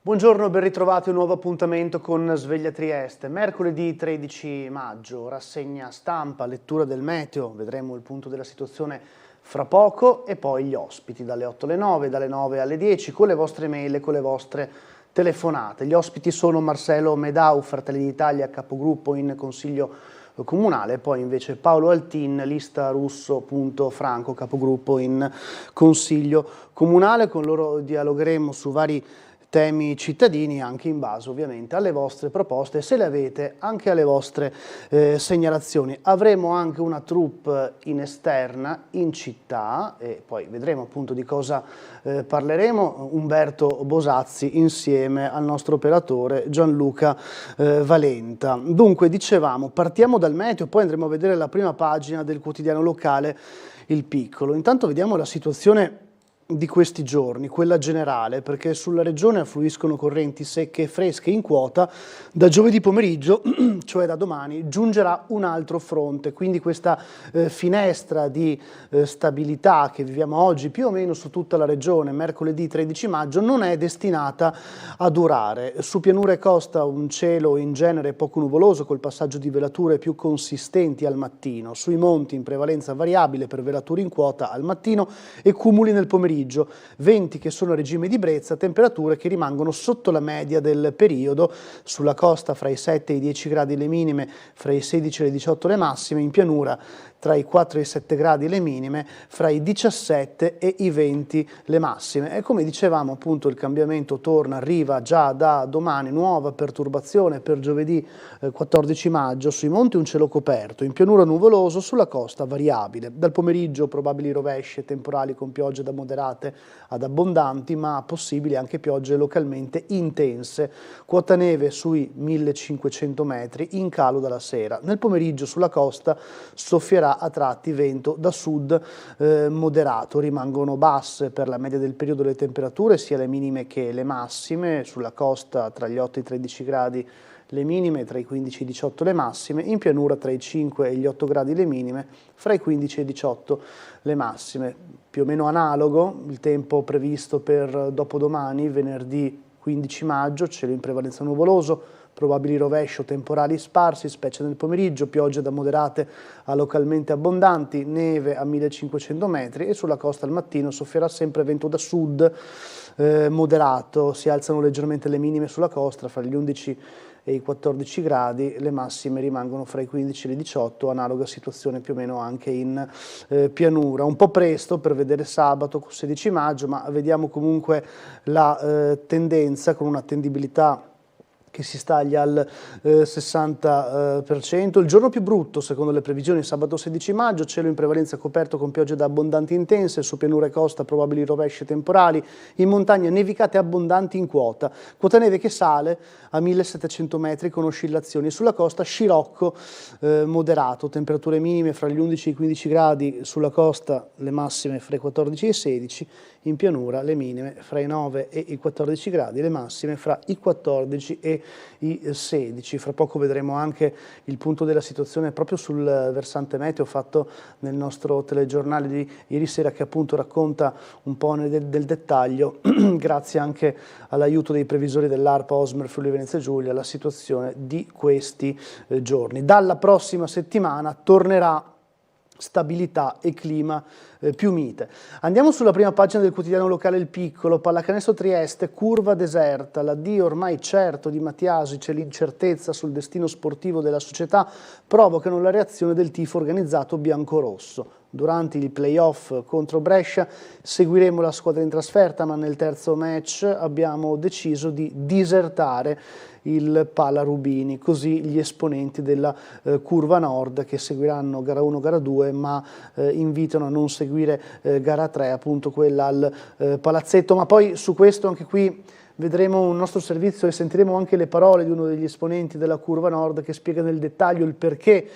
Buongiorno, ben ritrovati a un nuovo appuntamento con Sveglia Trieste. Mercoledì 13 maggio, rassegna stampa, lettura del meteo, vedremo il punto della situazione fra poco e poi gli ospiti dalle 8 alle 9, dalle 9 alle 10 con le vostre mail e con le vostre telefonate. Gli ospiti sono Marcello Medau, Fratelli d'Italia, capogruppo in Consiglio Comunale, poi invece Paolo Altin, lista russo.franco, capogruppo in Consiglio Comunale. Con loro dialogheremo su vari temi cittadini, anche in base ovviamente alle vostre proposte, se le avete, anche alle vostre segnalazioni. Avremo anche una troupe in esterna in città e poi vedremo appunto di cosa parleremo. Umberto Bosazzi insieme al nostro operatore Gianluca Valenta. Dunque, dicevamo, partiamo dal meteo, poi andremo a vedere la prima pagina del quotidiano locale Il Piccolo. Intanto vediamo la situazione di questi giorni, quella generale, perché sulla regione affluiscono correnti secche e fresche in quota. Da giovedì pomeriggio, cioè da domani, giungerà un altro fronte, quindi questa finestra di stabilità che viviamo oggi più o meno su tutta la regione, mercoledì 13 maggio, non è destinata a durare. Su pianura e costa un cielo in genere poco nuvoloso, col passaggio di velature più consistenti al mattino, sui monti in prevalenza variabile per velature in quota al mattino e cumuli nel pomeriggio. Venti che sono a regime di brezza, temperature che rimangono sotto la media del periodo, sulla costa fra i 7 e i 10 gradi le minime, fra i 16 e le 18 le massime, in pianura tra i 4 e i 7 gradi le minime, fra i 17 e i 20 le massime. E come dicevamo appunto il cambiamento arriva già da domani, nuova perturbazione per giovedì 14 maggio, sui monti un cielo coperto, in pianura nuvoloso, sulla costa variabile. Dal pomeriggio probabili rovesce temporali con piogge da moderate ad abbondanti, ma possibili anche piogge localmente intense. Quota neve sui 1500 metri, in calo dalla sera. Nel pomeriggio sulla costa soffierà a tratti vento da sud moderato. Rimangono basse per la media del periodo le temperature, sia le minime che le massime. Sulla costa tra gli 8 e i 13 gradi le minime, tra i 15 e i 18 le massime, in pianura tra i 5 e gli 8 gradi le minime, fra i 15 e i 18 le massime. Più o meno analogo il tempo previsto per dopodomani, venerdì 15 maggio, cielo in prevalenza nuvoloso, probabili rovescio temporali sparsi, specie nel pomeriggio, piogge da moderate a localmente abbondanti, neve a 1500 metri e sulla costa al mattino soffierà sempre vento da sud moderato. Si alzano leggermente le minime sulla costa fra gli 11 e i 14 gradi, le massime rimangono fra i 15 e i 18, analoga situazione più o meno anche in pianura. Un po' presto per vedere sabato 16 maggio, ma vediamo comunque la tendenza con un'attendibilità che si staglia al 60%. Il giorno più brutto, secondo le previsioni, sabato 16 maggio, cielo in prevalenza coperto con piogge da abbondanti intense, su pianura e costa probabili rovesce temporali, in montagna nevicate abbondanti in quota neve che sale a 1700 metri con oscillazioni, sulla costa scirocco moderato, temperature minime fra gli 11 e i 15 gradi, sulla costa le massime fra i 14 e i 16, in pianura le minime fra i 9 e i 14 gradi, le massime fra i 14 e i 16. Fra poco vedremo anche il punto della situazione proprio sul versante meteo fatto nel nostro telegiornale di ieri sera, che appunto racconta un po' del dettaglio, grazie anche all'aiuto dei previsori dell'ARPA Osmer Friuli Venezia Giulia, la situazione di questi giorni. Dalla prossima settimana tornerà stabilità e clima più mite. Andiamo sulla prima pagina del quotidiano locale Il Piccolo. Pallacanestro Trieste, curva deserta, l'addio ormai certo di Mattiasic e l'incertezza sul destino sportivo della società provocano la reazione del tifo organizzato biancorosso. Durante il play-off contro Brescia seguiremo la squadra in trasferta, ma nel terzo match abbiamo deciso di disertare il Pala Rubini, così gli esponenti della curva nord, che seguiranno gara 1, gara 2, ma invitano a non seguire gara 3, appunto quella al palazzetto. Ma poi su questo anche qui vedremo un nostro servizio e sentiremo anche le parole di uno degli esponenti della curva nord che spiega nel dettaglio il perché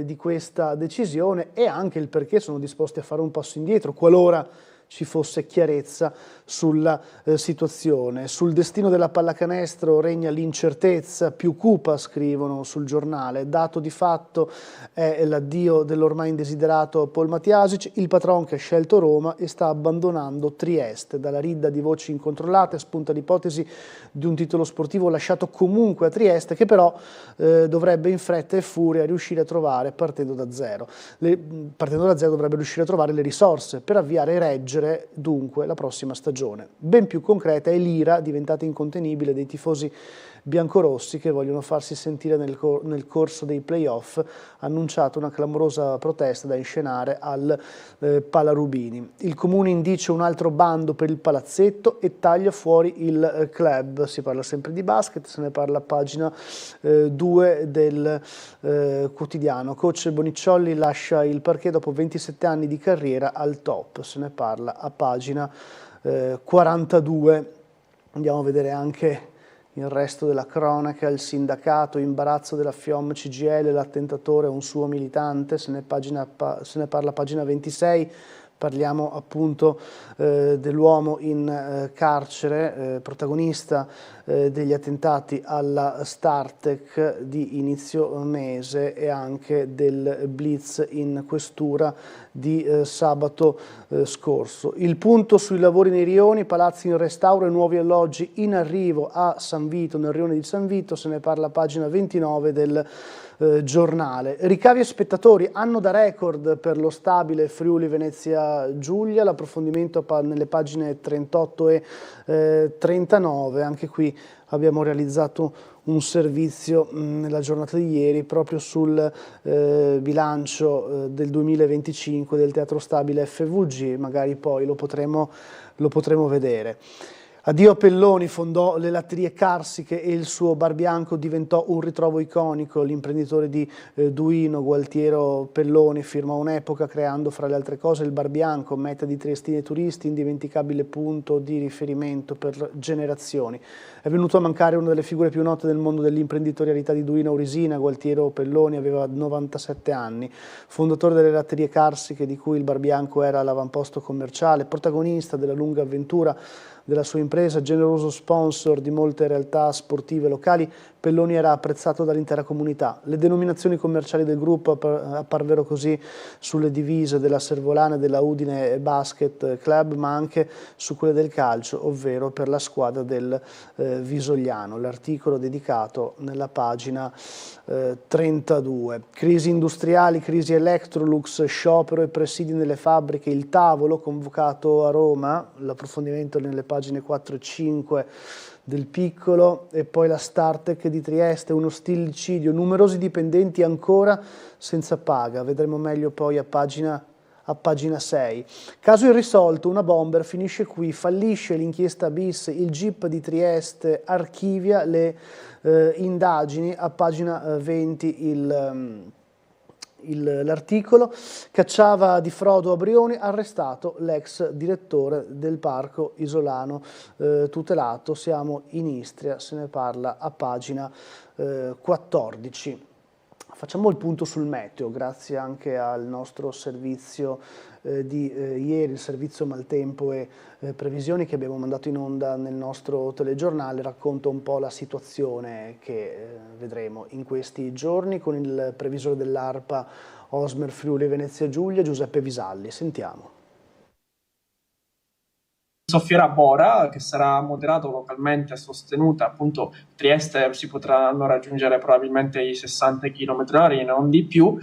di questa decisione e anche il perché sono disposti a fare un passo indietro qualora ci fosse chiarezza sulla situazione. Sul destino della pallacanestro regna l'incertezza più cupa, scrivono sul giornale. Dato di fatto è l'addio dell'ormai indesiderato Paul Matiasic, il patron che ha scelto Roma e sta abbandonando Trieste. Dalla ridda di voci incontrollate spunta l'ipotesi di un titolo sportivo lasciato comunque a Trieste, che però dovrebbe in fretta e furia riuscire a trovare, partendo da zero dovrebbe riuscire a trovare le risorse per avviare e reggere dunque la prossima stagione. Ben più concreta è l'ira, diventata incontenibile, dei tifosi biancorossi che vogliono farsi sentire nel corso dei playoff, annunciato una clamorosa protesta da inscenare al Pala Rubini. Il comune indice un altro bando per il palazzetto e taglia fuori il club. Si parla sempre di basket, se ne parla a pagina 2 del quotidiano. Coach Bonicciolli lascia il parquet dopo 27 anni di carriera al top, se ne parla a pagina 42. Andiamo a vedere anche il resto della cronaca. Il sindacato, imbarazzo della FIOM CGIL, l'attentatore è un suo militante, se ne parla a pagina 26. Parliamo appunto dell'uomo in carcere, protagonista degli attentati alla Startec di inizio mese e anche del blitz in questura di sabato scorso. Il punto sui lavori nei rioni, palazzi in restauro e nuovi alloggi in arrivo a San Vito, nel rione di San Vito, se ne parla a pagina 29 del giornale. Ricavi e spettatori, anno da record per lo stabile Friuli Venezia Giulia, l'approfondimento nelle pagine 38 e 39, anche qui abbiamo realizzato un servizio nella giornata di ieri proprio sul bilancio del 2025 del Teatro Stabile FVG, magari poi lo potremo vedere. Addio Pelloni, fondò le latterie carsiche e il suo bar bianco diventò un ritrovo iconico. L'imprenditore di Duino, Gualtiero Pelloni, firmò un'epoca creando fra le altre cose il bar bianco, meta di triestini e turisti, indimenticabile punto di riferimento per generazioni. È venuto a mancare una delle figure più note del mondo dell'imprenditorialità di Duino Aurisina. Gualtiero Pelloni aveva 97 anni, fondatore delle latterie carsiche di cui il bar bianco era l'avamposto commerciale, protagonista della lunga avventura della sua impresa, generoso sponsor di molte realtà sportive locali. Pelloni era apprezzato dall'intera comunità. Le denominazioni commerciali del gruppo apparvero così sulle divise della Servolana e della Udine Basket Club, ma anche su quelle del calcio, ovvero per la squadra del Visogliano. L'articolo dedicato nella pagina 32. Crisi industriali, crisi Electrolux, sciopero e presidi nelle fabbriche, il tavolo convocato a Roma, l'approfondimento nelle pagine 4 e 5 del Piccolo, e poi la Startec di Trieste, uno stillicidio, numerosi dipendenti ancora senza paga, vedremo meglio poi a pagina 6. Caso irrisolto, una bomber finisce qui, fallisce l'inchiesta bis, il GIP di Trieste archivia le indagini, a pagina 20 l'articolo. Cacciava di frodo a Brioni, arrestato l'ex direttore del parco isolano tutelato, siamo in Istria, se ne parla a pagina 14. Facciamo il punto sul meteo, grazie anche al nostro servizio di ieri, il servizio Maltempo e Previsioni che abbiamo mandato in onda nel nostro telegiornale. Racconta un po' la situazione che vedremo in questi giorni con il previsore dell'ARPA Osmer Friuli Venezia Giulia, Giuseppe Visalli. Sentiamo. Soffierà Bora, che sarà moderato localmente e sostenuta, appunto Trieste si potranno raggiungere probabilmente i 60 km/h, non di più.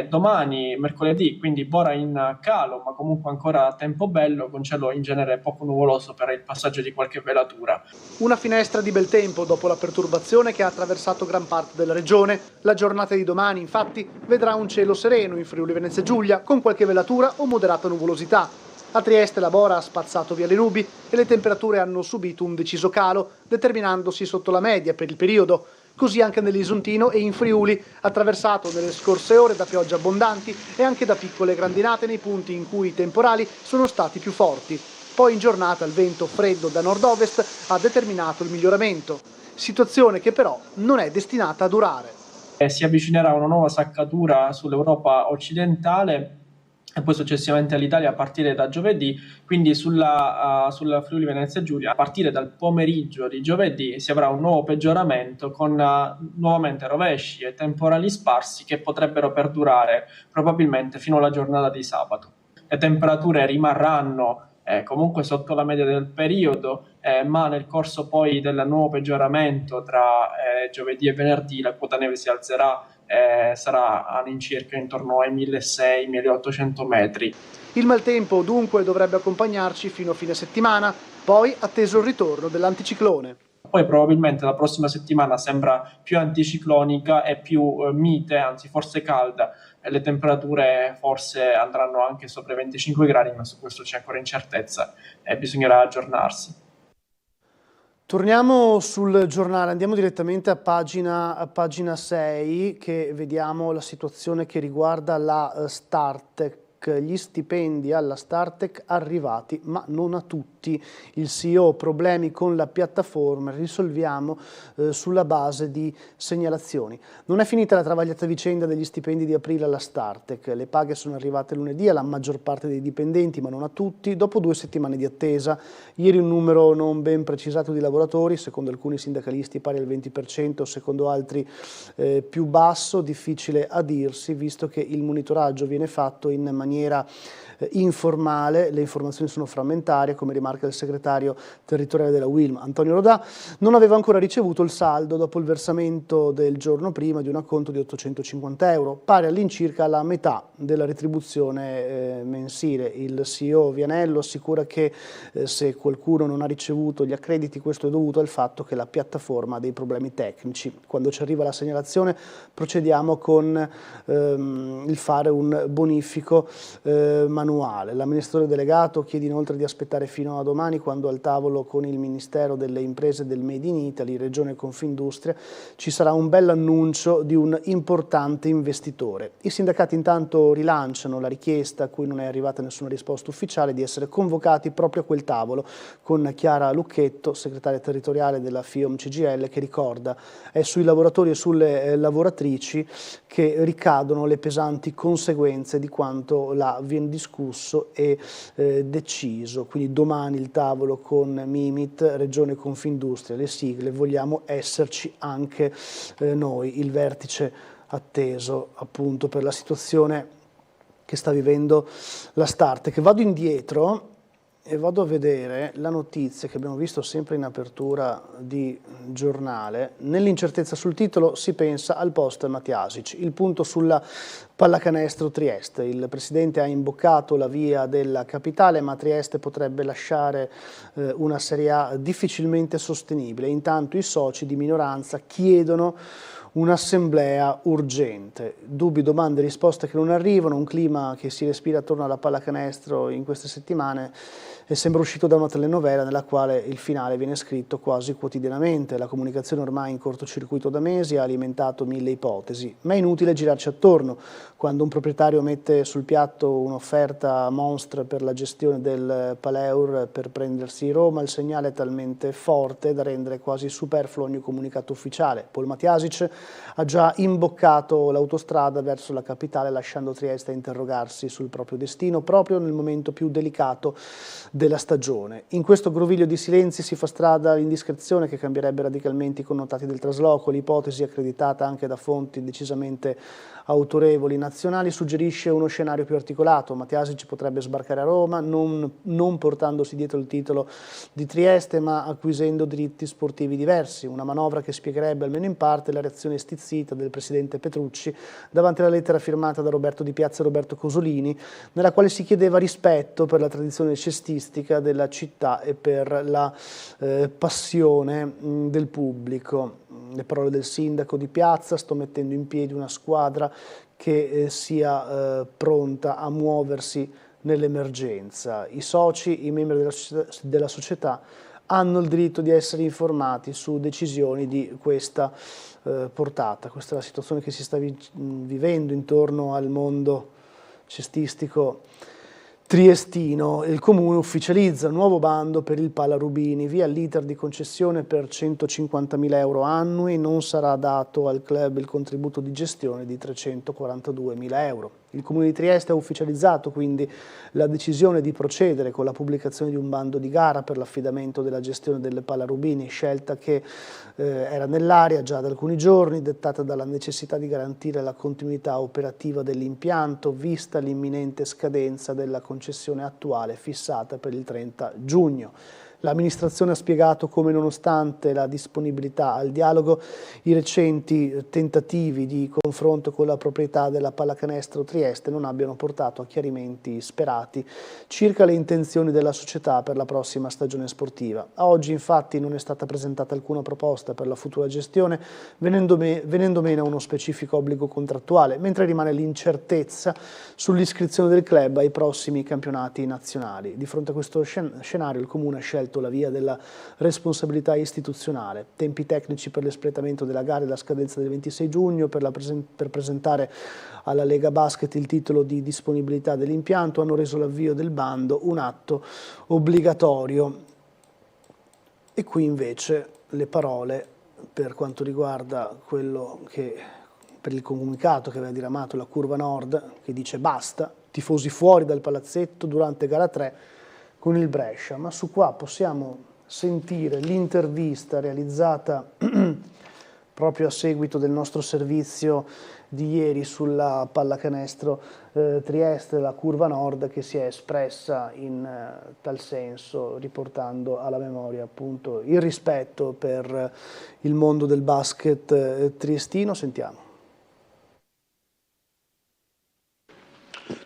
Domani, mercoledì, quindi Bora in calo, ma comunque ancora a tempo bello, con cielo in genere poco nuvoloso per il passaggio di qualche velatura. Una finestra di bel tempo dopo la perturbazione che ha attraversato gran parte della regione. La giornata di domani, infatti, vedrà un cielo sereno in Friuli Venezia Giulia, con qualche velatura o moderata nuvolosità. A Trieste la Bora ha spazzato via le nubi e le temperature hanno subito un deciso calo, determinandosi sotto la media per il periodo. Così anche nell'Isontino e in Friuli, attraversato nelle scorse ore da piogge abbondanti e anche da piccole grandinate nei punti in cui i temporali sono stati più forti. Poi in giornata il vento freddo da nord-ovest ha determinato il miglioramento, situazione che però non è destinata a durare. Si avvicinerà una nuova saccatura sull'Europa occidentale, e poi successivamente all'Italia a partire da giovedì, quindi sulla Friuli Venezia Giulia a partire dal pomeriggio di giovedì si avrà un nuovo peggioramento con nuovamente rovesci e temporali sparsi che potrebbero perdurare probabilmente fino alla giornata di sabato. Le temperature rimarranno comunque sotto la media del periodo, ma nel corso poi del nuovo peggioramento tra giovedì e venerdì la quota neve si alzerà, sarà all'incirca intorno ai 1600-1800 metri. Il maltempo dunque dovrebbe accompagnarci fino a fine settimana, poi atteso il ritorno dell'anticiclone. Poi probabilmente la prossima settimana sembra più anticiclonica e più mite, anzi forse calda. Le temperature forse andranno anche sopra i 25 gradi, ma su questo c'è ancora incertezza e bisognerà aggiornarsi. Torniamo sul giornale, andiamo direttamente a pagina 6 che vediamo la situazione che riguarda la Startec. Gli stipendi alla Startec arrivati ma non a tutti. Il CEO, problemi con la piattaforma, risolviamo sulla base di segnalazioni. Non è finita la travagliata vicenda degli stipendi di aprile alla Startec. Le paghe sono arrivate lunedì alla maggior parte dei dipendenti ma non a tutti, dopo 2 settimane di attesa. Ieri un numero non ben precisato di lavoratori, secondo alcuni sindacalisti pari al 20%, secondo altri più basso, difficile a dirsi visto che il monitoraggio viene fatto in maniera informale, le informazioni sono frammentarie, come rimarca il segretario territoriale della UILM, Antonio Rodà. Non aveva ancora ricevuto il saldo dopo il versamento del giorno prima di un acconto di 850 euro, pari all'incirca alla metà della retribuzione mensile. Il CEO Vianello assicura che se qualcuno non ha ricevuto gli accrediti questo è dovuto al fatto che la piattaforma ha dei problemi tecnici. Quando ci arriva la segnalazione procediamo con il fare un bonifico manuale. L'amministratore delegato chiede inoltre di aspettare fino a domani, quando al tavolo con il Ministero delle Imprese del Made in Italy, Regione Confindustria, ci sarà un bel annuncio di un importante investitore. I sindacati intanto rilanciano la richiesta, a cui non è arrivata nessuna risposta ufficiale, di essere convocati proprio a quel tavolo con Chiara Lucchetto, segretaria territoriale della FIOM CGIL, che ricorda è sui lavoratori e sulle lavoratrici che ricadono le pesanti conseguenze di quanto là viene discusso e deciso. Quindi domani il tavolo con Mimit, Regione Confindustria, le sigle, vogliamo esserci anche noi, il vertice atteso appunto per la situazione che sta vivendo la Startec. Vado indietro e vado a vedere la notizia che abbiamo visto sempre in apertura di giornale. Nell'incertezza sul titolo si pensa al post Matiasic, il punto sulla pallacanestro Trieste. Il presidente ha imboccato la via della capitale, ma Trieste potrebbe lasciare una Serie A difficilmente sostenibile. Intanto i soci di minoranza chiedono un'assemblea urgente. Dubbi, domande, risposte che non arrivano, un clima che si respira attorno alla pallacanestro in queste settimane e sembra uscito da una telenovela nella quale il finale viene scritto quasi quotidianamente. La comunicazione ormai in cortocircuito da mesi ha alimentato 1000 ipotesi, ma è inutile girarci attorno. Quando un proprietario mette sul piatto un'offerta monstra per la gestione del Paleur per prendersi Roma, il segnale è talmente forte da rendere quasi superfluo ogni comunicato ufficiale. Paul Matiasic ha già imboccato l'autostrada verso la capitale, lasciando Trieste a interrogarsi sul proprio destino proprio nel momento più delicato della stagione. In questo groviglio di silenzi si fa strada l'indiscrezione che cambierebbe radicalmente i connotati del trasloco. L'ipotesi, accreditata anche da fonti decisamente autorevoli nazionali, suggerisce uno scenario più articolato. Matiasic potrebbe sbarcare a Roma non portandosi dietro il titolo di Trieste, ma acquisendo diritti sportivi diversi, una manovra che spiegherebbe almeno in parte la reazione stizzita del presidente Petrucci davanti alla lettera firmata da Roberto Di Piazza e Roberto Cosolini, nella quale si chiedeva rispetto per la tradizione cestistica della città e per la passione del pubblico. Le parole del sindaco Di Piazza: sto mettendo in piedi una squadra che sia pronta a muoversi nell'emergenza. I soci, i membri della società hanno il diritto di essere informati su decisioni di questa portata. Questa è la situazione che si sta vivendo intorno al mondo cestistico triestino. Il comune ufficializza un nuovo bando per il Pala Rubini, via l'iter di concessione per 150.000 euro annui, non sarà dato al club il contributo di gestione di 342.000 euro. Il Comune di Trieste ha ufficializzato quindi la decisione di procedere con la pubblicazione di un bando di gara per l'affidamento della gestione delle Palarubini, scelta che era nell'aria già da alcuni giorni, dettata dalla necessità di garantire la continuità operativa dell'impianto, vista l'imminente scadenza della concessione attuale fissata per il 30 giugno. L'amministrazione ha spiegato come, nonostante la disponibilità al dialogo, i recenti tentativi di confronto con la proprietà della Pallacanestro Trieste non abbiano portato a chiarimenti sperati circa le intenzioni della società per la prossima stagione sportiva. A oggi infatti non è stata presentata alcuna proposta per la futura gestione, venendo meno uno specifico obbligo contrattuale, mentre rimane l'incertezza sull'iscrizione del club ai prossimi campionati nazionali. Di fronte a questo scenario il Comune ha scelto la via della responsabilità istituzionale. Tempi tecnici per l'espletamento della gara e la scadenza del 26 giugno per presentare alla Lega Basket il titolo di disponibilità dell'impianto hanno reso l'avvio del bando un atto obbligatorio. E qui invece le parole per quanto riguarda quello che per il comunicato che aveva diramato la Curva Nord, che dice basta, tifosi fuori dal palazzetto durante gara 3 con il Brescia, ma su qua possiamo sentire l'intervista realizzata proprio a seguito del nostro servizio di ieri sulla Pallacanestro Trieste, la Curva Nord, che si è espressa in tal senso, riportando alla memoria appunto il rispetto per il mondo del basket triestino. Sentiamo.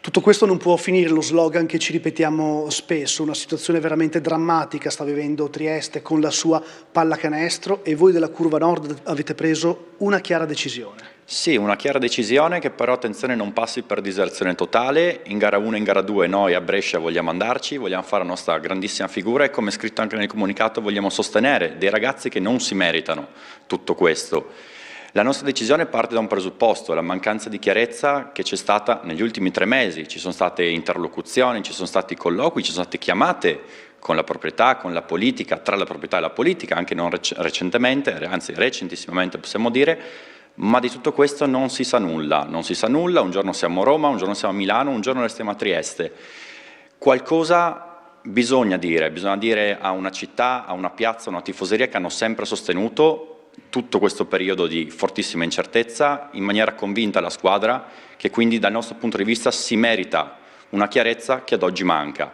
Tutto questo non può finire, lo slogan che ci ripetiamo spesso, una situazione veramente drammatica sta vivendo Trieste con la sua pallacanestro e voi della Curva Nord avete preso una chiara decisione. Sì, una chiara decisione che però, attenzione, non passi per diserzione totale. In gara 1 e in gara 2 noi a Brescia vogliamo andarci, vogliamo fare la nostra grandissima figura e, come scritto anche nel comunicato, vogliamo sostenere dei ragazzi che non si meritano tutto questo. La nostra decisione parte da un presupposto, la mancanza di chiarezza che c'è stata negli ultimi 3 mesi. Ci sono state interlocuzioni, ci sono stati colloqui, ci sono state chiamate con la proprietà, con la politica, tra la proprietà e la politica, anche non recentemente, anzi recentissimamente possiamo dire, ma di tutto questo non si sa nulla, un giorno siamo a Roma, un giorno siamo a Milano, un giorno restiamo a Trieste. Qualcosa bisogna dire a una città, a una piazza, a una tifoseria che hanno sempre sostenuto tutto questo periodo di fortissima incertezza, in maniera convinta la squadra, che quindi dal nostro punto di vista si merita una chiarezza che ad oggi manca.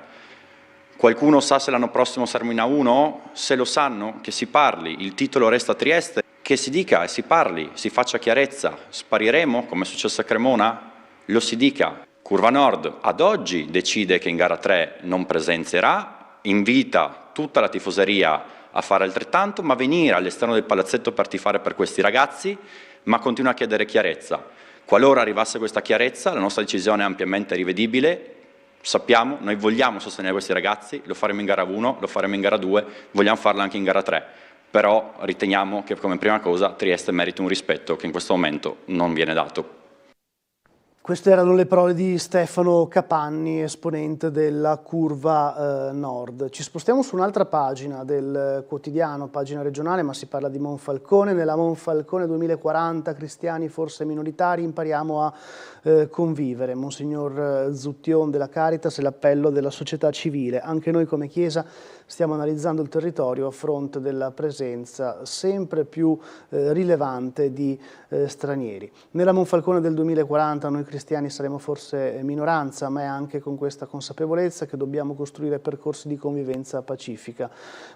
Qualcuno sa se l'anno prossimo saremo in A1? Se lo sanno, che si parli, il titolo resta a Trieste, che si dica e si parli, si faccia chiarezza. Spariremo, come è successo a Cremona? Lo si dica. Curva Nord ad oggi decide che in gara 3 non presenzierà, invita tutta la tifoseria a fare altrettanto, ma venire all'esterno del palazzetto per tifare per questi ragazzi, ma continua a chiedere chiarezza. Qualora arrivasse questa chiarezza, la nostra decisione è ampiamente rivedibile. Sappiamo, noi vogliamo sostenere questi ragazzi, lo faremo in gara 1, lo faremo in gara 2, vogliamo farlo anche in gara 3, però riteniamo che come prima cosa Trieste meriti un rispetto che in questo momento non viene dato. Queste erano le parole di Stefano Capanni, esponente della Curva Nord. Ci spostiamo su un'altra pagina del quotidiano, pagina regionale, ma si parla di Monfalcone. Nella Monfalcone 2040, cristiani forse minoritari, impariamo a convivere. Monsignor Zuttion della Caritas e l'appello della società civile. Anche noi come Chiesa stiamo analizzando il territorio a fronte della presenza sempre più rilevante di stranieri. Nella Monfalcone del 2040 noi cristiani saremo forse minoranza, ma è anche con questa consapevolezza che dobbiamo costruire percorsi di convivenza pacifica.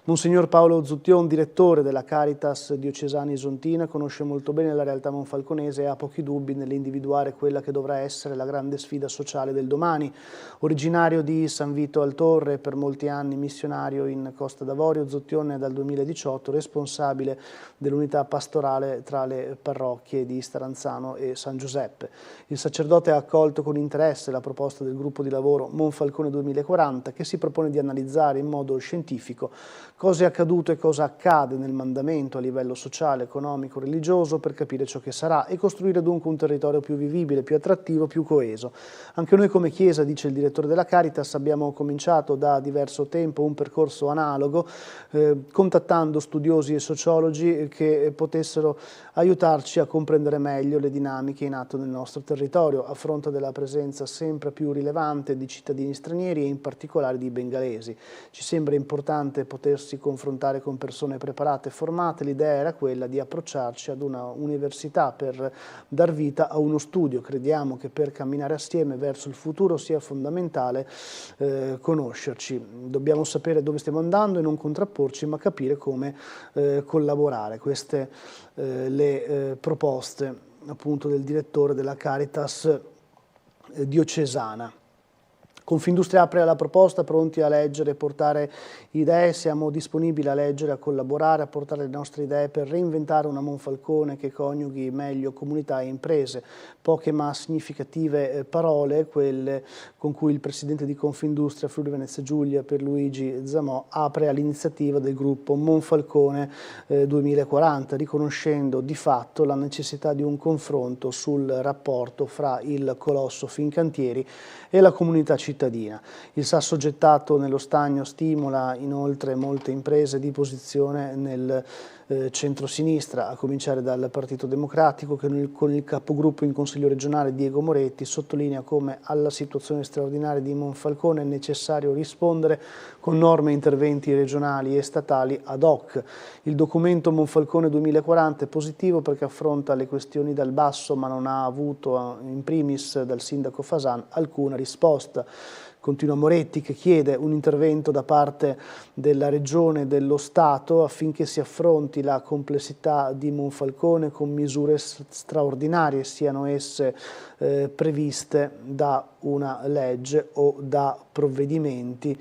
Monsignor Paolo Zuttion, direttore della Caritas diocesana isontina, conosce molto bene la realtà monfalconese e ha pochi dubbi nell'individuare quella che dovrà essere la grande sfida sociale del domani. Originario di San Vito al Torre, per molti anni missionario in Costa d'Avorio, Zuttion è dal 2018 responsabile dell'unità pastorale tra le parrocchie di Staranzano e San Giuseppe. Il sacerdote ha accolto con interesse la proposta del gruppo di lavoro Monfalcone 2040 che si propone di analizzare in modo scientifico cosa è accaduto e cosa accade nel mandamento a livello sociale, economico, religioso per capire ciò che sarà e costruire dunque un territorio più vivibile, più attrattivo, più coeso. Anche noi come Chiesa, dice il direttore della Caritas, abbiamo cominciato da diverso tempo un percorso percorso analogo, contattando studiosi e sociologi che potessero aiutarci a comprendere meglio le dinamiche in atto nel nostro territorio, a fronte della presenza sempre più rilevante di cittadini stranieri e in particolare di bengalesi. Ci sembra importante potersi confrontare con persone preparate e formate. L'idea era quella di approcciarci ad una università per dar vita a uno studio. Crediamo che per camminare assieme verso il futuro sia fondamentale conoscerci. Dobbiamo sapere dove stiamo andando e non contrapporci, ma capire come collaborare. Queste le proposte appunto del direttore della Caritas diocesana. Confindustria apre alla proposta, pronti a leggere e portare idee, siamo disponibili a leggere, a collaborare, a portare le nostre idee per reinventare una Monfalcone che coniughi meglio comunità e imprese. Poche ma significative parole, quelle con cui il presidente di Confindustria Friuli Venezia Giulia, Pierluigi Zamò, apre all'iniziativa del gruppo Monfalcone 2040, riconoscendo di fatto la necessità di un confronto sul rapporto fra il colosso Fincantieri e la comunità cittadina. Il sasso gettato nello stagno stimola inoltre molte imprese di posizione nel centrosinistra, a cominciare dal Partito Democratico, che con il capogruppo in Consiglio regionale Diego Moretti sottolinea come alla situazione straordinaria di Monfalcone è necessario rispondere con norme e interventi regionali e statali ad hoc. Il documento Monfalcone 2040 è positivo perché affronta le questioni dal basso, ma non ha avuto, in primis dal sindaco Fasan, alcuna risposta. Continua Moretti, che chiede un intervento da parte della Regione e dello Stato affinché si affronti la complessità di Monfalcone con misure straordinarie, siano esse previste da una legge o da provvedimenti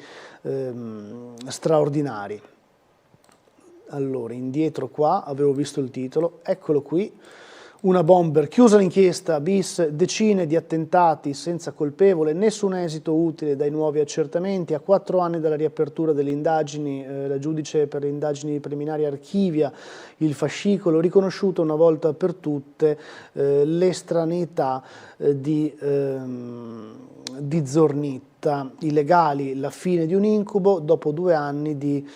straordinari. Allora, indietro qua, avevo visto il titolo, eccolo qui. Una bomber, chiusa l'inchiesta, bis, decine di attentati senza colpevole, nessun esito utile dai nuovi accertamenti. A 4 anni dalla riapertura delle indagini, la giudice per le indagini preliminari archivia il fascicolo, riconosciuto una volta per tutte l'estraneità di Zornitta. I legali, la fine di un incubo dopo 2 anni di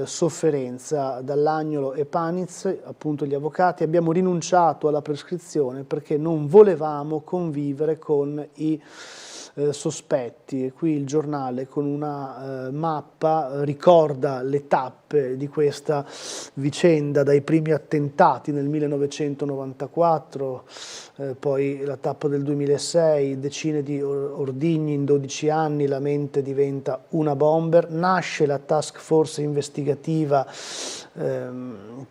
sofferenza. Dall'Agnolo e Paniz, appunto gli avvocati, abbiamo rinunciato alla prescrizione perché non volevamo convivere con i sospetti. E qui il giornale con una mappa ricorda le tappe di questa vicenda, dai primi attentati nel 1994, poi la tappa del 2006, decine di ordigni in 12 anni, la mente diventa una bomber, nasce la task force investigativa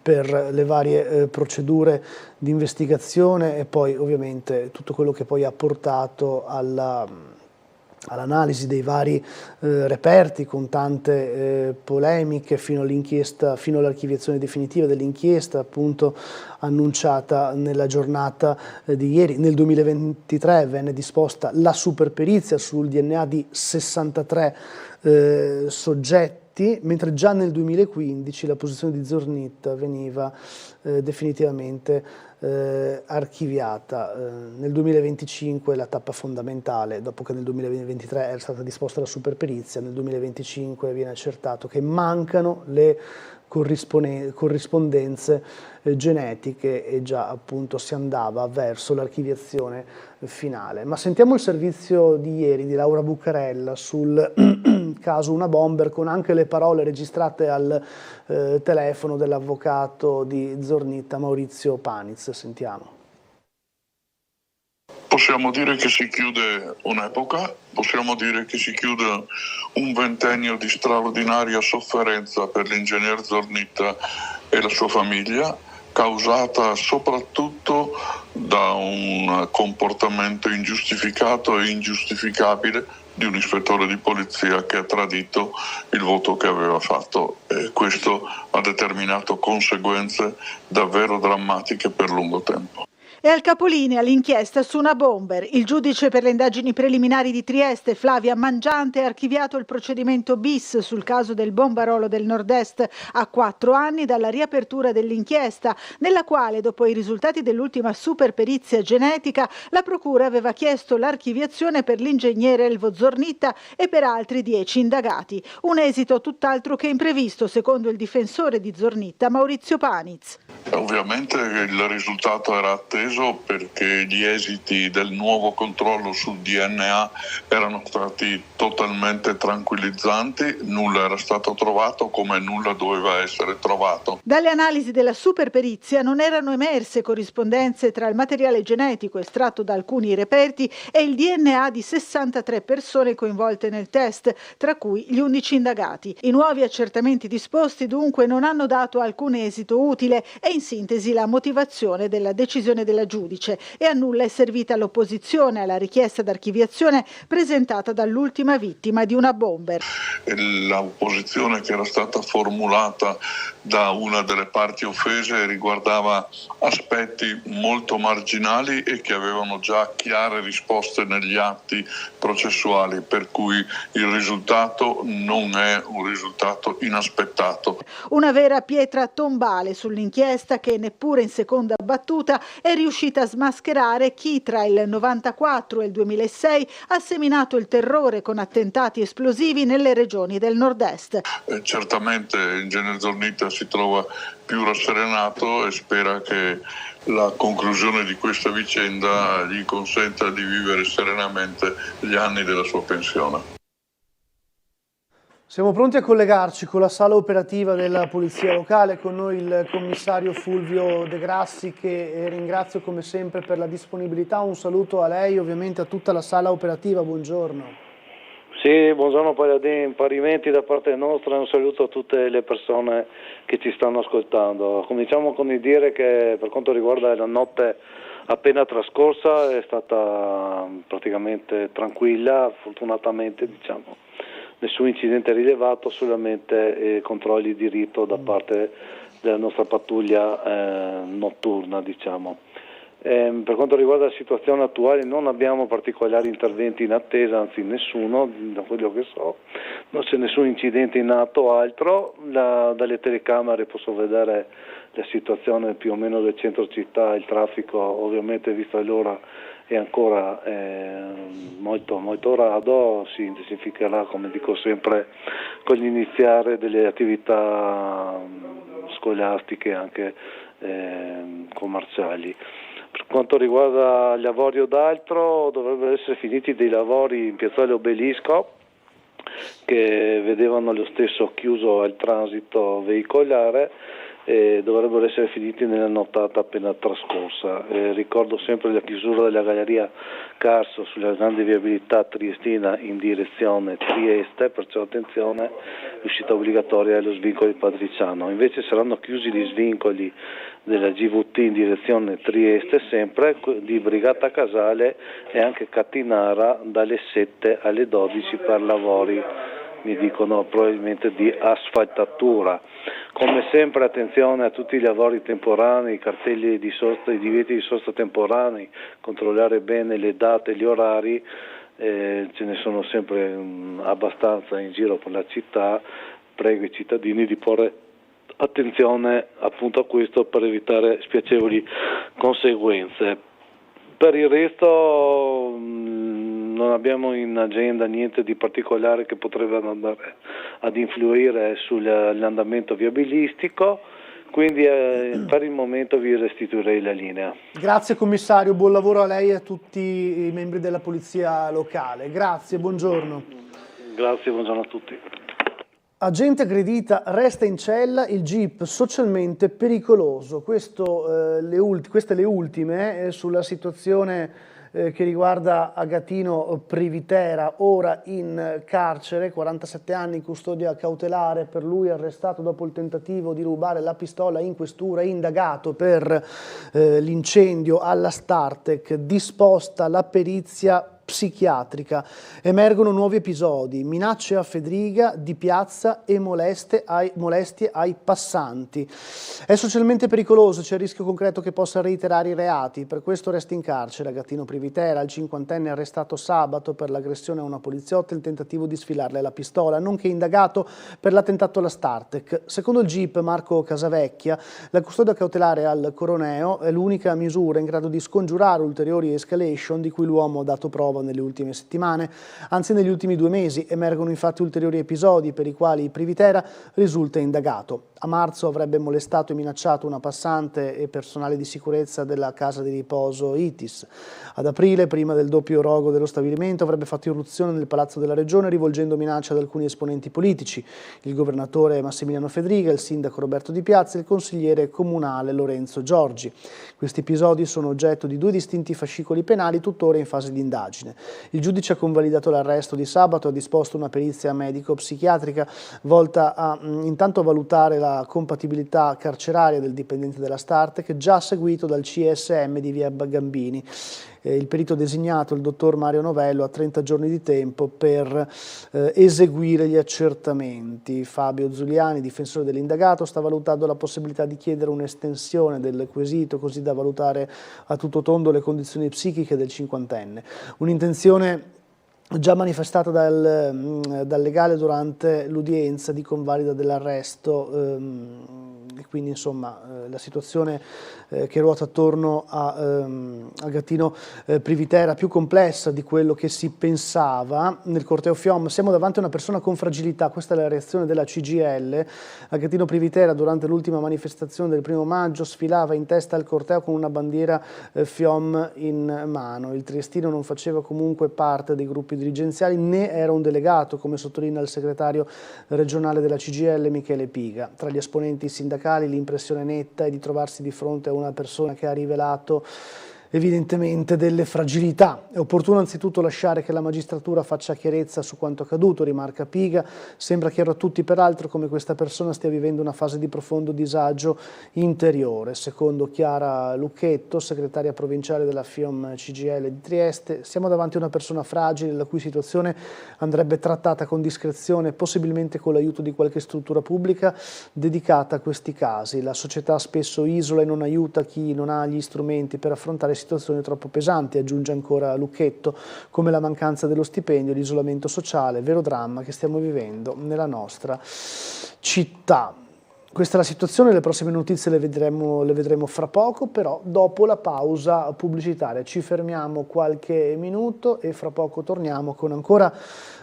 per le varie procedure di investigazione e poi ovviamente tutto quello che poi ha portato all'analisi dei vari reperti con tante polemiche fino all'archiviazione definitiva dell'inchiesta, appunto annunciata nella giornata di ieri. Nel 2023 venne disposta la superperizia sul DNA di 63 soggetti, mentre già nel 2015 la posizione di Zornitta veniva definitivamente archiviata. Nel 2025 la tappa fondamentale, dopo che nel 2023 era stata disposta la superperizia, nel 2025 viene accertato che mancano le corrispondenze genetiche e già appunto si andava verso l'archiviazione finale. Ma sentiamo il servizio di ieri di Laura Buccarella sul caso Una Bomber, con anche le parole registrate al telefono dell'avvocato di Zornitta Maurizio Paniz. Sentiamo. Possiamo dire che si chiude un'epoca, possiamo dire che si chiude un ventennio di straordinaria sofferenza per l'ingegner Zornitta e la sua famiglia, causata soprattutto da un comportamento ingiustificato e ingiustificabile di un ispettore di polizia che ha tradito il voto che aveva fatto, e questo ha determinato conseguenze davvero drammatiche per lungo tempo. E al capolinea l'inchiesta su una bomber. Il giudice per le indagini preliminari di Trieste, Flavia Mangiante, ha archiviato il procedimento bis sul caso del bombarolo del Nord-Est a 4 anni dalla riapertura dell'inchiesta, nella quale, dopo i risultati dell'ultima superperizia genetica, la procura aveva chiesto l'archiviazione per l'ingegnere Elvo Zornitta e per altri 10 indagati. Un esito tutt'altro che imprevisto, secondo il difensore di Zornitta, Maurizio Paniz. Ovviamente il risultato era atteso perché gli esiti del nuovo controllo sul DNA erano stati totalmente tranquillizzanti, nulla era stato trovato come nulla doveva essere trovato. Dalle analisi della superperizia non erano emerse corrispondenze tra il materiale genetico estratto da alcuni reperti e il DNA di 63 persone coinvolte nel test, tra cui gli 11 indagati. I nuovi accertamenti disposti dunque non hanno dato alcun esito utile e in sintesi la motivazione della decisione della giudice, e a nulla è servita l'opposizione alla richiesta d'archiviazione presentata dall'ultima vittima di una bomber. L'opposizione che era stata formulata da una delle parti offese riguardava aspetti molto marginali e che avevano già chiare risposte negli atti processuali, per cui il risultato non è un risultato inaspettato. Una vera pietra tombale sull'inchiesta che neppure in seconda battuta è riuscita a smascherare chi tra il 94 e il 2006 ha seminato il terrore con attentati esplosivi nelle regioni del nord-est. Certamente l'ingegner Zornitta si trova più rasserenato e spera che la conclusione di questa vicenda gli consenta di vivere serenamente gli anni della sua pensione. Siamo pronti a collegarci con la sala operativa della Polizia Locale, con noi il commissario Fulvio De Grassi, che ringrazio come sempre per la disponibilità. Un saluto a lei, ovviamente a tutta la sala operativa, buongiorno. Sì, buongiorno Paladin, parimenti da parte nostra, un saluto a tutte le persone che ci stanno ascoltando. Cominciamo con il dire che per quanto riguarda la notte appena trascorsa è stata praticamente tranquilla, fortunatamente diciamo. Nessun incidente rilevato, solamente controlli di rito da parte della nostra pattuglia notturna, diciamo. Per quanto riguarda la situazione attuale non abbiamo particolari interventi in attesa, anzi nessuno, da quello che so, non c'è nessun incidente in atto o altro. Dalle telecamere posso vedere la situazione più o meno del centro città, il traffico ovviamente vista l'ora è ancora molto, molto rado, si intensificherà come dico sempre con l'iniziare delle attività scolastiche anche commerciali. Per quanto riguarda gli lavori o d'altro, dovrebbero essere finiti dei lavori in piazzale Obelisco che vedevano lo stesso chiuso al transito veicolare e dovrebbero essere finiti nella nottata appena trascorsa. Ricordo sempre la chiusura della galleria Carso sulla grande viabilità triestina in direzione Trieste, perciò attenzione, l'uscita obbligatoria è lo svincolo di Padriciano. Invece saranno chiusi gli svincoli della GVT in direzione Trieste, sempre di Brigata Casale e anche Catinara dalle 7 alle 12 per lavori, mi dicono probabilmente di asfaltatura. Come sempre attenzione a tutti i lavori temporanei, i cartelli di sosta, i divieti di sosta temporanei, controllare bene le date e gli orari, ce ne sono sempre abbastanza in giro per la città, prego i cittadini di porre attenzione appunto a questo per evitare spiacevoli conseguenze. Per il resto non abbiamo in agenda niente di particolare che potrebbe andare ad influire sull'andamento viabilistico, quindi per il momento vi restituirei la linea. Grazie commissario, buon lavoro a lei e a tutti i membri della Polizia Locale. Grazie, buongiorno. Grazie, buongiorno a tutti. Agente aggredita, resta in cella, il GIP socialmente pericoloso. Queste le ultime sulla situazione che riguarda Agatino Privitera, ora in carcere, 47 anni in custodia cautelare, per lui arrestato dopo il tentativo di rubare la pistola in questura, indagato per l'incendio alla Startec, disposta la perizia psichiatrica. Emergono nuovi episodi, minacce a Fedriga di piazza e molestie ai passanti. È socialmente pericoloso, c'è il rischio concreto che possa reiterare i reati, per questo resta in carcere Agattino Privitera, il 50enne arrestato sabato per l'aggressione a una poliziotta e il tentativo di sfilarle la pistola, nonché indagato per l'attentato alla Startec. Secondo il GIP Marco Casavecchia, la custodia cautelare al Coroneo è l'unica misura in grado di scongiurare ulteriori escalation di cui l'uomo ha dato prova nelle ultime settimane. Anzi, negli ultimi 2 mesi emergono infatti ulteriori episodi per i quali Privitera risulta indagato. A marzo avrebbe molestato e minacciato una passante e personale di sicurezza della casa di riposo ITIS. Ad aprile, prima del doppio rogo dello stabilimento, avrebbe fatto irruzione nel Palazzo della Regione rivolgendo minacce ad alcuni esponenti politici, il governatore Massimiliano Fedriga, il sindaco Roberto Di Piazza e il consigliere comunale Lorenzo Giorgi. Questi episodi sono oggetto di 2 distinti fascicoli penali tuttora in fase di indagine. Il giudice ha convalidato l'arresto di sabato e ha disposto una perizia medico-psichiatrica volta a intanto valutare la compatibilità carceraria del dipendente della Startec, già seguito dal CSM di via Gambini. Il perito designato, il dottor Mario Novello, ha 30 giorni di tempo per eseguire gli accertamenti. Fabio Zuliani, difensore dell'indagato, sta valutando la possibilità di chiedere un'estensione del quesito così da valutare a tutto tondo le condizioni psichiche del 50enne. Un'intenzione già manifestata dal legale durante l'udienza di convalida dell'arresto, e quindi insomma la situazione che ruota attorno a Agattino Privitera più complessa di quello che si pensava. Nel corteo FIOM siamo davanti a una persona con fragilità, questa è la reazione della CGIL. Agattino Privitera durante l'ultima manifestazione del 1° maggio sfilava in testa al corteo con una bandiera FIOM in mano. Il triestino non faceva comunque parte dei gruppi dirigenziali né era un delegato, come sottolinea il segretario regionale della CGIL Michele Piga. Tra gli esponenti sindacali l'impressione netta è di trovarsi di fronte a una persona che ha rivelato evidentemente delle fragilità. È opportuno anzitutto lasciare che la magistratura faccia chiarezza su quanto accaduto, rimarca Piga. Sembra chiaro a tutti peraltro come questa persona stia vivendo una fase di profondo disagio interiore. Secondo Chiara Lucchetto, segretaria provinciale della FIOM CGIL di Trieste, siamo davanti a una persona fragile la cui situazione andrebbe trattata con discrezione, possibilmente con l'aiuto di qualche struttura pubblica dedicata a questi casi. La società spesso isola e non aiuta chi non ha gli strumenti per affrontare situazioni troppo pesanti, aggiunge ancora Lucchetto, come la mancanza dello stipendio, l'isolamento sociale, vero dramma che stiamo vivendo nella nostra città. Questa è la situazione, le prossime notizie le vedremo fra poco, però dopo la pausa pubblicitaria. Ci fermiamo qualche minuto e fra poco torniamo con ancora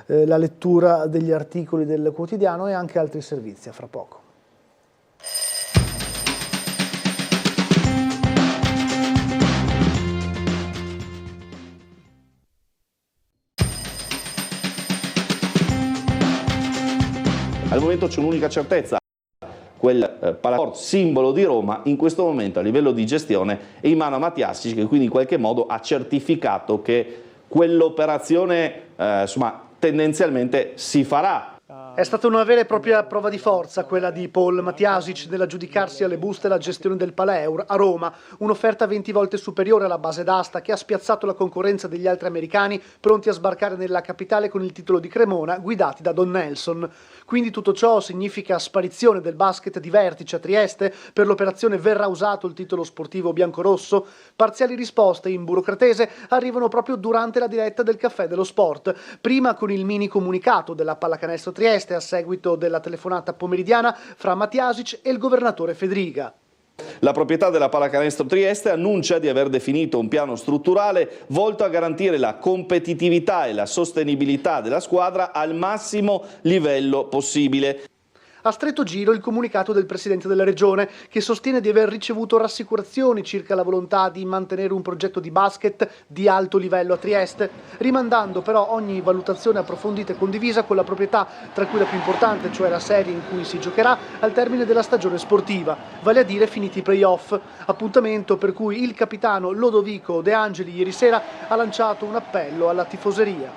la lettura degli articoli del quotidiano e anche altri servizi, a fra poco. Al momento c'è un'unica certezza, quel Palasport simbolo di Roma in questo momento a livello di gestione è in mano a Matiasic, che quindi in qualche modo ha certificato che quell'operazione tendenzialmente si farà. È stata una vera e propria prova di forza quella di Paul Matiasic nell'aggiudicarsi alle buste la gestione del Paleur a Roma, un'offerta 20 volte superiore alla base d'asta che ha spiazzato la concorrenza degli altri americani pronti a sbarcare nella capitale con il titolo di Cremona guidati da Don Nelson. Quindi tutto ciò significa sparizione del basket di vertice a Trieste, per l'operazione verrà usato il titolo sportivo biancorosso? Parziali risposte in burocratese arrivano proprio durante la diretta del Caffè dello Sport, prima con il mini comunicato della Pallacanestro Trieste a seguito della telefonata pomeridiana fra Matiasic e il governatore Fedriga. La proprietà della Pallacanestro Trieste annuncia di aver definito un piano strutturale volto a garantire la competitività e la sostenibilità della squadra al massimo livello possibile. A stretto giro il comunicato del Presidente della Regione, che sostiene di aver ricevuto rassicurazioni circa la volontà di mantenere un progetto di basket di alto livello a Trieste, rimandando però ogni valutazione approfondita e condivisa con la proprietà, tra cui la più importante, cioè la serie in cui si giocherà al termine della stagione sportiva, vale a dire finiti i play-off, appuntamento per cui il capitano Lodovico De Angeli ieri sera ha lanciato un appello alla tifoseria.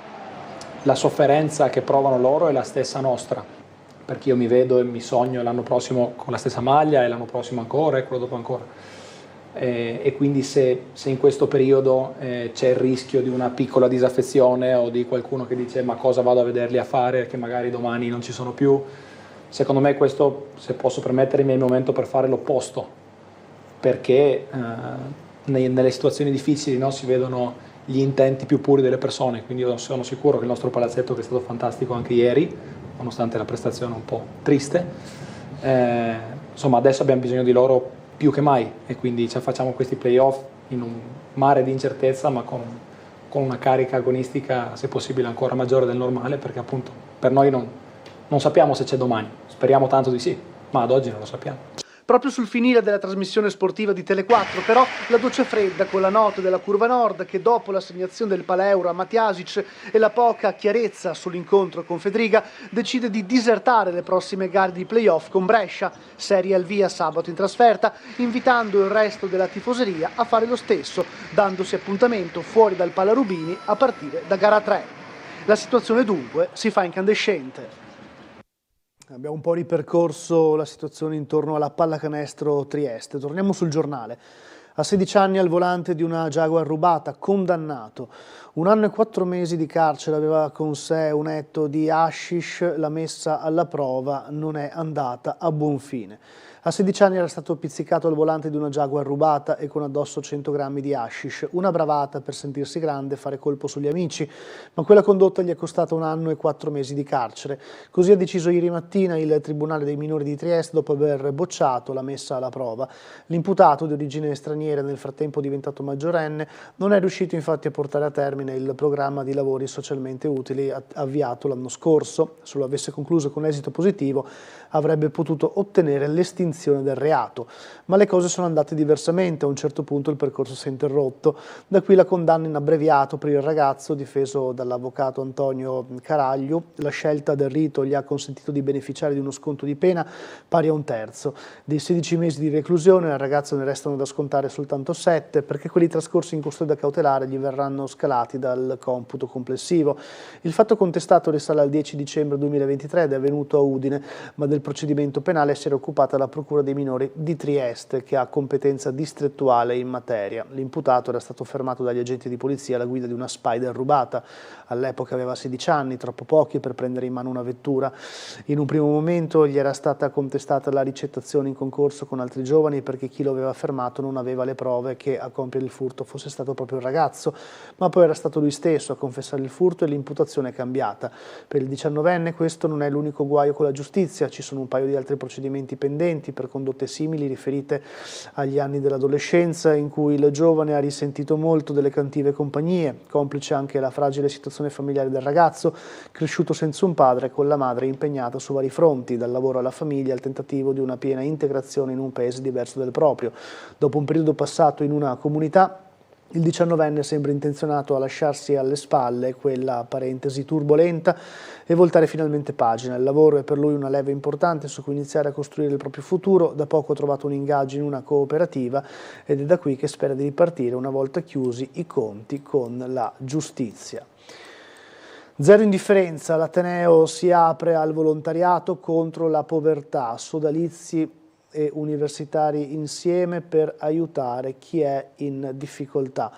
La sofferenza che provano loro è la stessa nostra, perché io mi vedo e mi sogno l'anno prossimo con la stessa maglia e l'anno prossimo ancora e quello dopo ancora. e quindi se in questo periodo c'è il rischio di una piccola disaffezione o di qualcuno che dice ma cosa vado a vederli a fare che magari domani non ci sono più, secondo me questo, se posso permettermi, è il momento per fare l'opposto, perché nelle situazioni difficili, no, si vedono gli intenti più puri delle persone, quindi io sono sicuro che il nostro palazzetto, che è stato fantastico anche ieri, nonostante la prestazione un po' triste, insomma adesso abbiamo bisogno di loro più che mai e quindi facciamo questi playoff in un mare di incertezza, ma con una carica agonistica se possibile ancora maggiore del normale, perché appunto per noi non sappiamo se c'è domani, speriamo tanto di sì, ma ad oggi non lo sappiamo. Proprio sul finire della trasmissione sportiva di Tele4 però la doccia fredda con la nota della Curva Nord che dopo l'assegnazione del Palaeuro a Matjasic e la poca chiarezza sull'incontro con Fedriga decide di disertare le prossime gare di playoff con Brescia, serie al via sabato in trasferta, invitando il resto della tifoseria a fare lo stesso, dandosi appuntamento fuori dal Palarubini a partire da gara 3. La situazione dunque si fa incandescente. Abbiamo un po' ripercorso la situazione intorno alla pallacanestro Trieste. Torniamo sul giornale. A 16 anni al volante di una Jaguar rubata, condannato. 1 anno e 4 mesi di carcere, aveva con sé un etto di hashish, la messa alla prova non è andata a buon fine. A 16 anni era stato pizzicato al volante di una Jaguar rubata e con addosso 100 grammi di hashish. Una bravata per sentirsi grande, fare colpo sugli amici, ma quella condotta gli è costata 1 anno e 4 mesi di carcere. Così ha deciso ieri mattina il Tribunale dei minori di Trieste dopo aver bocciato la messa alla prova. L'imputato, di origine straniera, nel frattempo diventato maggiorenne, non è riuscito infatti a portare a termine il programma di lavori socialmente utili avviato l'anno scorso. Se lo avesse concluso con esito positivo avrebbe potuto ottenere l'estinzione del reato, ma le cose sono andate diversamente. A un certo punto il percorso si è interrotto, da qui la condanna in abbreviato per il ragazzo difeso dall'avvocato Antonio Caraglio. La scelta del rito gli ha consentito di beneficiare di uno sconto di pena pari a 1/3. Dei 16 mesi di reclusione al ragazzo ne restano da scontare soltanto 7, perché quelli trascorsi in custodia cautelare gli verranno scalati dal computo complessivo. Il fatto contestato risale al 10 dicembre 2023 ed è avvenuto a Udine, ma del procedimento penale si era occupata la Procura dei minori di Trieste, che ha competenza distrettuale in materia. L'imputato era stato fermato dagli agenti di polizia alla guida di una Spider rubata. All'epoca aveva 16 anni, troppo pochi per prendere in mano una vettura. In un primo momento gli era stata contestata la ricettazione in concorso con altri giovani perché chi lo aveva fermato non aveva le prove che a compiere il furto fosse stato proprio il ragazzo, ma poi era stato lui stesso a confessare il furto e l'imputazione è cambiata. Per il 19enne questo non è l'unico guaio con la giustizia, ci sono un paio di altri procedimenti pendenti per condotte simili riferite agli anni dell'adolescenza, in cui il giovane ha risentito molto delle cattive compagnie, complice anche la fragile situazione familiare del ragazzo, cresciuto senza un padre con la madre impegnata su vari fronti, dal lavoro alla famiglia al tentativo di una piena integrazione in un paese diverso del proprio. Dopo un periodo passato in una comunità, il 19enne sembra intenzionato a lasciarsi alle spalle quella parentesi turbolenta e voltare finalmente pagina. Il lavoro è per lui una leva importante su cui iniziare a costruire il proprio futuro. Da poco ha trovato un ingaggio in una cooperativa ed è da qui che spera di ripartire una volta chiusi i conti con la giustizia. Zero indifferenza, l'Ateneo si apre al volontariato contro la povertà, sodalizi e universitari insieme per aiutare chi è in difficoltà.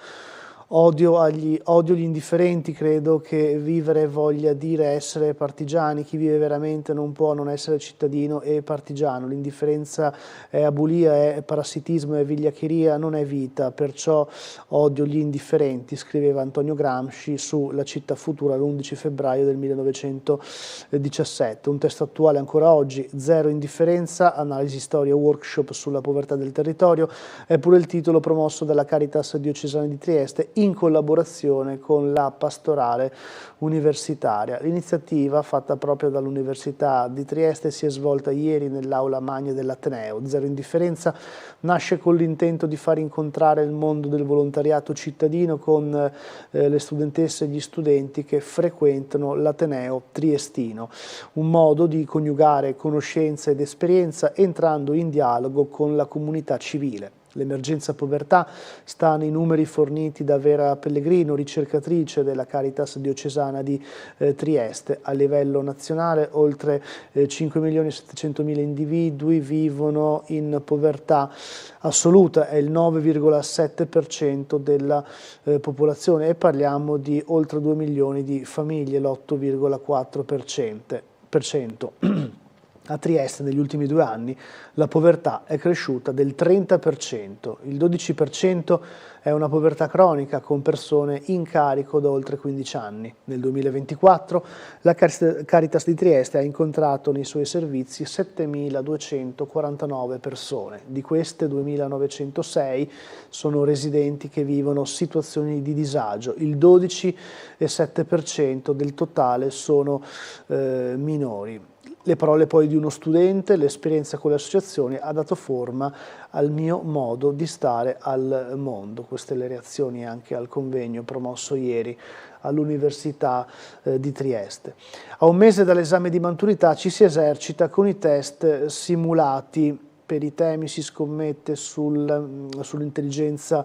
Odio gli indifferenti, credo che vivere voglia dire essere partigiani, chi vive veramente non può non essere cittadino e partigiano, l'indifferenza è abulia, è parassitismo, è vigliaccheria, non è vita, perciò odio gli indifferenti, scriveva Antonio Gramsci su La città futura l'11 febbraio del 1917, un testo attuale ancora oggi. Zero indifferenza, analisi, storia, workshop sulla povertà del territorio, è pure il titolo promosso dalla Caritas diocesana di Trieste in collaborazione con la pastorale universitaria. L'iniziativa, fatta proprio dall'Università di Trieste, si è svolta ieri nell'aula magna dell'Ateneo. Zero indifferenza nasce con l'intento di far incontrare il mondo del volontariato cittadino con le studentesse e gli studenti che frequentano l'Ateneo triestino, un modo di coniugare conoscenza ed esperienza entrando in dialogo con la comunità civile. L'emergenza povertà sta nei numeri forniti da Vera Pellegrino, ricercatrice della Caritas diocesana di Trieste. A livello nazionale oltre 5.700.000 individui vivono in povertà assoluta, è il 9,7% della popolazione, e parliamo di oltre 2 milioni di famiglie, l'8,4%. A Trieste negli ultimi 2 anni la povertà è cresciuta del 30%, il 12% è una povertà cronica con persone in carico da oltre 15 anni. Nel 2024 la Caritas di Trieste ha incontrato nei suoi servizi 7.249 persone, di queste 2.906 sono residenti che vivono situazioni di disagio, il 12,7% del totale sono minori. Le parole poi di uno studente: l'esperienza con le associazioni ha dato forma al mio modo di stare al mondo. Queste le reazioni anche al convegno promosso ieri all'Università di Trieste. A un mese dall'esame di maturità ci si esercita con i test simulati. Per i temi si scommette sull'intelligenza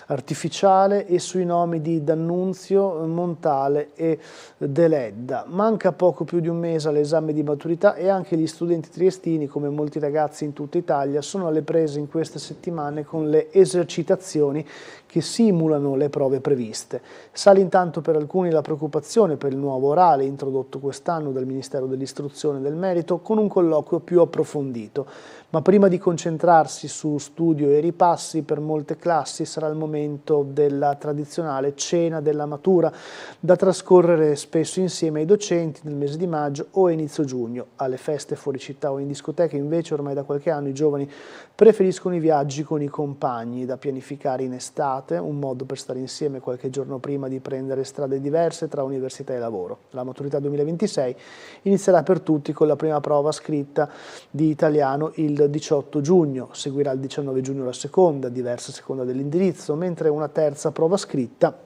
artificiale e sui nomi di D'Annunzio, Montale e Deledda. Manca poco più di un mese all'esame di maturità e anche gli studenti triestini, come molti ragazzi in tutta Italia, sono alle prese in queste settimane con le esercitazioni che simulano le prove previste. Sale intanto per alcuni la preoccupazione per il nuovo orale introdotto quest'anno dal Ministero dell'Istruzione e del Merito con un colloquio più approfondito. Ma prima di concentrarsi su studio e ripassi, per molte classi sarà il momento della tradizionale cena della matura, da trascorrere spesso insieme ai docenti nel mese di maggio o a inizio giugno. Alle feste fuori città o in discoteca invece ormai da qualche anno i giovani preferiscono i viaggi con i compagni, da pianificare in estate, un modo per stare insieme qualche giorno prima di prendere strade diverse tra università e lavoro. La maturità 2026 inizierà per tutti con la prima prova scritta di italiano il 18 giugno, seguirà il 19 giugno la seconda, diversa a seconda dell'indirizzo, mentre una terza prova scritta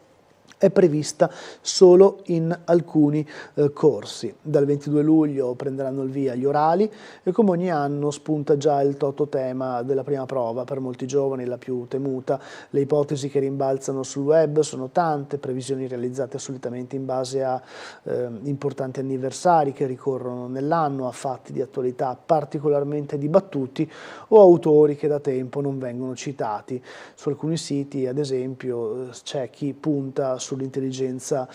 è prevista solo in alcuni corsi. Dal 22 luglio prenderanno il via gli orali e come ogni anno spunta già il totema della prima prova, per molti giovani la più temuta. Le ipotesi che rimbalzano sul web sono tante, previsioni realizzate solitamente in base a importanti anniversari che ricorrono nell'anno, a fatti di attualità particolarmente dibattuti o autori che da tempo non vengono citati. Su alcuni siti, ad esempio, c'è chi punta sull'intelligenza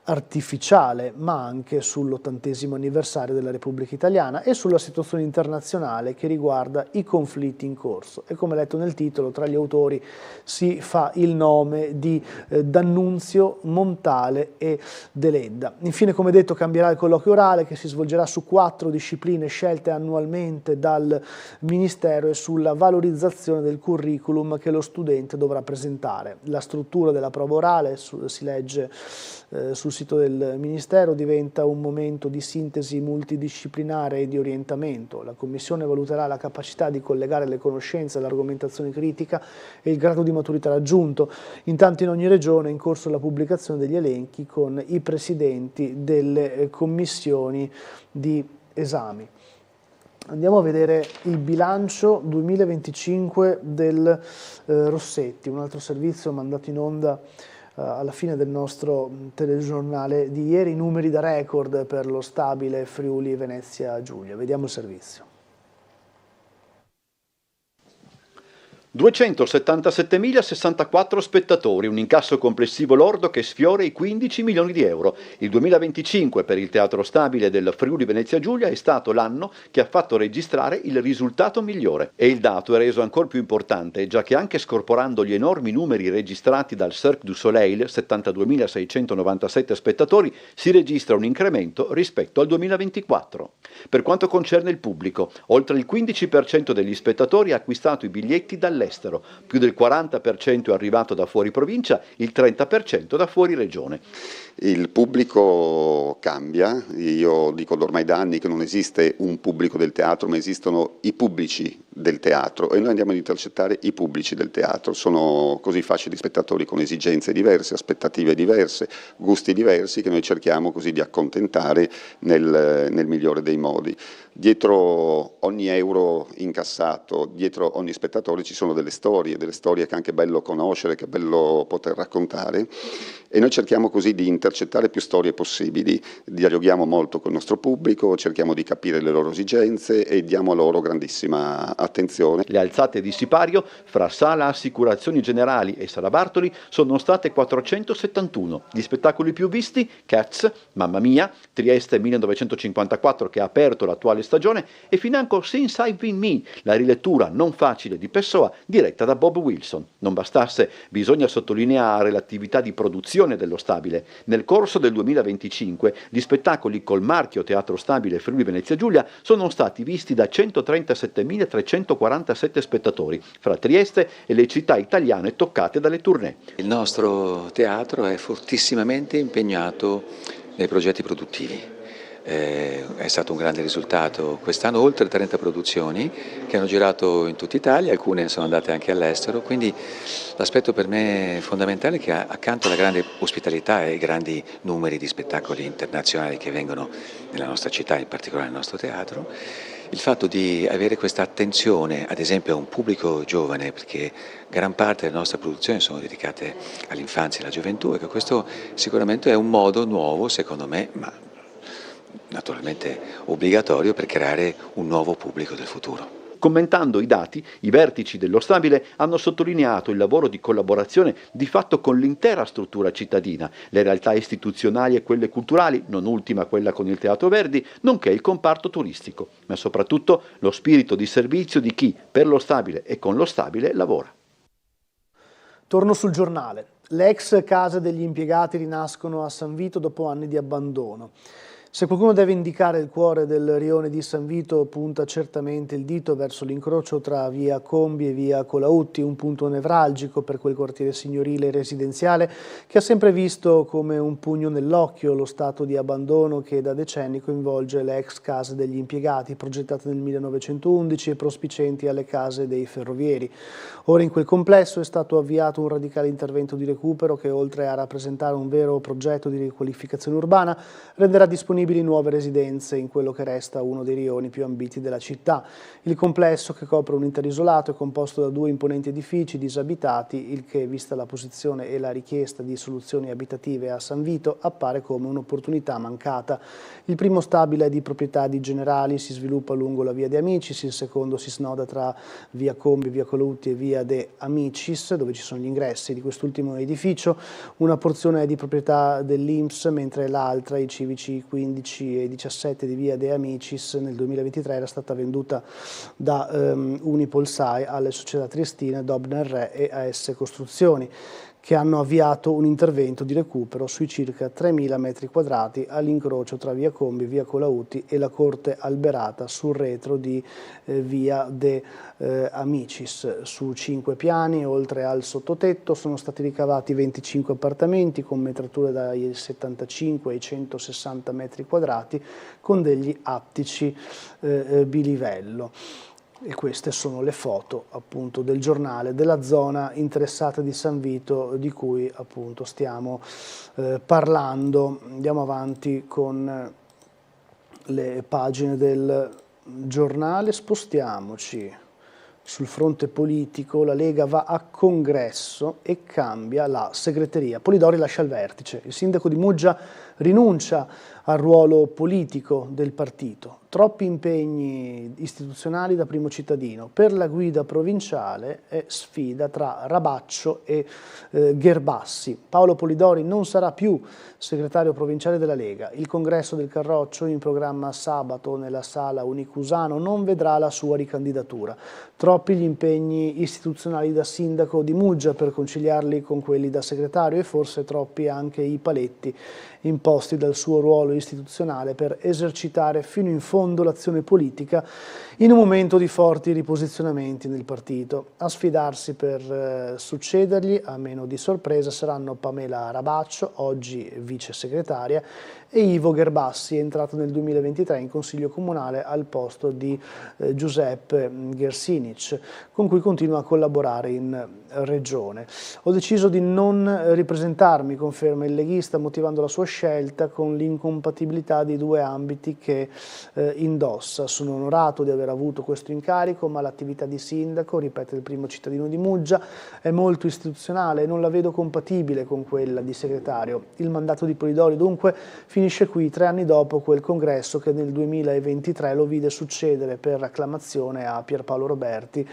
artificiale, ma anche sull'80° anniversario della Repubblica Italiana e sulla situazione internazionale che riguarda i conflitti in corso. E come letto nel titolo, tra gli autori si fa il nome di D'Annunzio, Montale e Deledda. Infine, come detto, cambierà il colloquio orale che si svolgerà su 4 discipline scelte annualmente dal Ministero e sulla valorizzazione del curriculum che lo studente dovrà presentare. La struttura della prova orale, si legge sul sito del Ministero, diventa un momento di sintesi multidisciplinare e di orientamento. La Commissione valuterà la capacità di collegare le conoscenze, l'argomentazione critica e il grado di maturità raggiunto. Intanto in ogni regione è in corso la pubblicazione degli elenchi con i presidenti delle commissioni di esami. Andiamo a vedere il bilancio 2025 del Rossetti, un altro servizio mandato in onda alla fine del nostro telegiornale di ieri, numeri da record per lo stabile Friuli Venezia Giulia. Vediamo il servizio. 277.064 spettatori, un incasso complessivo lordo che sfiora i 15 milioni di euro. Il 2025 per il Teatro Stabile del Friuli Venezia Giulia è stato l'anno che ha fatto registrare il risultato migliore. E il dato è reso ancora più importante, già che anche scorporando gli enormi numeri registrati dal Cirque du Soleil, 72.697 spettatori, si registra un incremento rispetto al 2024. Per quanto concerne il pubblico, oltre il 15% degli spettatori ha acquistato i biglietti dall'estero, più del 40% è arrivato da fuori provincia, il 30% da fuori regione. Il pubblico cambia, io dico ormai da anni che non esiste un pubblico del teatro, ma esistono i pubblici del teatro e noi andiamo ad intercettare i pubblici del teatro. Sono così facili spettatori con esigenze diverse, aspettative diverse, gusti diversi che noi cerchiamo così di accontentare nel migliore dei modi. Dietro ogni euro incassato, dietro ogni spettatore ci sono delle storie che è anche bello conoscere, che è bello poter raccontare e noi cerchiamo così di intercettare più storie possibili, dialoghiamo molto con il nostro pubblico, cerchiamo di capire le loro esigenze e diamo loro grandissima attenzione. Le alzate di sipario fra Sala Assicurazioni Generali e Sala Bartoli sono state 471. Gli spettacoli più visti: Cats, Mamma Mia, Trieste 1954 che ha aperto l'attuale stagione e financo Since I've Been Me, la rilettura non facile di Pessoa diretta da Bob Wilson. Non bastasse, bisogna sottolineare l'attività di produzione dello Stabile. Nel corso del 2025 gli spettacoli col marchio Teatro Stabile Friuli Venezia Giulia sono stati visti da 137.347 spettatori, fra Trieste e le città italiane toccate dalle tournée. Il nostro teatro è fortissimamente impegnato nei progetti produttivi. È stato un grande risultato quest'anno, oltre 30 produzioni che hanno girato in tutta Italia, alcune sono andate anche all'estero, quindi l'aspetto per me fondamentale è che accanto alla grande ospitalità e ai grandi numeri di spettacoli internazionali che vengono nella nostra città, in particolare nel nostro teatro, il fatto di avere questa attenzione ad esempio a un pubblico giovane, perché gran parte delle nostre produzioni sono dedicate all'infanzia e alla gioventù, e che questo sicuramente è un modo nuovo, secondo me, ma naturalmente obbligatorio, per creare un nuovo pubblico del futuro. Commentando i dati, i vertici dello Stabile hanno sottolineato il lavoro di collaborazione di fatto con l'intera struttura cittadina, le realtà istituzionali e quelle culturali, non ultima quella con il Teatro Verdi, nonché il comparto turistico, ma soprattutto lo spirito di servizio di chi per lo Stabile e con lo Stabile lavora. Torno sul giornale. Le ex case degli impiegati rinascono a San Vito dopo anni di abbandono. Se qualcuno deve indicare il cuore del rione di San Vito, punta certamente il dito verso l'incrocio tra via Combi e via Colautti, un punto nevralgico per quel quartiere signorile e residenziale che ha sempre visto come un pugno nell'occhio lo stato di abbandono che da decenni coinvolge le ex case degli impiegati, progettate nel 1911 e prospicienti alle case dei ferrovieri. Ora in quel complesso è stato avviato un radicale intervento di recupero che, oltre a rappresentare un vero progetto di riqualificazione urbana, renderà disponibili nuove residenze in quello che resta uno dei rioni più ambiti della città. Il complesso, che copre un intero isolato, è composto da 2 imponenti edifici disabitati, il che, vista la posizione e la richiesta di soluzioni abitative a San Vito, appare come un'opportunità mancata. Il primo stabile è di proprietà di Generali, si sviluppa lungo la via De Amicis, il secondo si snoda tra via Combi, via Colautti e via De Amicis, dove ci sono gli ingressi di quest'ultimo edificio. Una porzione è di proprietà dell'INPS, mentre l'altra, i civici 15 e 17 di via De Amicis, nel 2023 era stata venduta da Unipolsai alle società triestine Dobner Re e AS Costruzioni, che hanno avviato un intervento di recupero sui circa 3.000 metri quadrati all'incrocio tra via Combi, via Colautti e la Corte Alberata sul retro di via De Amicis. Su 5 piani, oltre al sottotetto, sono stati ricavati 25 appartamenti con metrature dai 75 ai 160 metri quadrati con degli attici bilivello. E queste sono le foto appunto del giornale della zona interessata di San Vito, di cui appunto stiamo parlando. Andiamo avanti con le pagine del giornale, spostiamoci sul fronte politico. La Lega va a congresso e cambia la segreteria. Polidori lascia il vertice, il sindaco di Muggia rinuncia al ruolo politico del partito. Troppi impegni istituzionali da primo cittadino. Per la guida provinciale è sfida tra Rabaccio e Gherbassi. Paolo Polidori non sarà più segretario provinciale della Lega. Il congresso del Carroccio, in programma sabato nella sala Unicusano, non vedrà la sua ricandidatura. Troppi gli impegni istituzionali da sindaco di Muggia per conciliarli con quelli da segretario, e forse troppi anche i paletti imposti dal suo ruolo istituzionale per esercitare fino in fondo l'azione politica in un momento di forti riposizionamenti nel partito. A sfidarsi per succedergli, a meno di sorpresa, saranno Pamela Rabaccio, oggi vice segretaria, e Ivo Gerbassi, entrato nel 2023 in Consiglio Comunale al posto di Giuseppe Gersinic, con cui continua a collaborare in Regione. Ho deciso di non ripresentarmi, conferma il leghista, motivando la sua scelta con l'incompatibilità di due ambiti che indossa. Sono onorato di aver avuto questo incarico, ma l'attività di sindaco, ripete il primo cittadino di Muggia, è molto istituzionale e non la vedo compatibile con quella di segretario. Il mandato di Polidori dunque finisce qui 3 anni dopo quel congresso che nel 2023 lo vide succedere per acclamazione a Pierpaolo Roberti,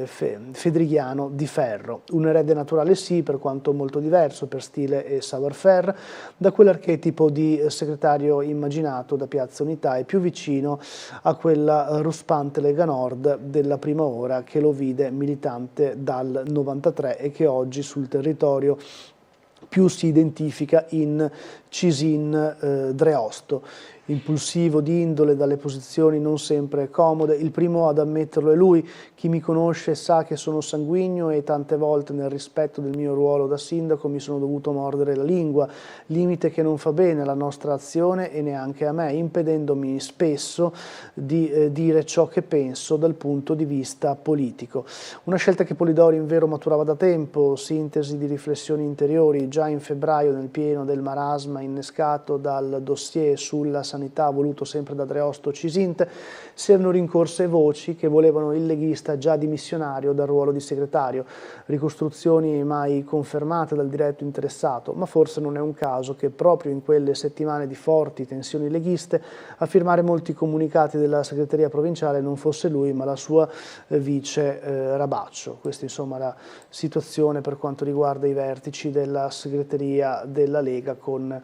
Fedrigiano di Ferro. Un erede naturale sì, per quanto molto diverso per stile e savoir-faire da quell'archetipo di segretario immaginato da Piazza Unità e più vicino a quella ruspante Lega Nord della prima ora che lo vide militante dal 93 e che oggi sul territorio più si identifica in Cisin Dreosto. Impulsivo di indole, dalle posizioni non sempre comode, il primo ad ammetterlo è lui. Chi mi conosce sa che sono sanguigno e tante volte nel rispetto del mio ruolo da sindaco mi sono dovuto mordere la lingua, limite che non fa bene alla nostra azione e neanche a me, impedendomi spesso di dire ciò che penso dal punto di vista politico. Una scelta che Polidori in vero maturava da tempo, sintesi di riflessioni interiori. Già in febbraio, nel pieno del marasma innescato dal dossier sulla sanità voluto sempre da Dreosto Cisint, si erano rincorse voci che volevano il leghista già dimissionario dal ruolo di segretario, ricostruzioni mai confermate dal diretto interessato, ma forse non è un caso che proprio in quelle settimane di forti tensioni leghiste a firmare molti comunicati della segreteria provinciale non fosse lui ma la sua vice Rabaccio. Questa insomma la situazione per quanto riguarda i vertici della segreteria della Lega, con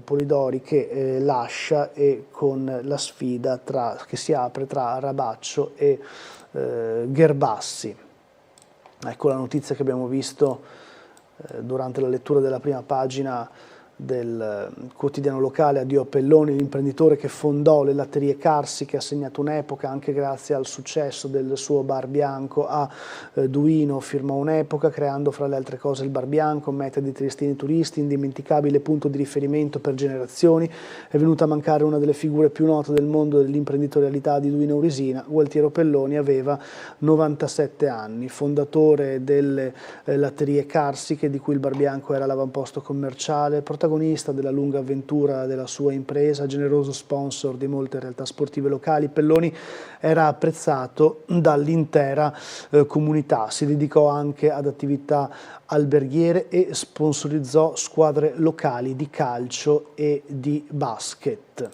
Polidori che lascia e con la sfida che si apre tra Rabaccio e Gerbassi. Ecco la notizia che abbiamo visto durante la lettura della prima pagina del quotidiano locale. Addio a Pelloni, l'imprenditore che fondò le latterie Carsi, che ha segnato un'epoca anche grazie al successo del suo bar bianco a Duino. Firmò un'epoca creando fra le altre cose il bar bianco, meta di triestini turisti, indimenticabile punto di riferimento per generazioni. È venuta a mancare una delle figure più note del mondo dell'imprenditorialità di Duino Urisina. Gualtiero Pelloni aveva 97 anni, fondatore delle latterie Carsi, di cui il bar bianco era l'avamposto commerciale, protagonista della lunga avventura della sua impresa, generoso sponsor di molte realtà sportive locali. Pelloni era apprezzato dall'intera comunità, si dedicò anche ad attività alberghiere e sponsorizzò squadre locali di calcio e di basket.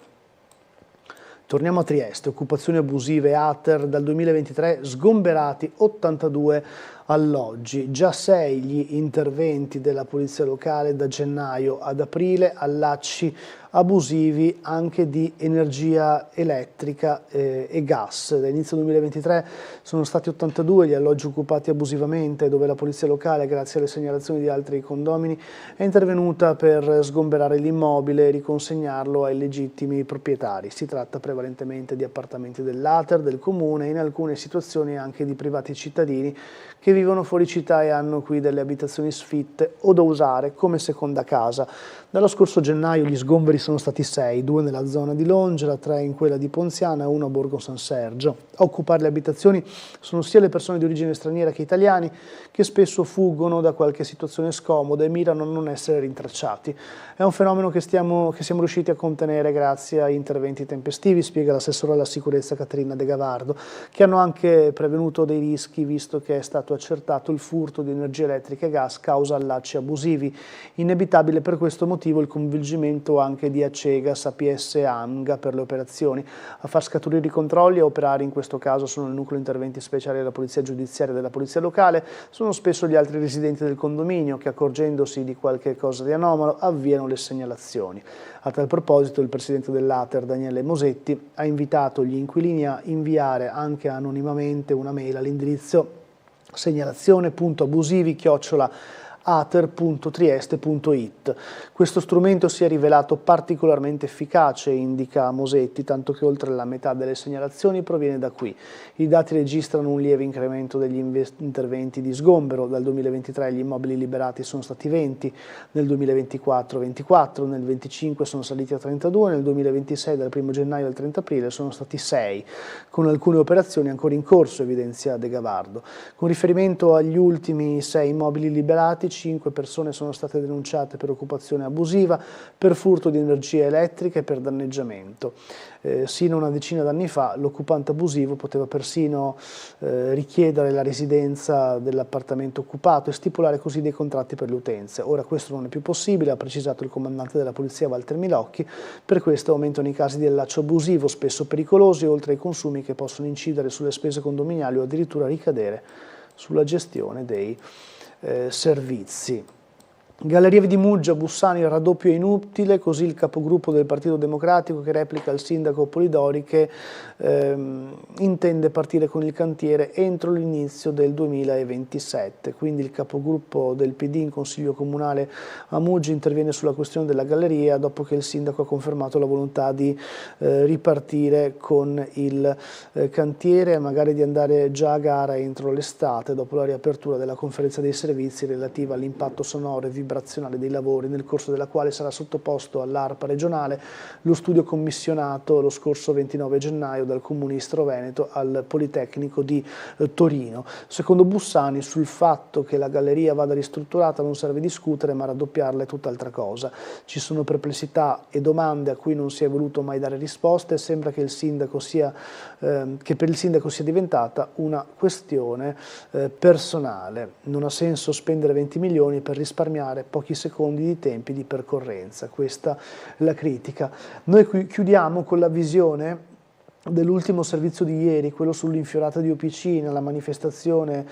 Torniamo a Trieste, occupazioni abusive ATER, dal 2023 sgomberati 82 alloggi, già 6 gli interventi della polizia locale da gennaio ad aprile, allacci abusivi anche di energia elettrica e gas. Da inizio 2023 sono stati 82 gli alloggi occupati abusivamente, dove la polizia locale, grazie alle segnalazioni di altri condomini, è intervenuta per sgomberare l'immobile e riconsegnarlo ai legittimi proprietari. Si tratta prevalentemente di appartamenti dell'ATER, del comune, e in alcune situazioni anche di privati cittadini che vivono fuori città e hanno qui delle abitazioni sfitte o da usare come seconda casa. Dallo scorso gennaio gli sgomberi sono stati 6, 2 nella zona di Longela, 3 in quella di Ponziana e 1 a Borgo San Sergio. A occupare le abitazioni sono sia le persone di origine straniera che italiani, che spesso fuggono da qualche situazione scomoda e mirano a non essere rintracciati. È un fenomeno che siamo riusciti a contenere grazie a interventi tempestivi, spiega l'assessore alla sicurezza Caterina De Gavardo, che hanno anche prevenuto dei rischi, visto che è stato accertato il furto di energia elettrica e gas causa allacci abusivi. Inevitabile per questo motivo il coinvolgimento anche di Acegas, APS e ANGA per le operazioni. A far scaturire i controlli e a operare in questo caso sono il nucleo interventi speciali della polizia giudiziaria e della polizia locale, sono spesso gli altri residenti del condominio che, accorgendosi di qualche cosa di anomalo, avviano le segnalazioni. A tal proposito il presidente dell'ATER, Daniele Mosetti, ha invitato gli inquilini a inviare anche anonimamente una mail all'indirizzo segnalazione.abusivi@ ater.trieste.it. Questo strumento si è rivelato particolarmente efficace, indica Mosetti, tanto che oltre la metà delle segnalazioni proviene da qui. I dati registrano un lieve incremento degli interventi di sgombero. Dal 2023 gli immobili liberati sono stati 20, nel 2024 24, nel 2025 sono saliti a 32, nel 2026 dal 1 gennaio al 30 aprile sono stati 6, con alcune operazioni ancora in corso, evidenzia De Gavardo. Con riferimento agli ultimi 6 immobili liberati, 5 persone sono state denunciate per occupazione abusiva, per furto di energia elettrica e per danneggiamento. Sino a una decina d'anni fa l'occupante abusivo poteva persino richiedere la residenza dell'appartamento occupato e stipulare così dei contratti per le utenze. Ora questo non è più possibile, ha precisato il comandante della polizia Walter Milocchi. Per questo aumentano i casi di allaccio abusivo, spesso pericolosi, oltre ai consumi che possono incidere sulle spese condominiali o addirittura ricadere sulla gestione dei servizi. Galleria di Muggia, Bussani, raddoppio è inutile, così il capogruppo del Partito Democratico che replica il sindaco Polidori che intende partire con il cantiere entro l'inizio del 2027. Quindi il capogruppo del PD in Consiglio Comunale a Muggia interviene sulla questione della galleria dopo che il sindaco ha confermato la volontà di ripartire con il cantiere e magari di andare già a gara entro l'estate, dopo la riapertura della conferenza dei servizi relativa all'impatto sonoro e vibrazionale dei lavori, nel corso della quale sarà sottoposto all'ARPA regionale lo studio commissionato lo scorso 29 gennaio dal comunistro veneto al Politecnico di Torino. Secondo Bussani, sul fatto che la galleria vada ristrutturata non serve discutere, ma raddoppiarla è tutt'altra cosa. Ci sono perplessità e domande a cui non si è voluto mai dare risposte e sembra che, che per il sindaco sia diventata una questione personale. Non ha senso spendere 20 milioni per risparmiare pochi secondi di tempi di percorrenza. Questa è la critica. Noi qui chiudiamo con la visione dell'ultimo servizio di ieri, quello sull'infiorata di Opicina, la manifestazione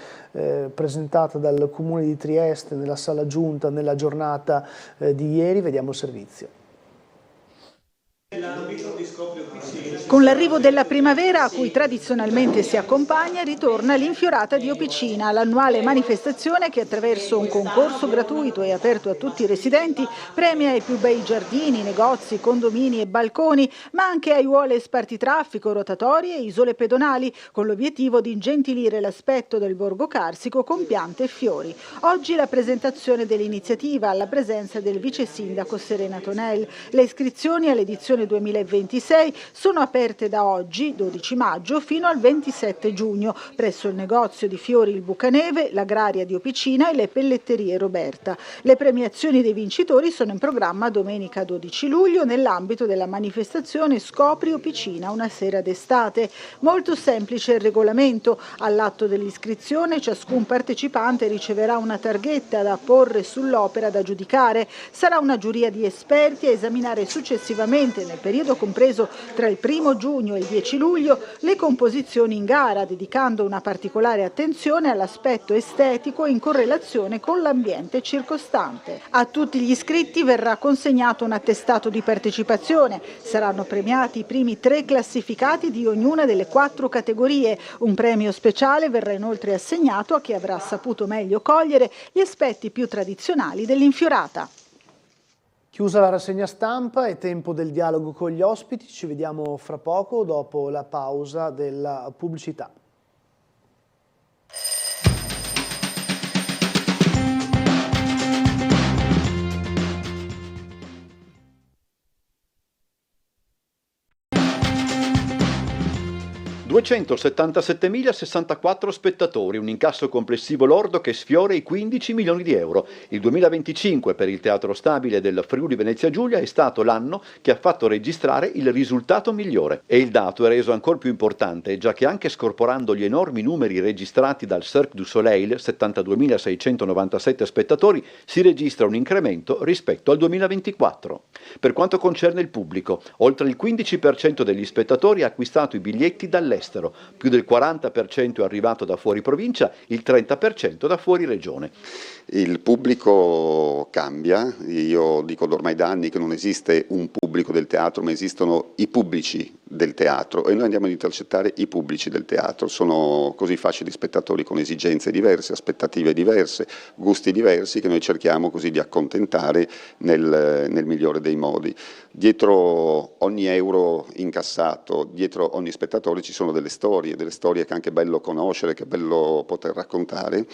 presentata dal Comune di Trieste nella sala giunta nella giornata di ieri. Vediamo il servizio. Con l'arrivo della primavera, a cui tradizionalmente si accompagna, ritorna l'infiorata di Opicina, l'annuale manifestazione che attraverso un concorso gratuito e aperto a tutti i residenti premia i più bei giardini, negozi, condomini e balconi, ma anche aiuole spartitraffico, rotatori e isole pedonali, con l'obiettivo di ingentilire l'aspetto del borgo carsico con piante e fiori. Oggi la presentazione dell'iniziativa alla presenza del vice sindaco Serena Tonel. Le iscrizioni all'edizione 2026 sono aperte da oggi, 12 maggio, fino al 27 giugno, presso il negozio di fiori Il Bucaneve, l'Agraria di Opicina e le Pelletterie Roberta. Le premiazioni dei vincitori sono in programma domenica 12 luglio nell'ambito della manifestazione Scopri Opicina, una sera d'estate. Molto semplice il regolamento. All'atto dell'iscrizione ciascun partecipante riceverà una targhetta da apporre sull'opera da giudicare. Sarà una giuria di esperti a esaminare successivamente, nel periodo compreso tra il 1° giugno e il 10 luglio, le composizioni in gara, dedicando una particolare attenzione all'aspetto estetico in correlazione con l'ambiente circostante. A tutti gli iscritti verrà consegnato un attestato di partecipazione. Saranno premiati i primi 3 classificati di ognuna delle 4 categorie. Un premio speciale verrà inoltre assegnato a chi avrà saputo meglio cogliere gli aspetti più tradizionali dell'infiorata. Chiusa la rassegna stampa, è tempo del dialogo con gli ospiti, ci vediamo fra poco dopo la pausa della pubblicità. €277.064 spettatori, un incasso complessivo lordo che sfiora i 15 milioni di euro. Il 2025 per il Teatro Stabile del Friuli Venezia Giulia è stato l'anno che ha fatto registrare il risultato migliore. E il dato è reso ancora più importante, già che anche scorporando gli enormi numeri registrati dal Cirque du Soleil, 72.697 spettatori, si registra un incremento rispetto al 2024. Per quanto concerne il pubblico, oltre il 15% degli spettatori ha acquistato i biglietti dall'estero. Più del 40% è arrivato da fuori provincia, il 30% da fuori regione. Il pubblico cambia, io dico ormai da anni che non esiste un pubblico del teatro, ma esistono i pubblici del teatro e noi andiamo ad intercettare i pubblici del teatro. Sono così fasce di spettatori con esigenze diverse, aspettative diverse, gusti diversi che noi cerchiamo così di accontentare nel migliore dei modi. Dietro ogni euro incassato, dietro ogni spettatore ci sono delle storie che è anche bello conoscere, che è bello poter raccontare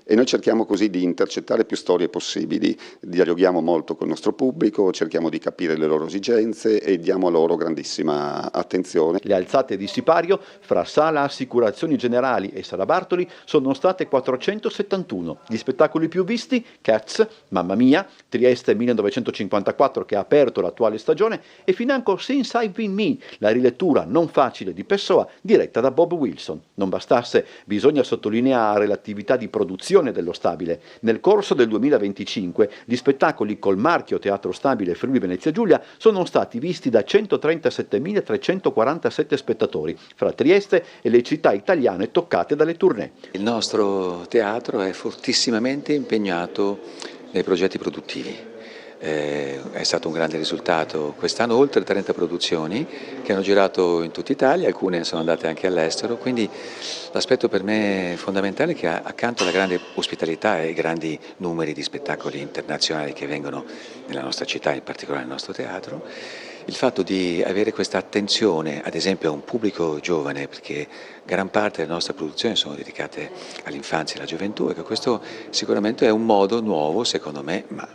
e noi cerchiamo così di intercettare più storie possibili, dialoghiamo molto con il nostro pubblico, cerchiamo di capire le loro esigenze e diamo loro grandissima attenzione. Le alzate di sipario fra Sala Assicurazioni Generali e Sala Bartoli sono state 471. Gli spettacoli più visti: Cats, Mamma Mia, Trieste 1954 che ha aperto l'attuale stagione e financo Since I've Been Me, la rilettura non facile di Pessoa diretta da Bob Wilson. Non bastasse, bisogna sottolineare l'attività di produzione dello Stabile. Nel corso del 2025 gli spettacoli col marchio Teatro Stabile Friuli Venezia Giulia sono stati visti da 137.347 spettatori, fra Trieste e le città italiane toccate dalle tournée. Il nostro teatro è fortissimamente impegnato nei progetti produttivi. È stato un grande risultato quest'anno, oltre 30 produzioni che hanno girato in tutta Italia, alcune sono andate anche all'estero, quindi l'aspetto per me fondamentale è che accanto alla grande ospitalità e ai grandi numeri di spettacoli internazionali che vengono nella nostra città, in particolare nel nostro teatro, il fatto di avere questa attenzione ad esempio a un pubblico giovane, perché gran parte delle nostre produzioni sono dedicate all'infanzia e alla gioventù, e che questo sicuramente è un modo nuovo, secondo me, ma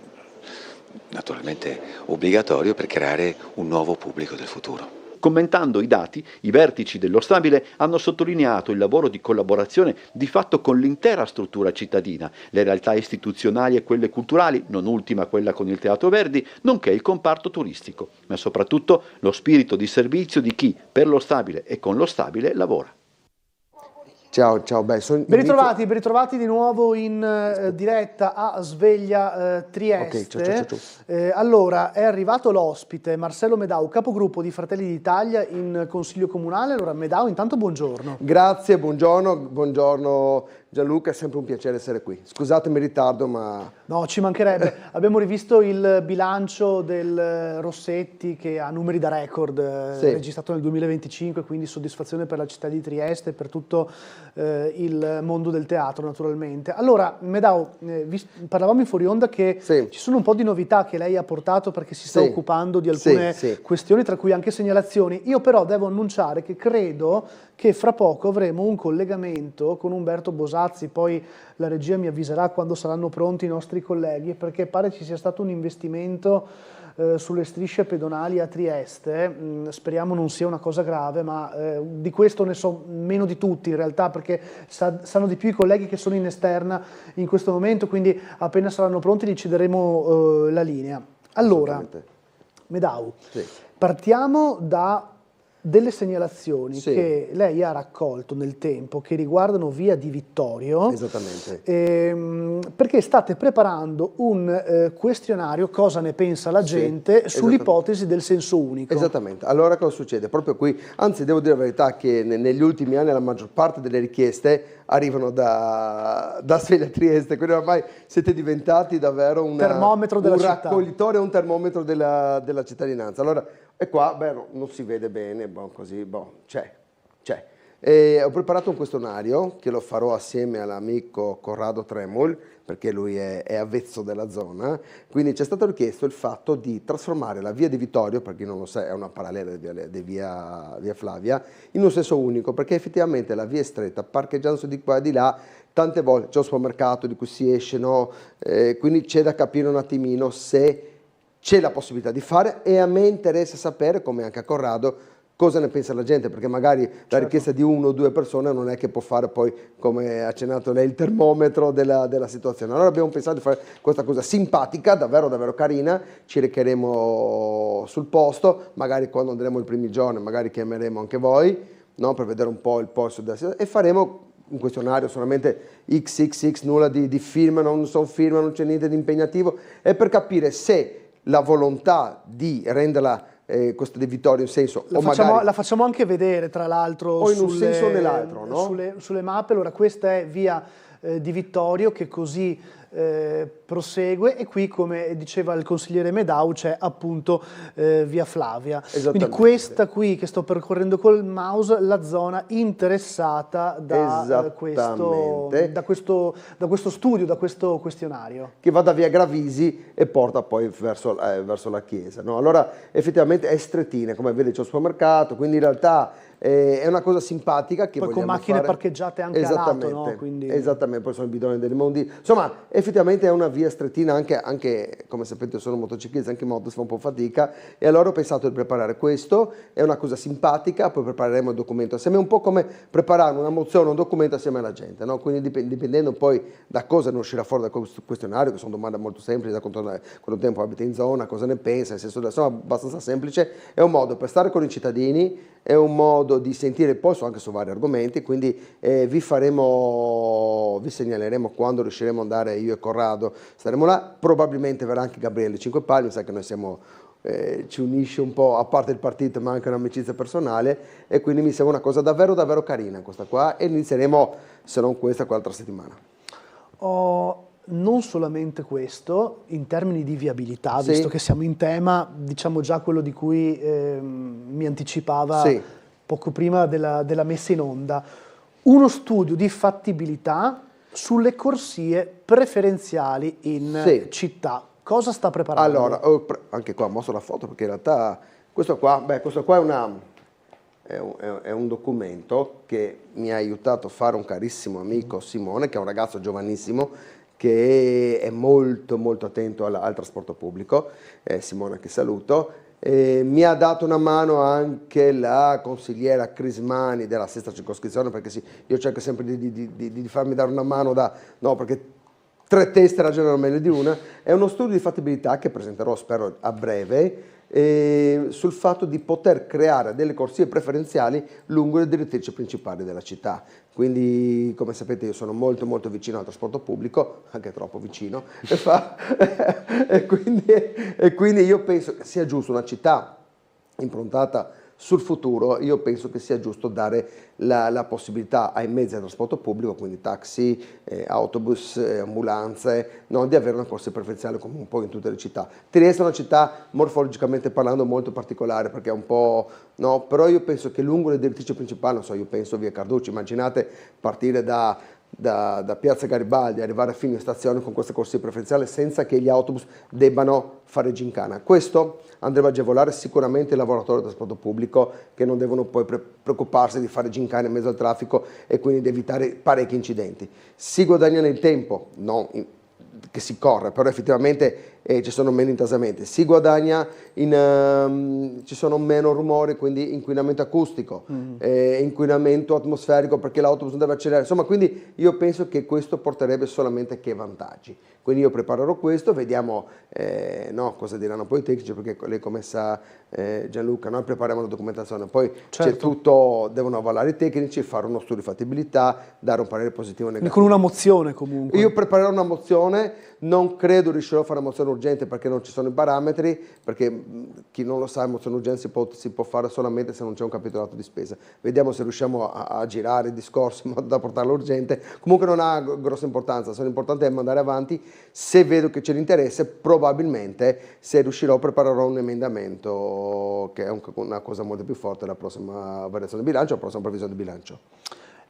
naturalmente obbligatorio, per creare un nuovo pubblico del futuro. Commentando i dati, i vertici dello Stabile hanno sottolineato il lavoro di collaborazione di fatto con l'intera struttura cittadina, le realtà istituzionali e quelle culturali, non ultima quella con il Teatro Verdi, nonché il comparto turistico, ma soprattutto lo spirito di servizio di chi per lo Stabile e con lo Stabile lavora. Ciao, ben ritrovati di nuovo in diretta a Sveglia Trieste. Okay, ciao. Allora, è arrivato l'ospite Marcello Medau, capogruppo di Fratelli d'Italia in Consiglio Comunale. Allora, Medau, intanto buongiorno. Grazie, buongiorno Gianluca, è sempre un piacere essere qui. Scusatemi il ritardo, ma... No, ci mancherebbe. Abbiamo rivisto il bilancio del Rossetti che ha numeri da record, registrato nel 2025, quindi soddisfazione per la città di Trieste e per tutto il mondo del teatro, naturalmente. Allora, Medau, parlavamo in fuori onda che ci sono un po' di novità che lei ha portato perché si sta occupando di alcune questioni, tra cui anche segnalazioni. Io però devo annunciare che credo che fra poco avremo un collegamento con Umberto Bosazzi, poi la regia mi avviserà quando saranno pronti i nostri colleghi, perché pare ci sia stato un investimento sulle strisce pedonali a Trieste. Speriamo non sia una cosa grave, ma di questo ne so meno di tutti in realtà, perché sanno di più i colleghi che sono in esterna in questo momento, quindi appena saranno pronti gli cederemo la linea. Allora, Medau, partiamo da delle segnalazioni che lei ha raccolto nel tempo che riguardano Via di Vittorio. Esattamente. Perché state preparando un questionario, cosa ne pensa la gente, sull'ipotesi del senso unico. Esattamente. Allora cosa succede? Proprio qui, anzi devo dire la verità che negli ultimi anni la maggior parte delle richieste arrivano da Sveglia Trieste, quindi ormai siete diventati davvero un raccoglitore, un termometro della cittadinanza. Allora, e qua, non si vede bene, c'è. Ho preparato un questionario che lo farò assieme all'amico Corrado Tremol, perché lui è avvezzo della zona, quindi ci è stato richiesto il fatto di trasformare la via di Vittorio, per chi non lo sa è una parallela di via Flavia, in un senso unico, perché effettivamente la via è stretta, parcheggiando di qua e di là, tante volte c'è un supermercato di cui si esce, quindi c'è da capire un attimino se c'è la possibilità di fare, e a me interessa sapere, come anche a Corrado, cosa ne pensa la gente, perché magari la richiesta di 1 o 2 persone non è che può fare poi, come ha accennato lei, il termometro della situazione. Allora abbiamo pensato di fare questa cosa simpatica, davvero carina, ci recheremo sul posto, magari quando andremo i primi giorni, magari chiameremo anche voi, per vedere un po' il polso della situazione, e faremo un questionario solamente XXX, nulla di firme, non sono firme, non c'è niente di impegnativo, è per capire se la volontà di renderla questo di Vittorio in senso la facciamo anche vedere, tra l'altro, o in un senso o nell'altro, sulle mappe. Allora, questa è via di Vittorio, che così prosegue, e qui, come diceva il consigliere Medau, c'è appunto via Flavia. Quindi questa qui che sto percorrendo col mouse, la zona interessata da questo studio, da questo questionario. Che va da via Gravisi e porta poi verso la chiesa, no? Allora effettivamente è strettina, come vede c'è un supermercato, quindi in realtà è una cosa simpatica che poi vogliamo con macchine fare. parcheggiate anche a lato, no? Quindi... Esattamente, poi sono i bidoni del Mondi. Insomma, effettivamente è una via strettina, anche come sapete sono motociclisti, anche in moto si fa un po' fatica, e allora ho pensato di preparare questo, è una cosa simpatica, poi prepareremo il documento assieme, un po' come preparare una mozione, un documento assieme alla gente, no? Quindi dipendendo poi da cosa ne uscirà fuori da questo questionario, che sono domande molto semplici, da quanto tempo abita in zona, cosa ne pensa, nel senso, insomma, abbastanza semplice, è un modo per stare con i cittadini, è un modo di sentire poi anche su vari argomenti, quindi vi segnaleremo quando riusciremo ad andare io e Corrado, staremo là, probabilmente verrà anche Gabriele Cinquepaglia, sa che noi ci unisce un po', a parte il partito, ma anche un'amicizia personale, e quindi mi sembra una cosa davvero davvero carina questa qua, e inizieremo, se non questa, quell'altra settimana. Non solamente questo, in termini di viabilità, visto che siamo in tema, diciamo già quello di cui mi anticipava poco prima della messa in onda, uno studio di fattibilità sulle corsie preferenziali in città. Cosa sta preparando? Allora, anche qua mostro la foto, perché in realtà questo qua è un documento che mi ha aiutato a fare un carissimo amico, Simone, che è un ragazzo giovanissimo, che è molto molto attento al trasporto pubblico, Simone, che saluto. Mi ha dato una mano anche la consigliera Crismani della sesta circoscrizione, perché io cerco sempre di farmi dare una mano, perché 3 teste ragionano meglio di una. È uno studio di fattibilità che presenterò, spero, a breve, sul fatto di poter creare delle corsie preferenziali lungo le direttrici principali della città. Quindi, come sapete, io sono molto molto vicino al trasporto pubblico, anche troppo vicino, e quindi io penso che sia giusto, una città improntata sul futuro, io penso che sia giusto dare la possibilità ai mezzi di trasporto pubblico, quindi taxi, autobus, ambulanze, di avere una corsia preferenziale come un po' in tutte le città. Trieste è una città morfologicamente parlando molto particolare, perché è un po', però io penso che lungo le direttrici principali, io penso via Carducci, immaginate partire da Piazza Garibaldi, arrivare fino in stazione con questa corsia preferenziale senza che gli autobus debbano fare gincana. Questo andrebbe a agevolare sicuramente i lavoratori del trasporto pubblico, che non devono poi preoccuparsi di fare gincana in mezzo al traffico e quindi di evitare parecchi incidenti. Si guadagna nel tempo, che si corre, però effettivamente ci sono meno intasamenti, si guadagna, ci sono meno rumori, quindi inquinamento acustico, inquinamento atmosferico, perché l'autobus non deve accelerare, insomma, quindi io penso che questo porterebbe solamente che vantaggi. Quindi io preparerò questo, vediamo cosa diranno poi i tecnici, perché lei, come sa Gianluca, noi prepariamo la documentazione, poi c'è tutto, devono avvalare i tecnici, fare uno studio di fattibilità, dare un parere positivo o negativo. Con una mozione comunque. Io preparerò una mozione, non credo riuscirò a fare una mozione urgente perché non ci sono i parametri, perché chi non lo sa, mozione urgente si può fare solamente se non c'è un capitolato di spesa. Vediamo se riusciamo a girare il discorso in modo da portarlo urgente. Comunque non ha grossa importanza, l'importante è mandare avanti. Se vedo che c'è l'interesse, probabilmente, se riuscirò, preparerò un emendamento che è una cosa molto più forte la prossima variazione di bilancio, la prossima previsione di bilancio.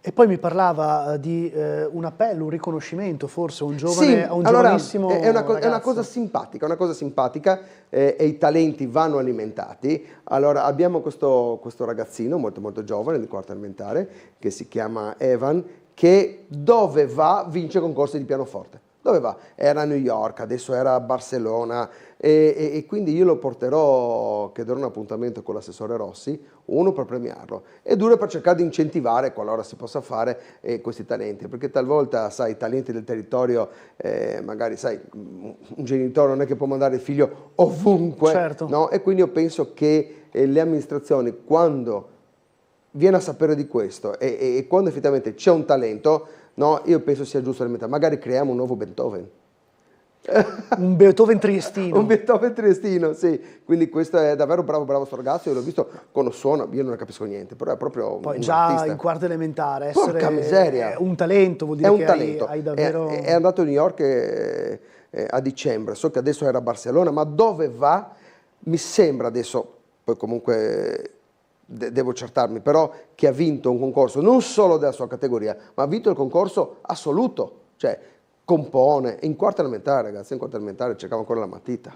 E poi mi parlava di un appello, un riconoscimento, forse, a un giovanissimo è una cosa simpatica, e i talenti vanno alimentati. Allora, abbiamo questo ragazzino molto molto giovane, di quarta elementare, che si chiama Evan, che dove va vince concorsi di pianoforte. Dove va? Era a New York, adesso era a Barcellona, e quindi io lo porterò, chiederò un appuntamento con l'assessore Rossi, uno per premiarlo e due per cercare di incentivare, qualora si possa fare, questi talenti, perché talvolta, sai, i talenti del territorio, magari, sai, un genitore non è che può mandare il figlio ovunque, certo. E quindi io penso che le amministrazioni, quando viene a sapere di questo e quando effettivamente c'è un talento, io penso sia giusto alimentare. Magari creiamo un nuovo Beethoven, Un Beethoven triestino. Un Beethoven triestino, sì. Quindi questo è davvero bravo sto ragazzo, io l'ho visto quando suona, io non ne capisco niente, però è proprio Poi un già artista. in quarta elementare Porca miseria. è un talento, vuol dire È un che talento. hai davvero... È andato a New York a dicembre, so che adesso era a Barcellona, ma dove va? Mi sembra adesso, poi comunque devo accertarmi, però che ha vinto un concorso non solo della sua categoria, ma ha vinto il concorso assoluto, cioè compone, in quarta elementare, ragazzi, in quarta elementare cercavo ancora la matita.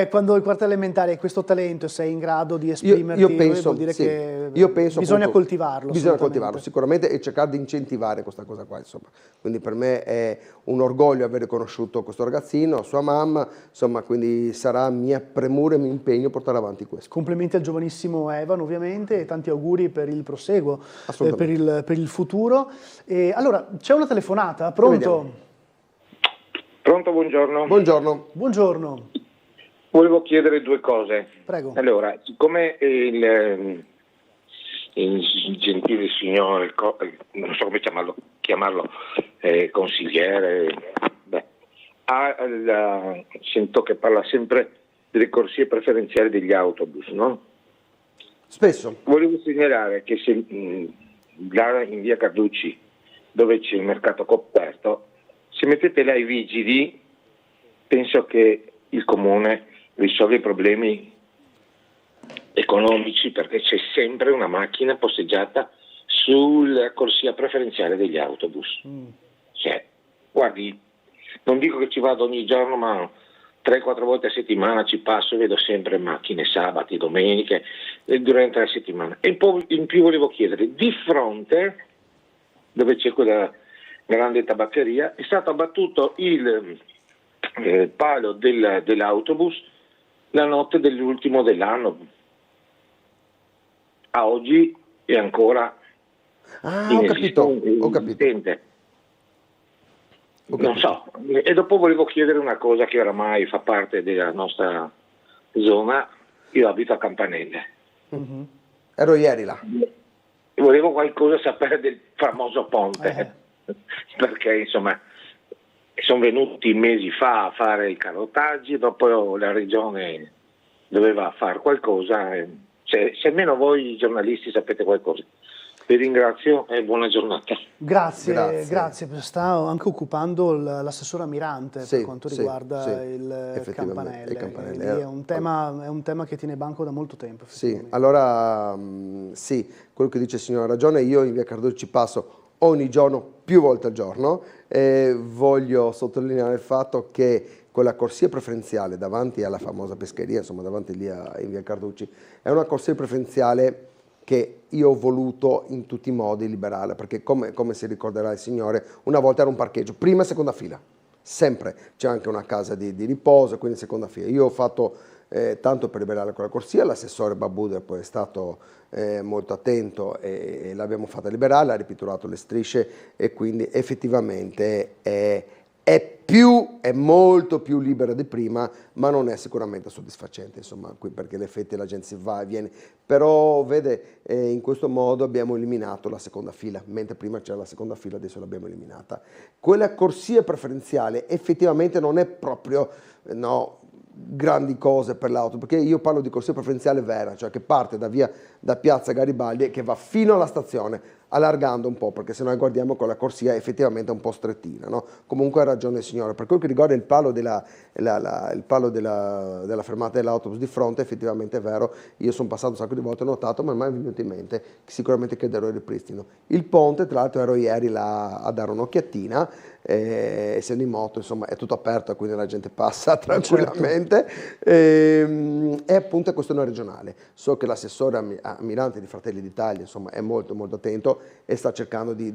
Quando in quarta elementare hai questo talento e sei in grado di esprimerti, io penso, vuol dire sì, che io penso bisogna appunto, coltivarlo. Bisogna coltivarlo sicuramente e cercare di incentivare questa cosa qua, insomma. Quindi per me è un orgoglio aver conosciuto questo ragazzino, sua mamma, insomma, quindi sarà mia premura e mio impegno portare avanti questo. Complimenti al giovanissimo Evan ovviamente e tanti auguri per il proseguo, per il futuro. E allora, c'è una telefonata, pronto? Pronto, buongiorno. Buongiorno. Buongiorno. Volevo chiedere due cose. Prego. Allora, siccome il gentile signore, non so come chiamarlo consigliere, sento che parla sempre delle corsie preferenziali degli autobus, no? Spesso. Volevo segnalare che se là in via Carducci, dove c'è il mercato coperto, se mettete là i vigili, penso che il comune risolve i problemi economici, perché c'è sempre una macchina posteggiata sulla corsia preferenziale degli autobus. Cioè, guardi, non dico che ci vado ogni giorno, ma 3-4 volte a settimana ci passo e vedo sempre macchine sabati, domeniche, durante la settimana. E in più volevo chiedere, di fronte, dove c'è quella grande tabaccheria, è stato abbattuto il palo dell'autobus la notte dell'ultimo dell'anno. A oggi è ancora inesistente. Non so. E dopo volevo chiedere una cosa che oramai fa parte della nostra zona. Io abito a Campanelle. Ero ieri là. Volevo qualcosa sapere del famoso ponte. Perché insomma sono venuti mesi fa a fare i carotaggi, dopo la regione doveva fare qualcosa, se almeno voi giornalisti sapete qualcosa. Vi ringrazio e buona giornata. Grazie. Sta anche occupando l'assessore Amirante per quanto riguarda il Campanelle. È un tema che tiene banco da molto tempo. Sì, allora sì, quello che dice il signore ha ragione, io in via Carducci passo ogni giorno, più volte al giorno, e voglio sottolineare il fatto che quella corsia preferenziale davanti alla famosa pescheria, insomma davanti lì in via Carducci, è una corsia preferenziale che io ho voluto in tutti i modi liberare, perché come si ricorderà il signore, una volta era un parcheggio, prima e seconda fila, sempre, c'è anche una casa di riposo, quindi seconda fila. Io ho fatto tanto per liberare quella corsia, l'assessore Babuder poi è stato molto attento e l'abbiamo fatta liberare, ha ripiturato le strisce e quindi effettivamente è molto più libera di prima, ma non è sicuramente soddisfacente, insomma, qui perché l'effetto la gente si va e viene, però vede in questo modo abbiamo eliminato la seconda fila, mentre prima c'era la seconda fila, adesso l'abbiamo eliminata. Quella corsia preferenziale effettivamente non è proprio grandi cose per l'auto, perché io parlo di corsia preferenziale vera, cioè che parte da piazza Garibaldi e che va fino alla stazione, allargando un po', perché se noi guardiamo con la corsia effettivamente è un po' strettina, no? Comunque ha ragione il signore. Per quel che riguarda il palo della fermata dell'autobus di fronte, effettivamente è vero, io sono passato un sacco di volte, ho notato, ma mai è venuto in mente che sicuramente chiederò il ripristino. Il ponte, tra l'altro ero ieri là a dare un'occhiatina, essendo in moto, insomma, è tutto aperto, quindi la gente passa tranquillamente, e appunto è questione regionale. So che l'assessore Amirante di Fratelli d'Italia, insomma, è molto molto attento e sta cercando di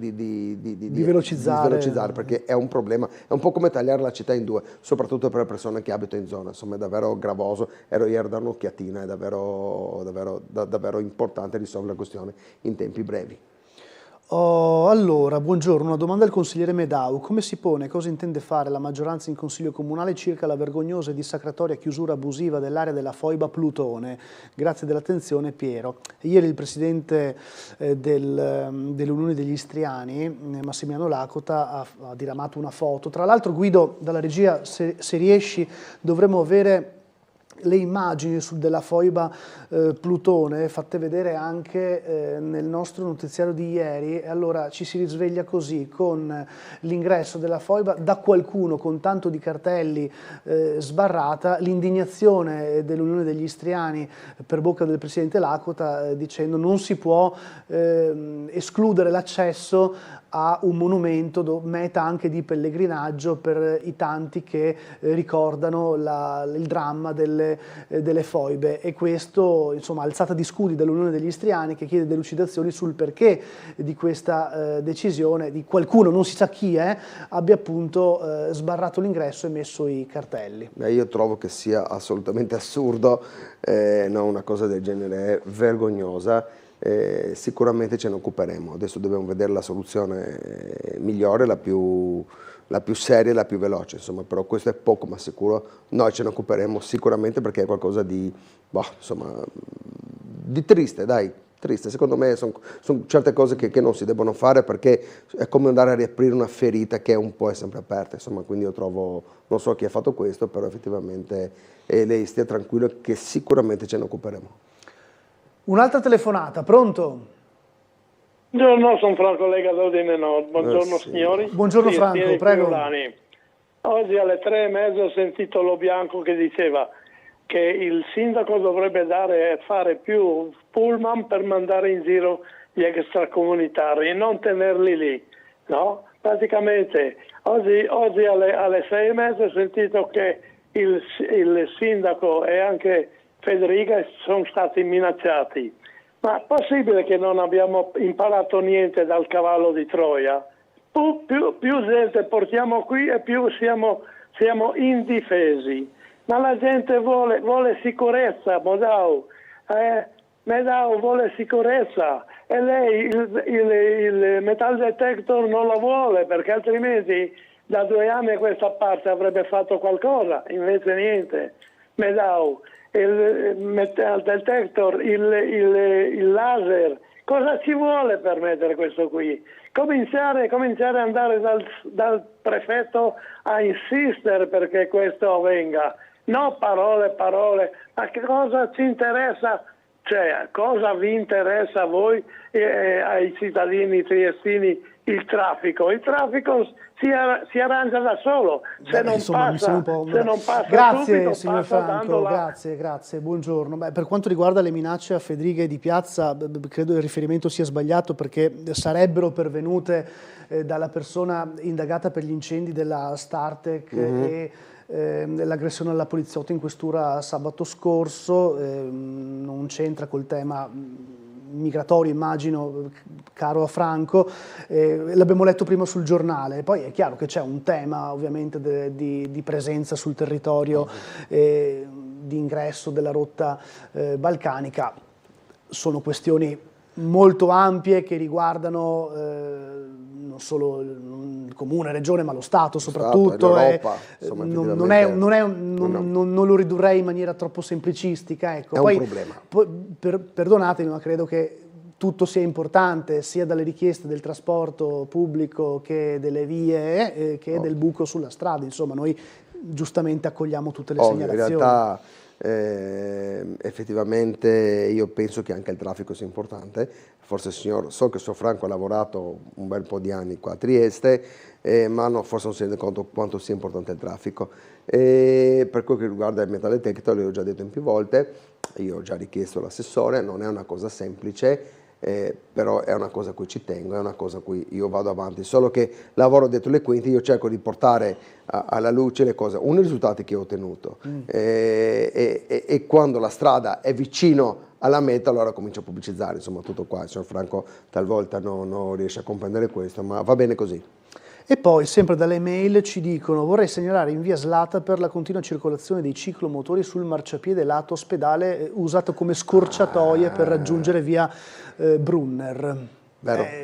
velocizzare, perché è un problema, è un po' come tagliare la città in due, soprattutto per le persone che abitano in zona, insomma è davvero gravoso. Ero ieri a dare un'occhiatina, è davvero importante risolvere la questione in tempi brevi. Allora, buongiorno, una domanda al consigliere Medau. Come si pone, cosa intende fare la maggioranza in Consiglio Comunale circa la vergognosa e dissacratoria chiusura abusiva dell'area della foiba Plutone? Grazie dell'attenzione, Piero. Ieri il presidente dell'Unione degli Istriani, Massimiliano Lacota, ha diramato una foto. Tra l'altro, Guido, dalla regia, se riesci, dovremmo avere le immagini della foiba Plutone fatte vedere anche nel nostro notiziario di ieri, e allora ci si risveglia così, con l'ingresso della foiba da qualcuno con tanto di cartelli sbarrata, l'indignazione dell'Unione degli Istriani per bocca del presidente Lacota dicendo non si può escludere l'accesso a un monumento meta anche di pellegrinaggio per i tanti che ricordano il dramma delle foibe, e questo, insomma, alzata di scudi dall'Unione degli Istriani che chiede delucidazioni sul perché di questa decisione di qualcuno, non si sa chi è, abbia appunto sbarrato l'ingresso e messo i cartelli. Io trovo che sia assolutamente assurdo, no, una cosa del genere è vergognosa. Sicuramente ce ne occuperemo, adesso dobbiamo vedere la soluzione migliore, la più seria e la più veloce, insomma, però questo è poco ma sicuro, noi ce ne occuperemo sicuramente perché è qualcosa di, insomma, di triste, dai, triste, secondo me sono certe cose che non si debbono fare perché è come andare a riaprire una ferita che un po' è sempre aperta, insomma, quindi io trovo, non so chi ha fatto questo, però effettivamente lei stia tranquillo che sicuramente ce ne occuperemo. Un'altra telefonata, pronto? Buongiorno, sono Franco Lega d'Odine Nord. Buongiorno signori. Buongiorno Franco, prego. Friulani. Oggi alle 3:30 ho sentito Lo Bianco che diceva che il sindaco dovrebbe fare più pullman per mandare in giro gli extracomunitari e non tenerli lì, no? Praticamente oggi alle 6:30 ho sentito che il sindaco e anche Federica sono stati minacciati. Ma è possibile che non abbiamo imparato niente dal cavallo di Troia? Più gente portiamo qui e più siamo indifesi. Ma la gente vuole sicurezza, Medau vuole sicurezza e lei il metal detector non lo vuole perché altrimenti da 2 anni a questa parte avrebbe fatto qualcosa, invece niente. Medau, il metal detector, il laser, cosa ci vuole per mettere questo qui? Cominciare ad andare dal prefetto a insistere perché questo avvenga, no parole, ma che cosa ci interessa? Cioè, cosa vi interessa a voi ai cittadini triestini il traffico? Il traffico si arrangia da solo, se non passa grazie subito, signor Franco, grazie, buongiorno. Per quanto riguarda le minacce a Federica e Di Piazza, credo il riferimento sia sbagliato perché sarebbero pervenute dalla persona indagata per gli incendi della Startec e l'aggressione alla poliziotta in questura sabato scorso, non c'entra col tema migratorio, immagino, caro a Franco, l'abbiamo letto prima sul giornale, poi è chiaro che c'è un tema ovviamente di presenza sul territorio, di ingresso della rotta balcanica, sono questioni molto ampie che riguardano non solo il comune, regione, ma lo Stato soprattutto. L'Europa, non lo ridurrei in maniera troppo semplicistica. Ecco. È un problema. Perdonatemi, ma credo che tutto sia importante, sia dalle richieste del trasporto pubblico che delle vie, che del buco sulla strada. Insomma, noi giustamente accogliamo tutte le segnalazioni. In realtà, effettivamente io penso che anche il traffico sia importante. Forse so che il signor Franco ha lavorato un bel po' di anni qua a Trieste, ma forse non si rende conto quanto sia importante il traffico. Per quel che riguarda il metal detector, l'ho già detto in più volte, io ho già richiesto all'assessore, non è una cosa semplice, però è una cosa a cui ci tengo, è una cosa a cui io vado avanti, solo che lavoro dietro le quinte, io cerco di portare alla luce le cose, i risultati che ho ottenuto e quando la strada è vicino alla meta allora comincio a pubblicizzare, insomma tutto qua. Il signor Franco talvolta non riesce a comprendere questo, ma va bene così. E poi, sempre dalle mail, ci dicono: vorrei segnalare in via Slata per la continua circolazione dei ciclomotori sul marciapiede lato ospedale, usato come scorciatoie per raggiungere via Brunner.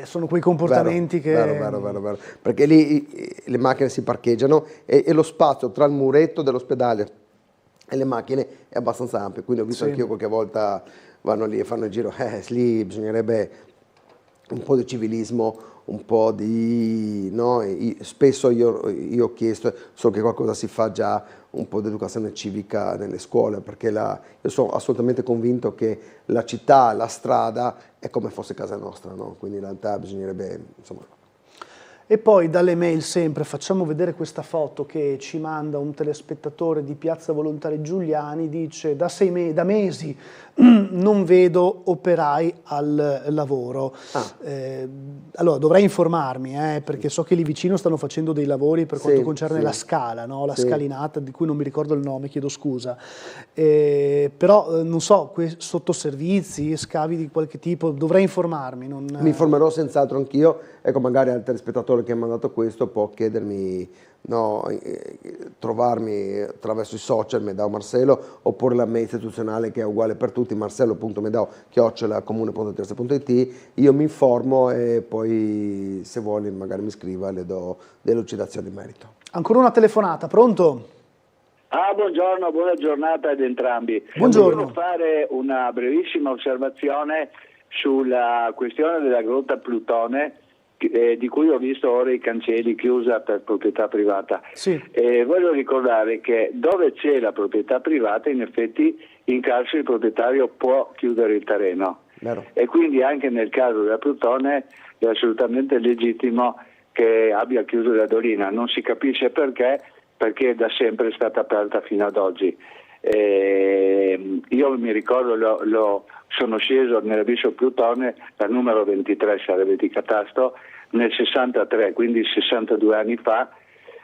sono quei comportamenti Vero. Perché lì le macchine si parcheggiano e lo spazio tra il muretto dell'ospedale e le macchine è abbastanza ampio, quindi ho visto anch'io qualche volta vanno lì e fanno il giro, lì bisognerebbe un po' di civilismo, un po' di... no? Spesso io ho chiesto, so che qualcosa si fa già, un po' di educazione civica nelle scuole, perché io sono assolutamente convinto che la città, la strada è come fosse casa nostra, no? Quindi in realtà bisognerebbe, insomma... E poi dalle mail sempre facciamo vedere questa foto che ci manda un telespettatore di Piazza Volontari Giuliani, dice da mesi non vedo operai al lavoro. Allora dovrei informarmi perché so che lì vicino stanno facendo dei lavori per quanto concerne la scala, no? La scalinata di cui non mi ricordo il nome, chiedo scusa. Però non so, sottoservizi, scavi di qualche tipo, dovrei informarmi. Mi informerò senz'altro anch'io, ecco magari al telespettatore che ha mandato questo può chiedermi, trovarmi attraverso i social Medao Marcello oppure la mail istituzionale che è uguale per tutti, marcello.medao@comune.trieste.it. Io mi informo e poi se vuole magari mi scriva e le do delle lucidazioni in merito. Ancora una telefonata, pronto? Buongiorno, buona giornata ad entrambi. Buongiorno. Volevo fare una brevissima osservazione sulla questione della grotta Plutone, di cui ho visto ora i cancelli chiusa per proprietà privata. Voglio ricordare che dove c'è la proprietà privata in effetti in caso il proprietario può chiudere il terreno e quindi anche nel caso della Plutone è assolutamente legittimo che abbia chiuso la dolina, non si capisce perché da sempre è stata aperta fino ad oggi. Io mi ricordo, sono sceso nell'abisso Plutone, al numero 23 sarebbe di catasto, nel 63, quindi 62 anni fa,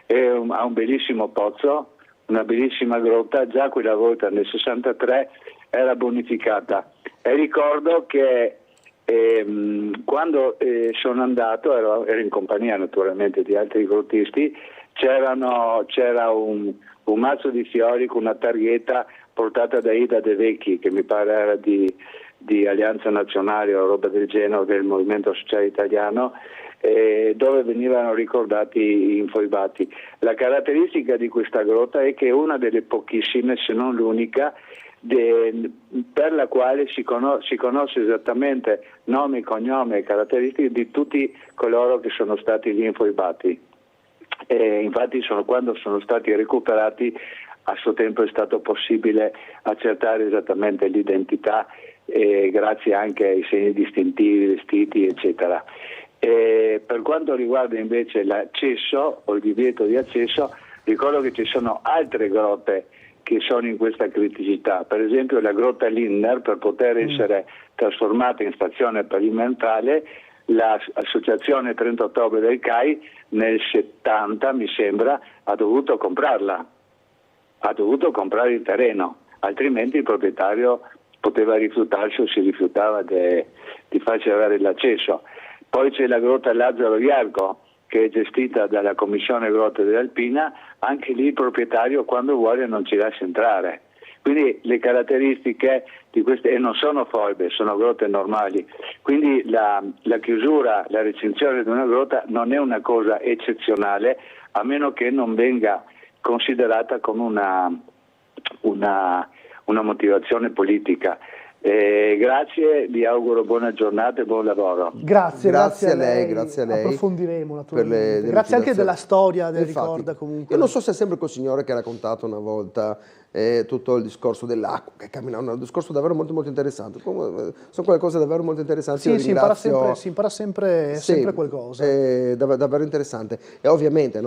ha un bellissimo pozzo, una bellissima grotta, già quella volta nel 63 era bonificata e ricordo che quando sono andato, ero in compagnia naturalmente di altri grottisti, c'era un mazzo di fiori con una targhetta portata da Ida De Vecchi, che mi pare era di Alleanza Nazionale o roba del genere, del Movimento Sociale Italiano, dove venivano ricordati gli infoibati. La caratteristica di questa grotta è che è una delle pochissime, se non l'unica, per la quale si conosce esattamente nome, cognome e caratteristiche di tutti coloro che sono stati gli infoibati. Infatti quando sono stati recuperati a suo tempo è stato possibile accertare esattamente l'identità grazie anche ai segni distintivi, vestiti eccetera. Per quanto riguarda invece l'accesso o il divieto di accesso, ricordo che ci sono altre grotte che sono in questa criticità, per esempio la grotta Lindner, per poter essere trasformata in stazione perimetrale, l'associazione 30 ottobre del CAI nel 70 mi sembra ha dovuto comprare il terreno, altrimenti il proprietario poteva rifiutarsi o si rifiutava di farci avere l'accesso. Poi c'è la grotta Lazzaro Iarco che è gestita dalla Commissione Grotte dell'Alpina, anche lì il proprietario quando vuole non ci lascia entrare. Quindi le caratteristiche di queste, e non sono foibe, sono grotte normali, quindi la chiusura, la recinzione di una grotta non è una cosa eccezionale, a meno che non venga considerata come una motivazione politica. Grazie, vi auguro buona giornata e buon lavoro. Grazie a lei. Approfondiremo naturalmente. Grazie anche della storia del ricorda comunque. Io non so se è sempre quel signore che ha raccontato una volta tutto il discorso dell'acqua che camminava, un discorso davvero molto molto interessante. Sono quelle cose davvero molto interessanti. Sì, si impara sempre qualcosa. È davvero interessante. E ovviamente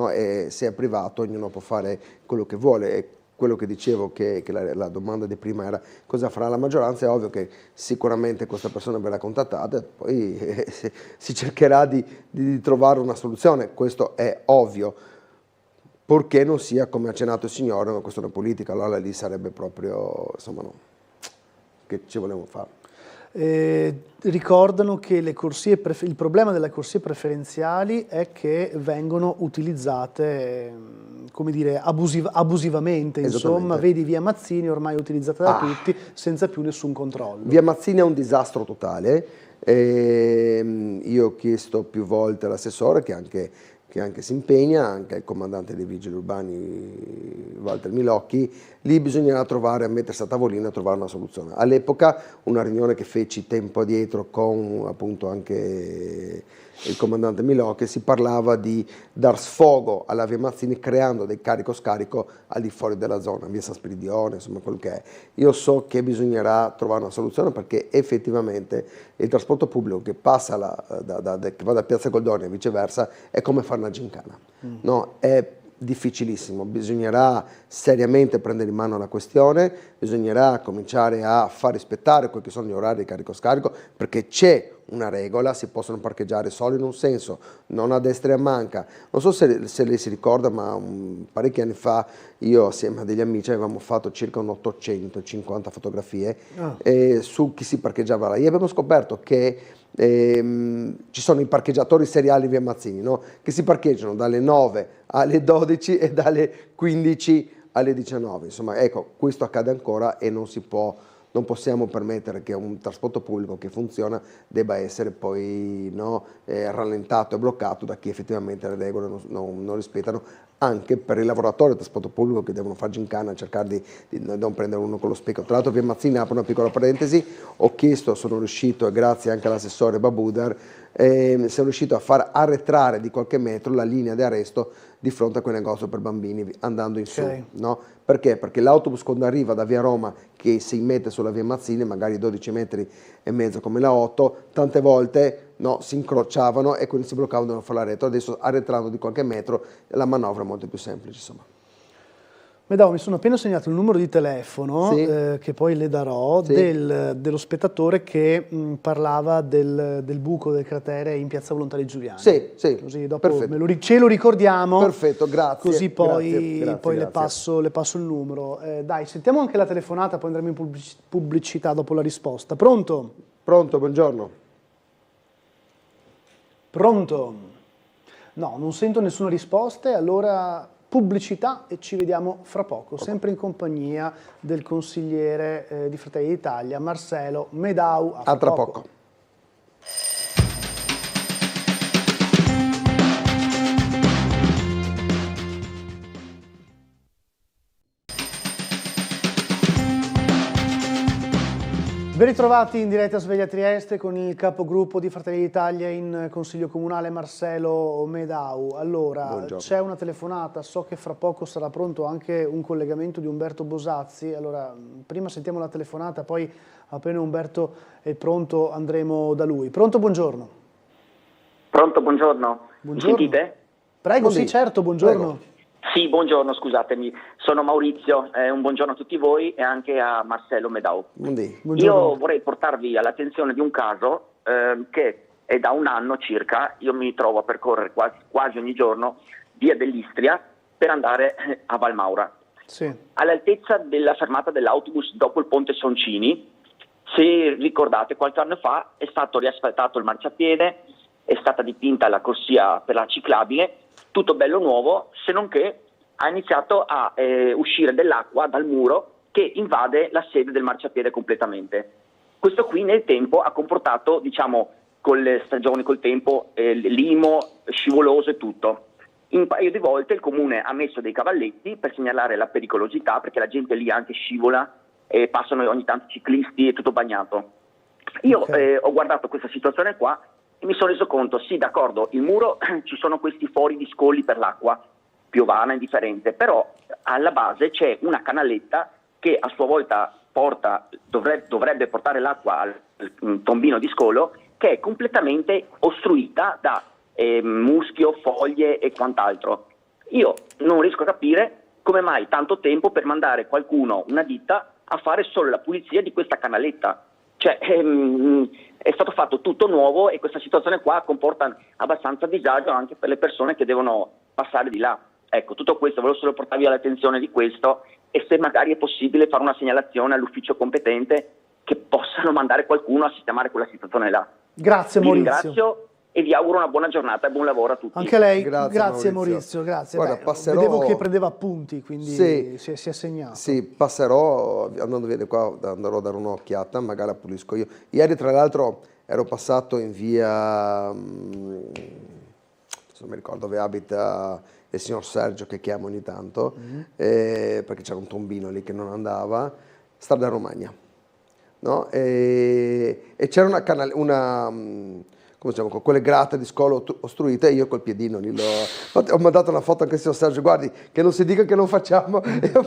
se è privato ognuno può fare quello che vuole. Quello che dicevo, che la domanda di prima era cosa farà la maggioranza, è ovvio che sicuramente questa persona verrà contattata e poi si cercherà di trovare una soluzione, questo è ovvio, purché non sia, come ha accennato il signore, una questione politica, allora lì sarebbe proprio, insomma, che ci volevamo fare. Ricordano che il problema delle corsie preferenziali è che vengono utilizzate, come dire, abusivamente, insomma, vedi via Mazzini ormai utilizzata da tutti senza più nessun controllo. Via Mazzini è un disastro totale. Io ho chiesto più volte all'assessore che anche si impegna, anche il comandante dei vigili urbani Walter Milocchi, lì bisognerà mettersi a tavolino e trovare una soluzione. All'epoca una riunione che feci tempo addietro con appunto anche il comandante Milocchi, si parlava di dar sfogo alla via Mazzini creando dei carico-scarico al di fuori della zona, via San Spiridione, insomma quello che è. Io so che bisognerà trovare una soluzione perché effettivamente il trasporto pubblico che passa che va da Piazza Goldoni e viceversa è come fare una gincana, no? È difficilissimo, bisognerà seriamente prendere in mano la questione, bisognerà cominciare a far rispettare quelli che sono gli orari di carico-scarico, perché c'è una regola, si possono parcheggiare solo in un senso, non a destra e a manca. Non so se lei si ricorda, ma parecchi anni fa io assieme a degli amici avevamo fatto circa un 850 fotografie su chi si parcheggiava là. E abbiamo scoperto che ci sono i parcheggiatori seriali via Mazzini, no? Che si parcheggiano dalle 9 alle 12 e dalle 15 alle 19. Insomma, ecco, questo accade ancora e non possiamo permettere che un trasporto pubblico che funziona debba essere poi rallentato e bloccato da chi effettivamente le regole non rispettano, anche per i lavoratori del trasporto pubblico che devono fare gincana e cercare di non prendere uno con lo specchio. Tra l'altro via Mazzini, apro una piccola parentesi, sono riuscito, e grazie anche all'assessore Babudar, sono riuscito a far arretrare di qualche metro la linea di arresto di fronte a quel negozio per bambini andando in su, no? Perché? Perché l'autobus quando arriva da via Roma che si mette sulla via Mazzini, magari 12 metri e mezzo come la 8, tante volte si incrociavano e quindi si bloccavano, dovevano fare l'arretro. Adesso arretrando di qualche metro la manovra è molto più semplice, insomma. Medao, mi sono appena segnato il numero di telefono, che poi le darò, dello spettatore che parlava del buco del cratere in Piazza Volontari Giuliani. Così dopo ce lo ricordiamo. Perfetto, grazie. Così poi, grazie. Le passo il numero. Dai, sentiamo anche la telefonata, poi andremo in pubblicità dopo la risposta. Pronto? Pronto, buongiorno. Pronto? No, non sento nessuna risposta, allora pubblicità e ci vediamo fra poco, sempre in compagnia del consigliere di Fratelli d'Italia, Marcelo Medau. A tra poco. Ben ritrovati in diretta a Sveglia Trieste con il capogruppo di Fratelli d'Italia in Consiglio Comunale Marcelo Medau. Allora, c'è una telefonata, so che fra poco sarà pronto anche un collegamento di Umberto Bosazzi. Allora, prima sentiamo la telefonata, poi appena Umberto è pronto andremo da lui. Pronto, buongiorno. Pronto, buongiorno. Buongiorno. Mi sentite? Prego, sì, certo, buongiorno. Prego. Sì, buongiorno, scusatemi, sono Maurizio, un buongiorno a tutti voi e anche a Marcelo Medau. Io vorrei portarvi all'attenzione di un caso che è da un anno circa, io mi trovo a percorrere quasi ogni giorno via dell'Istria per andare a Valmaura. All'altezza della fermata dell'autobus dopo il ponte Soncini, se ricordate qualche anno fa è stato riasfaltato il marciapiede, è stata dipinta la corsia per la ciclabile, tutto bello nuovo, se non che ha iniziato a uscire dell'acqua dal muro che invade la sede del marciapiede completamente. Questo qui nel tempo ha comportato, diciamo, con le stagioni, col tempo, limo, scivoloso e tutto. Un paio di volte il comune ha messo dei cavalletti per segnalare la pericolosità, perché la gente lì anche scivola e passano ogni tanto ciclisti, è tutto bagnato. Io ho guardato questa situazione qua e mi sono reso conto, sì d'accordo, il muro ci sono questi fori di scogli per l'acqua, piovana, indifferente, però alla base c'è una canaletta che a sua volta dovrebbe portare l'acqua al tombino di scolo, che è completamente ostruita da muschio, foglie e quant'altro. Io non riesco a capire come mai tanto tempo per mandare qualcuno, una ditta, a fare solo la pulizia di questa canaletta. Cioè, è stato fatto tutto nuovo e questa situazione qua comporta abbastanza disagio anche per le persone che devono passare di là. Ecco, tutto questo, volevo solo portarvi all'attenzione di questo e se magari è possibile fare una segnalazione all'ufficio competente che possano mandare qualcuno a sistemare quella situazione là. Grazie Vi Maurizio. ringrazio e vi auguro una buona giornata e buon lavoro a tutti. Anche lei, grazie Maurizio, grazie. Guarda, passerò... Vedevo che prendeva appunti, quindi sì, si è segnato. Sì, passerò, andando via di qua, andrò a dare un'occhiata, magari la pulisco io. Ieri tra l'altro ero passato in via, non mi ricordo dove abita il signor Sergio, che chiamo ogni tanto, perché c'era un tombino lì che non andava, strada Romagna, no? E c'era come diciamo, con quelle grate di scolo ostruite, e io col piedino lì ho mandato una foto anche al signor Sergio, guardi, che non si dica che non facciamo, e ho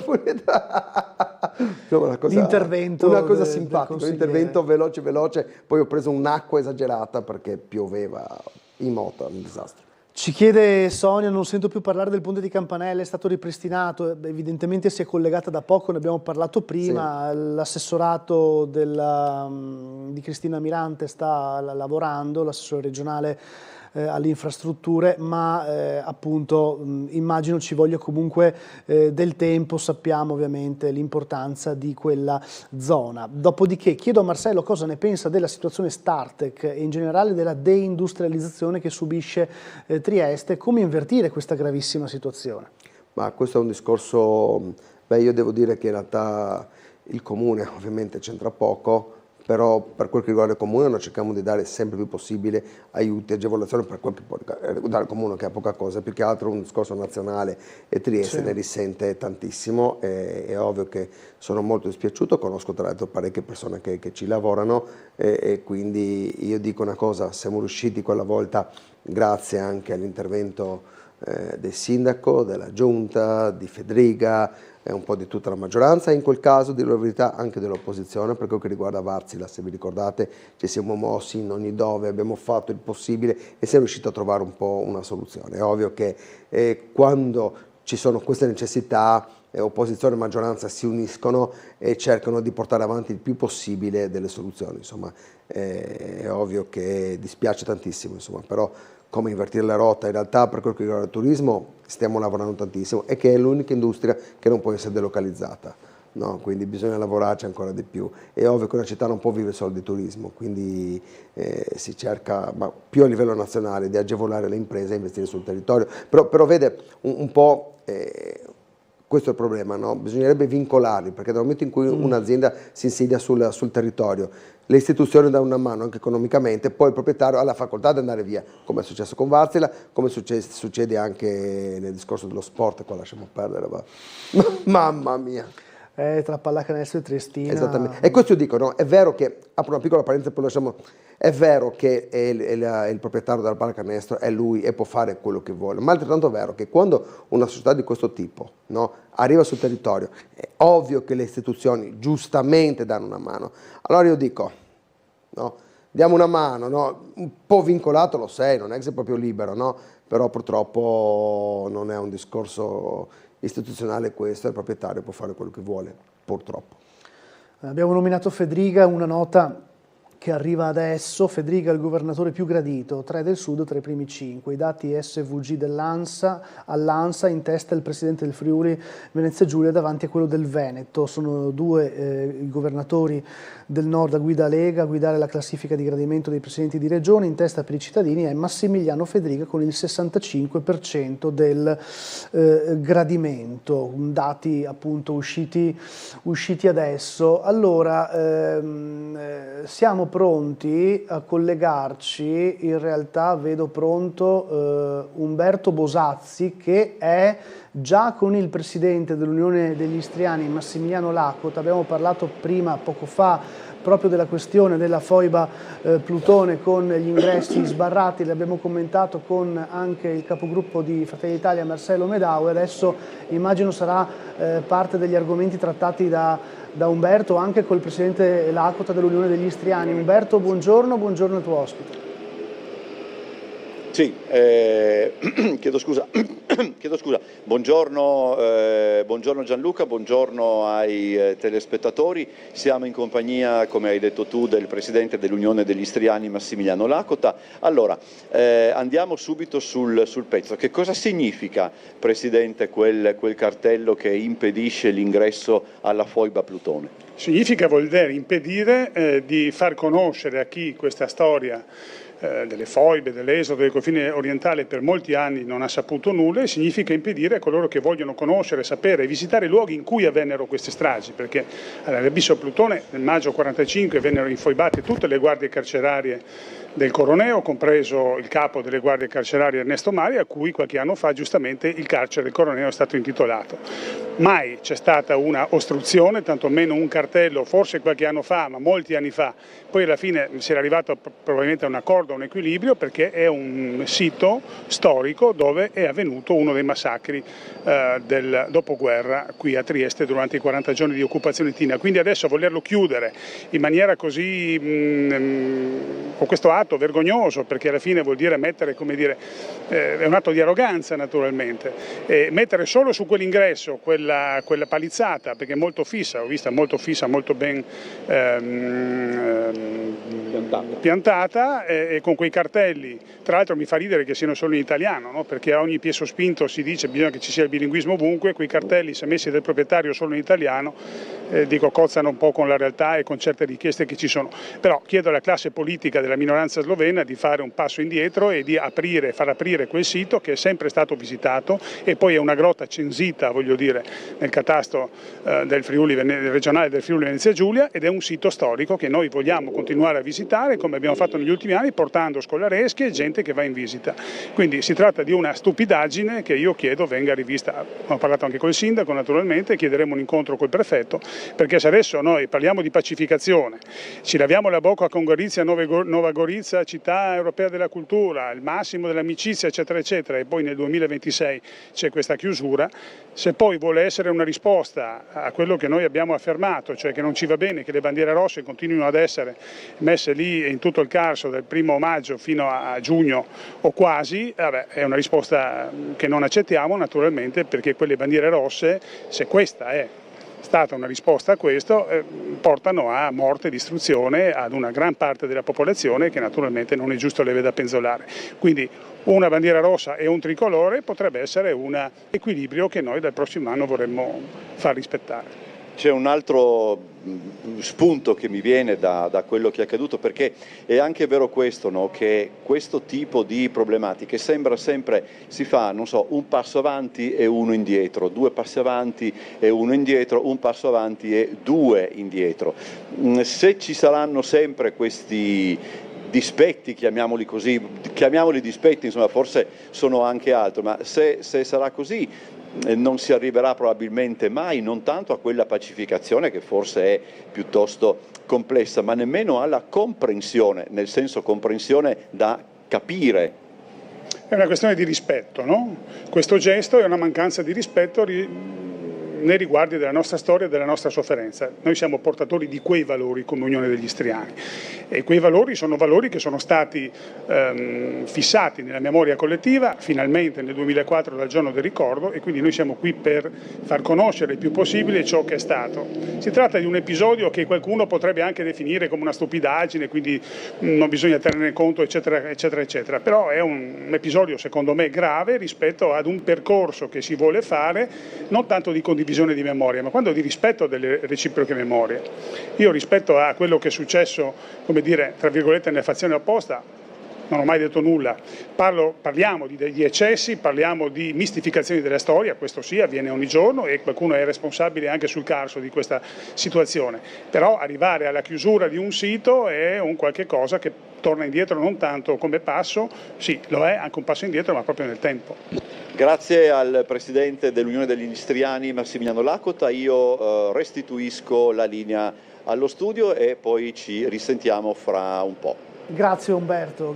l'intervento, una cosa simpatica, un intervento veloce, poi ho preso un'acqua esagerata perché pioveva in moto, un disastro. Ci chiede Sonia, non sento più parlare del ponte di Campanelle, è stato ripristinato, evidentemente si è collegata da poco, ne abbiamo parlato prima, sì. L'assessorato di Cristina Mirante sta lavorando, l'assessore regionale alle infrastrutture, ma appunto immagino ci voglia comunque del tempo, sappiamo ovviamente l'importanza di quella zona. Dopodiché chiedo a Marcello cosa ne pensa della situazione Startec e in generale della deindustrializzazione che subisce Trieste, come invertire questa gravissima situazione. Ma questo è un discorso, io devo dire che in realtà il comune ovviamente c'entra poco, però per quel che riguarda il comune noi cerchiamo di dare sempre più possibile aiuti, agevolazioni per quel che può riguardare il comune, che è poca cosa, più che altro un discorso nazionale, e Trieste ne risente tantissimo. È ovvio che sono molto dispiaciuto, conosco tra l'altro parecchie persone che ci lavorano, e quindi io dico una cosa: siamo riusciti quella volta, grazie anche all'intervento del sindaco, della giunta, di Fedriga, un po' di tutta la maggioranza, e in quel caso, dirò la verità, anche dell'opposizione, per quel che riguarda Varzila, se vi ricordate, ci siamo mossi in ogni dove, abbiamo fatto il possibile e siamo riusciti a trovare un po' una soluzione. È ovvio che quando ci sono queste necessità, opposizione e maggioranza si uniscono e cercano di portare avanti il più possibile delle soluzioni. Insomma, è ovvio che dispiace tantissimo, insomma, però come invertire la rotta, in realtà per quel che riguarda il turismo stiamo lavorando tantissimo, e che è l'unica industria che non può essere delocalizzata, no? Quindi bisogna lavorarci ancora di più. È ovvio che una città non può vivere solo di turismo, quindi si cerca, ma più a livello nazionale, di agevolare le imprese a investire sul territorio, però vede un po'... questo è il problema, no? Bisognerebbe vincolarli, perché dal momento in cui un'azienda si insidia sul territorio, le istituzioni danno una mano anche economicamente, poi il proprietario ha la facoltà di andare via, come è successo con Varzila, come succede anche nel discorso dello sport, qua lasciamo perdere, mamma mia. Tra pallacanestro e Triestina. Esattamente, e questo io dico, no? È vero che, apro una piccola parentesi, poi lasciamo, è vero che il proprietario della pallacanestro è lui e può fare quello che vuole, ma altrettanto è vero che quando una società di questo tipo, no, arriva sul territorio, è ovvio che le istituzioni giustamente danno una mano. Allora io dico, no, diamo una mano, no? Un po' vincolato lo sei, non è che sei proprio libero, no? Però purtroppo non è un discorso istituzionale questo, il proprietario può fare quello che vuole, purtroppo. Abbiamo nominato Fedriga, una nota che arriva adesso. Fedriga è il governatore più gradito, 3 del Sud tra i primi 5. I dati SVG all'ANSA, in testa il presidente del Friuli Venezia Giulia davanti a quello del Veneto. Sono 2 i governatori del Nord a guida Lega a guidare la classifica di gradimento dei presidenti di regione. In testa per i cittadini è Massimiliano Fedriga con il 65% del gradimento, dati appunto usciti adesso. Allora, siamo pronti a collegarci, in realtà vedo pronto Umberto Bosazzi, che è già con il presidente dell'Unione degli Istriani Massimiliano Lacota. Abbiamo parlato poco fa, proprio della questione della foiba Plutone con gli ingressi sbarrati, l'abbiamo commentato con anche il capogruppo di Fratelli d'Italia Marcello Medau, e adesso immagino sarà parte degli argomenti trattati da Umberto anche col presidente Lacota dell'Unione degli Istriani. Umberto, buongiorno al tuo ospite. Sì, chiedo scusa. Buongiorno Gianluca, buongiorno ai telespettatori. Siamo in compagnia, come hai detto tu, del Presidente dell'Unione degli Istriani Massimiliano Lakota. Allora, andiamo subito sul pezzo. Che cosa significa, Presidente, quel cartello che impedisce l'ingresso alla foiba Plutone? Significa voler impedire di far conoscere a chi questa storia delle foibe, dell'esodo, del confine orientale per molti anni non ha saputo nulla, e significa impedire a coloro che vogliono conoscere, sapere e visitare i luoghi in cui avvennero queste stragi, perché all'Abisso Plutone nel maggio 1945 vennero infoibate tutte le guardie carcerarie del Coroneo, compreso il capo delle guardie carcerarie Ernesto Mari, a cui qualche anno fa giustamente il carcere del Coroneo è stato intitolato. Mai c'è stata una ostruzione, tantomeno un cartello, forse qualche anno fa, ma molti anni fa. Poi alla fine si era arrivato probabilmente a un accordo, a un equilibrio, perché è un sito storico dove è avvenuto uno dei massacri del dopoguerra qui a Trieste durante i 40 giorni di occupazione tina. Quindi adesso volerlo chiudere in maniera così, con questo atto vergognoso, perché alla fine vuol dire mettere, come dire, è un atto di arroganza naturalmente, mettere solo su quell'ingresso quella palizzata, perché è molto fissa, ho vista molto fissa, molto ben piantata, e con quei cartelli. Tra l'altro mi fa ridere che siano solo in italiano, no? Perché a ogni piè sospinto si dice bisogna che ci sia il bilinguismo ovunque. Quei cartelli, se messi dal proprietario solo in italiano, dico, cozzano un po' con la realtà e con certe richieste che ci sono. Però chiedo alla classe politica della minoranza slovena di fare un passo indietro e di far aprire quel sito, che è sempre stato visitato, e poi è una grotta censita, voglio dire, nel catasto del regionale del Friuli Venezia Giulia, ed è un sito storico che noi vogliamo continuare a visitare, come abbiamo fatto negli ultimi anni, portando scolareschi e gente che va in visita. Quindi si tratta di una stupidaggine che io chiedo venga rivista. Ho parlato anche col sindaco, naturalmente, chiederemo un incontro col prefetto, perché se adesso noi parliamo di pacificazione, ci laviamo la bocca con Gorizia, Nova Gorizia, città europea della cultura, il massimo dell'amicizia, eccetera, eccetera, e poi nel 2026 c'è questa chiusura, se poi vuole essere una risposta a quello che noi abbiamo affermato, cioè che non ci va bene che le bandiere rosse continuino ad essere messe lì in tutto il Carso dal 1° maggio fino a giugno o quasi, è una risposta che non accettiamo naturalmente, perché quelle bandiere rosse, se questa è stata una risposta a questo, portano a morte e distruzione ad una gran parte della popolazione, che naturalmente non è giusto le veda penzolare. Quindi una bandiera rossa e un tricolore potrebbe essere un equilibrio che noi dal prossimo anno vorremmo far rispettare. C'è un altro spunto che mi viene da quello che è accaduto, perché è anche vero questo, no? Che questo tipo di problematiche sembra sempre, si fa, non so, un passo avanti e uno indietro, 2 passi avanti e uno indietro, un passo avanti e 2 indietro. Se ci saranno sempre questi dispetti, chiamiamoli così, chiamiamoli dispetti, insomma forse sono anche altro, ma se sarà così non si arriverà probabilmente mai, non tanto a quella pacificazione che forse è piuttosto complessa, ma nemmeno alla comprensione, nel senso comprensione da capire. È una questione di rispetto, no? Questo gesto è una mancanza di rispetto nei riguardi della nostra storia e della nostra sofferenza. Noi siamo portatori di quei valori come Unione degli Istriani, e quei valori sono valori che sono stati fissati nella memoria collettiva finalmente nel 2004 dal giorno del ricordo, e quindi noi siamo qui per far conoscere il più possibile ciò che è stato. Si tratta di un episodio che qualcuno potrebbe anche definire come una stupidaggine, quindi non bisogna tenerne conto, eccetera, eccetera, eccetera, però è un episodio secondo me grave rispetto ad un percorso che si vuole fare, non tanto di condivisione di memoria, ma quando di rispetto delle reciproche memorie. Io rispetto a quello che è successo, come dire, tra virgolette, nella fazione opposta, non ho mai detto nulla. Parliamo degli eccessi, parliamo di mistificazioni della storia, questo sì, avviene ogni giorno e qualcuno è responsabile anche sul Carso di questa situazione. Però arrivare alla chiusura di un sito è un qualche cosa che torna indietro non tanto come passo, sì, lo è anche un passo indietro, ma proprio nel tempo. Grazie al Presidente dell'Unione degli Istriani Massimiliano Lakota, io restituisco la linea allo studio e poi ci risentiamo fra un po'. Grazie Umberto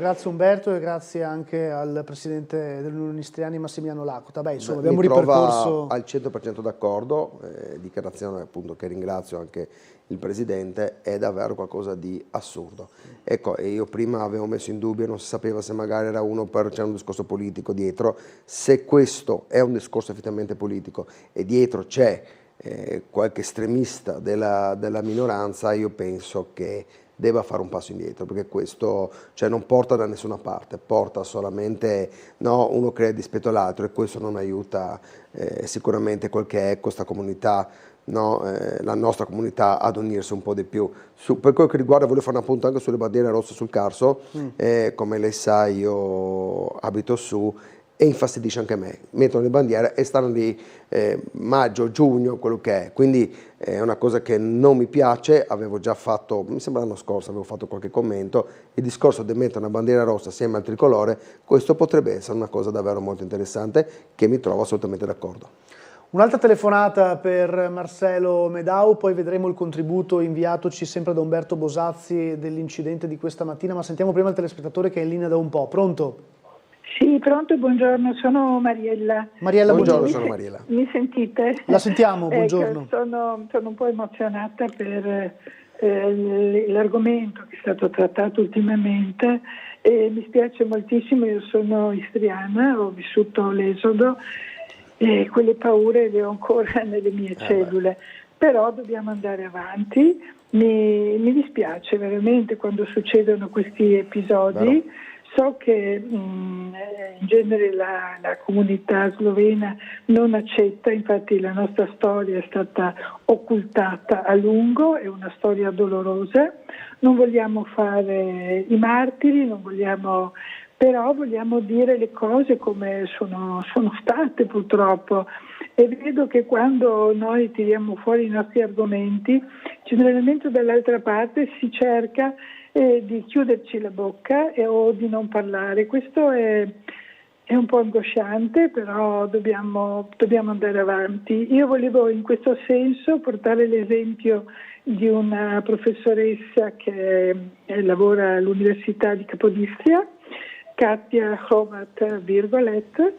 e grazie anche al presidente dell'Unione Istriani Massimiliano Lakota. Beh, insomma, abbiamo ripercorso al 100% d'accordo, dichiarazione appunto che ringrazio anche il presidente, è davvero qualcosa di assurdo. Ecco, e io prima avevo messo in dubbio, non si sapeva se magari era c'era un discorso politico dietro. Se questo è un discorso effettivamente politico e dietro c'è qualche estremista della minoranza, io penso che debba fare un passo indietro, perché questo non porta da nessuna parte, porta solamente, uno crea dispetto all'altro, e questo non aiuta sicuramente quel che è questa comunità, la nostra comunità, ad unirsi un po' di più. Per quello che riguarda, voglio fare un appunto anche sulle bandiere rosse sul Carso, come lei sa io abito su, e infastidisce anche me, mettono le bandiere e stanno lì maggio, giugno, quello che è, quindi è una cosa che non mi piace. Avevo già fatto, mi sembra l'anno scorso, avevo fatto qualche commento, il discorso di mettere una bandiera rossa assieme al tricolore, questo potrebbe essere una cosa davvero molto interessante, che mi trovo assolutamente d'accordo. Un'altra telefonata per Marcelo Medau, poi vedremo il contributo inviatoci sempre da Umberto Bosazzi dell'incidente di questa mattina, ma sentiamo prima il telespettatore che è in linea da un po'. Pronto? Sì, pronto, buongione, sono Mariella. Mariella, buongiorno. Sono Mariella. Mi sentite? La sentiamo, buongiorno. Sono un po' emozionata per l'argomento che è stato trattato ultimamente e mi spiace moltissimo, io sono istriana, ho vissuto l'esodo e quelle paure le ho ancora nelle mie cellule, però dobbiamo andare avanti. Mi dispiace veramente quando succedono questi episodi. So che in genere la comunità slovena non accetta, infatti la nostra storia è stata occultata a lungo, è una storia dolorosa, non vogliamo fare i martiri, però vogliamo dire le cose come sono state purtroppo, e vedo che quando noi tiriamo fuori i nostri argomenti, generalmente dall'altra parte si cerca di chiuderci la bocca o di non parlare. Questo è un po' angosciante, però dobbiamo andare avanti. Io volevo in questo senso portare l'esempio di una professoressa che lavora all'Università di Capodistria, Katia Hrovat Virgolet,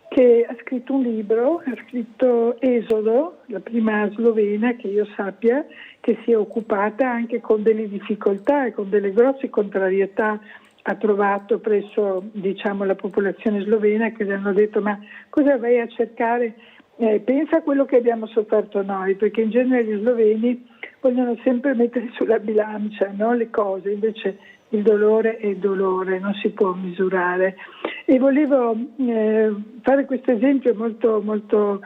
che ha scritto un libro, ha scritto Esodo, la prima slovena che io sappia che si è occupata anche con delle difficoltà e con delle grosse contrarietà, ha trovato presso la popolazione slovena, che le hanno detto: ma cosa vai a cercare? Pensa a quello che abbiamo sofferto noi, perché in genere gli sloveni vogliono sempre mettere sulla bilancia, no, le cose, invece il dolore è dolore, non si può misurare. E volevo fare questo esempio molto, molto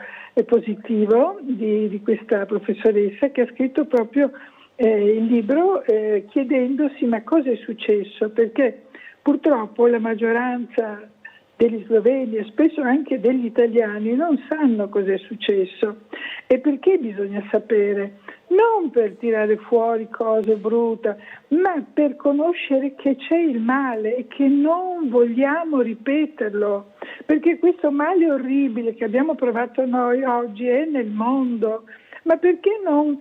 positivo di questa professoressa che ha scritto proprio il libro chiedendosi ma cosa è successo, perché purtroppo la maggioranza degli sloveni e spesso anche degli italiani non sanno cosa è successo. E perché bisogna sapere? Non per tirare fuori cose brutte, ma per conoscere che c'è il male e che non vogliamo ripeterlo, perché questo male orribile che abbiamo provato noi oggi è nel mondo. Ma perché non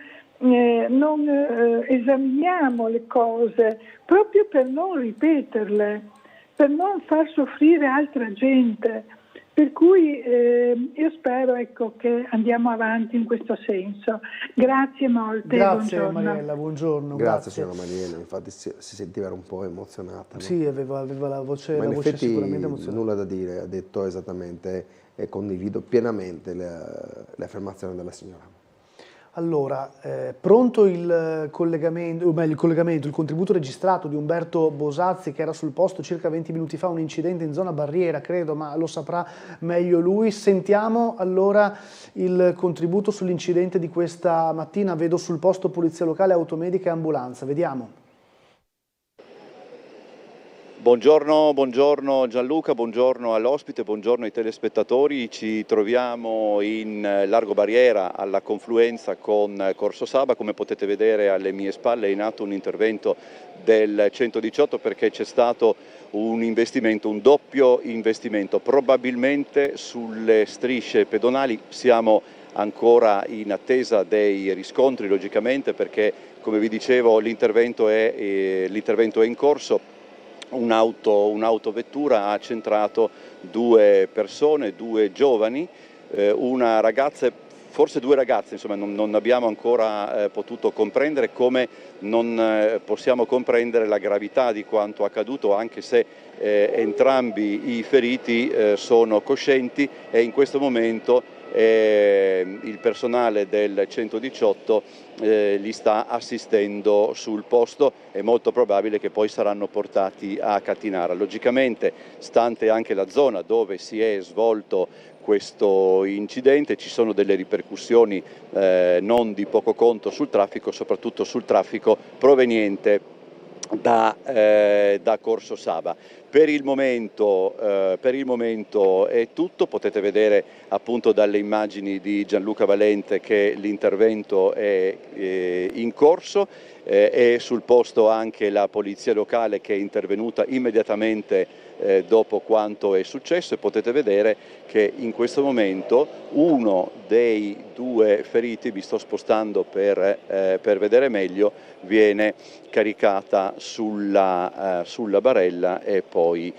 esaminiamo le cose proprio per non ripeterle, per non far soffrire altra gente? Per cui io spero che andiamo avanti in questo senso. Grazie molte. Grazie buongiorno. Mariella, buongiorno. Grazie signora Mariella, infatti si sentiva un po' emozionata. No? Sì, aveva la voce, ma in voce effetti sicuramente emozionata. nulla da dire, ha detto esattamente e condivido pienamente le affermazioni della signora. Allora, pronto il collegamento, o meglio il contributo registrato di Umberto Bosazzi, che era sul posto circa 20 minuti fa, un incidente in zona barriera, credo, ma lo saprà meglio lui. Sentiamo allora il contributo sull'incidente di questa mattina. Vedo sul posto polizia locale, automedica e ambulanza. Vediamo. Buongiorno Gianluca, buongiorno all'ospite, buongiorno ai telespettatori. Ci troviamo in Largo Barriera alla confluenza con Corso Saba. Come potete vedere alle mie spalle è in atto un intervento del 118 perché c'è stato un investimento, un doppio investimento, probabilmente sulle strisce pedonali. Siamo ancora in attesa dei riscontri, logicamente, perché come vi dicevo l'intervento è in corso. un'autovettura ha centrato 2 persone, 2 giovani, una ragazza, forse 2 ragazze, insomma non abbiamo ancora potuto comprendere, come non possiamo comprendere la gravità di quanto accaduto, anche se entrambi i feriti sono coscienti e in questo momento il personale del 118 li sta assistendo sul posto. È molto probabile che poi saranno portati a Catinara. Logicamente, stante anche la zona dove si è svolto questo incidente, ci sono delle ripercussioni non di poco conto sul traffico, soprattutto sul traffico proveniente da Corso Saba. Per il momento è tutto, potete vedere appunto dalle immagini di Gianluca Valente che l'intervento è in corso, è sul posto anche la polizia locale che è intervenuta immediatamente dopo quanto è successo, e potete vedere che in questo momento uno dei 2 feriti, vi sto spostando per vedere meglio, viene caricata sulla barella e poi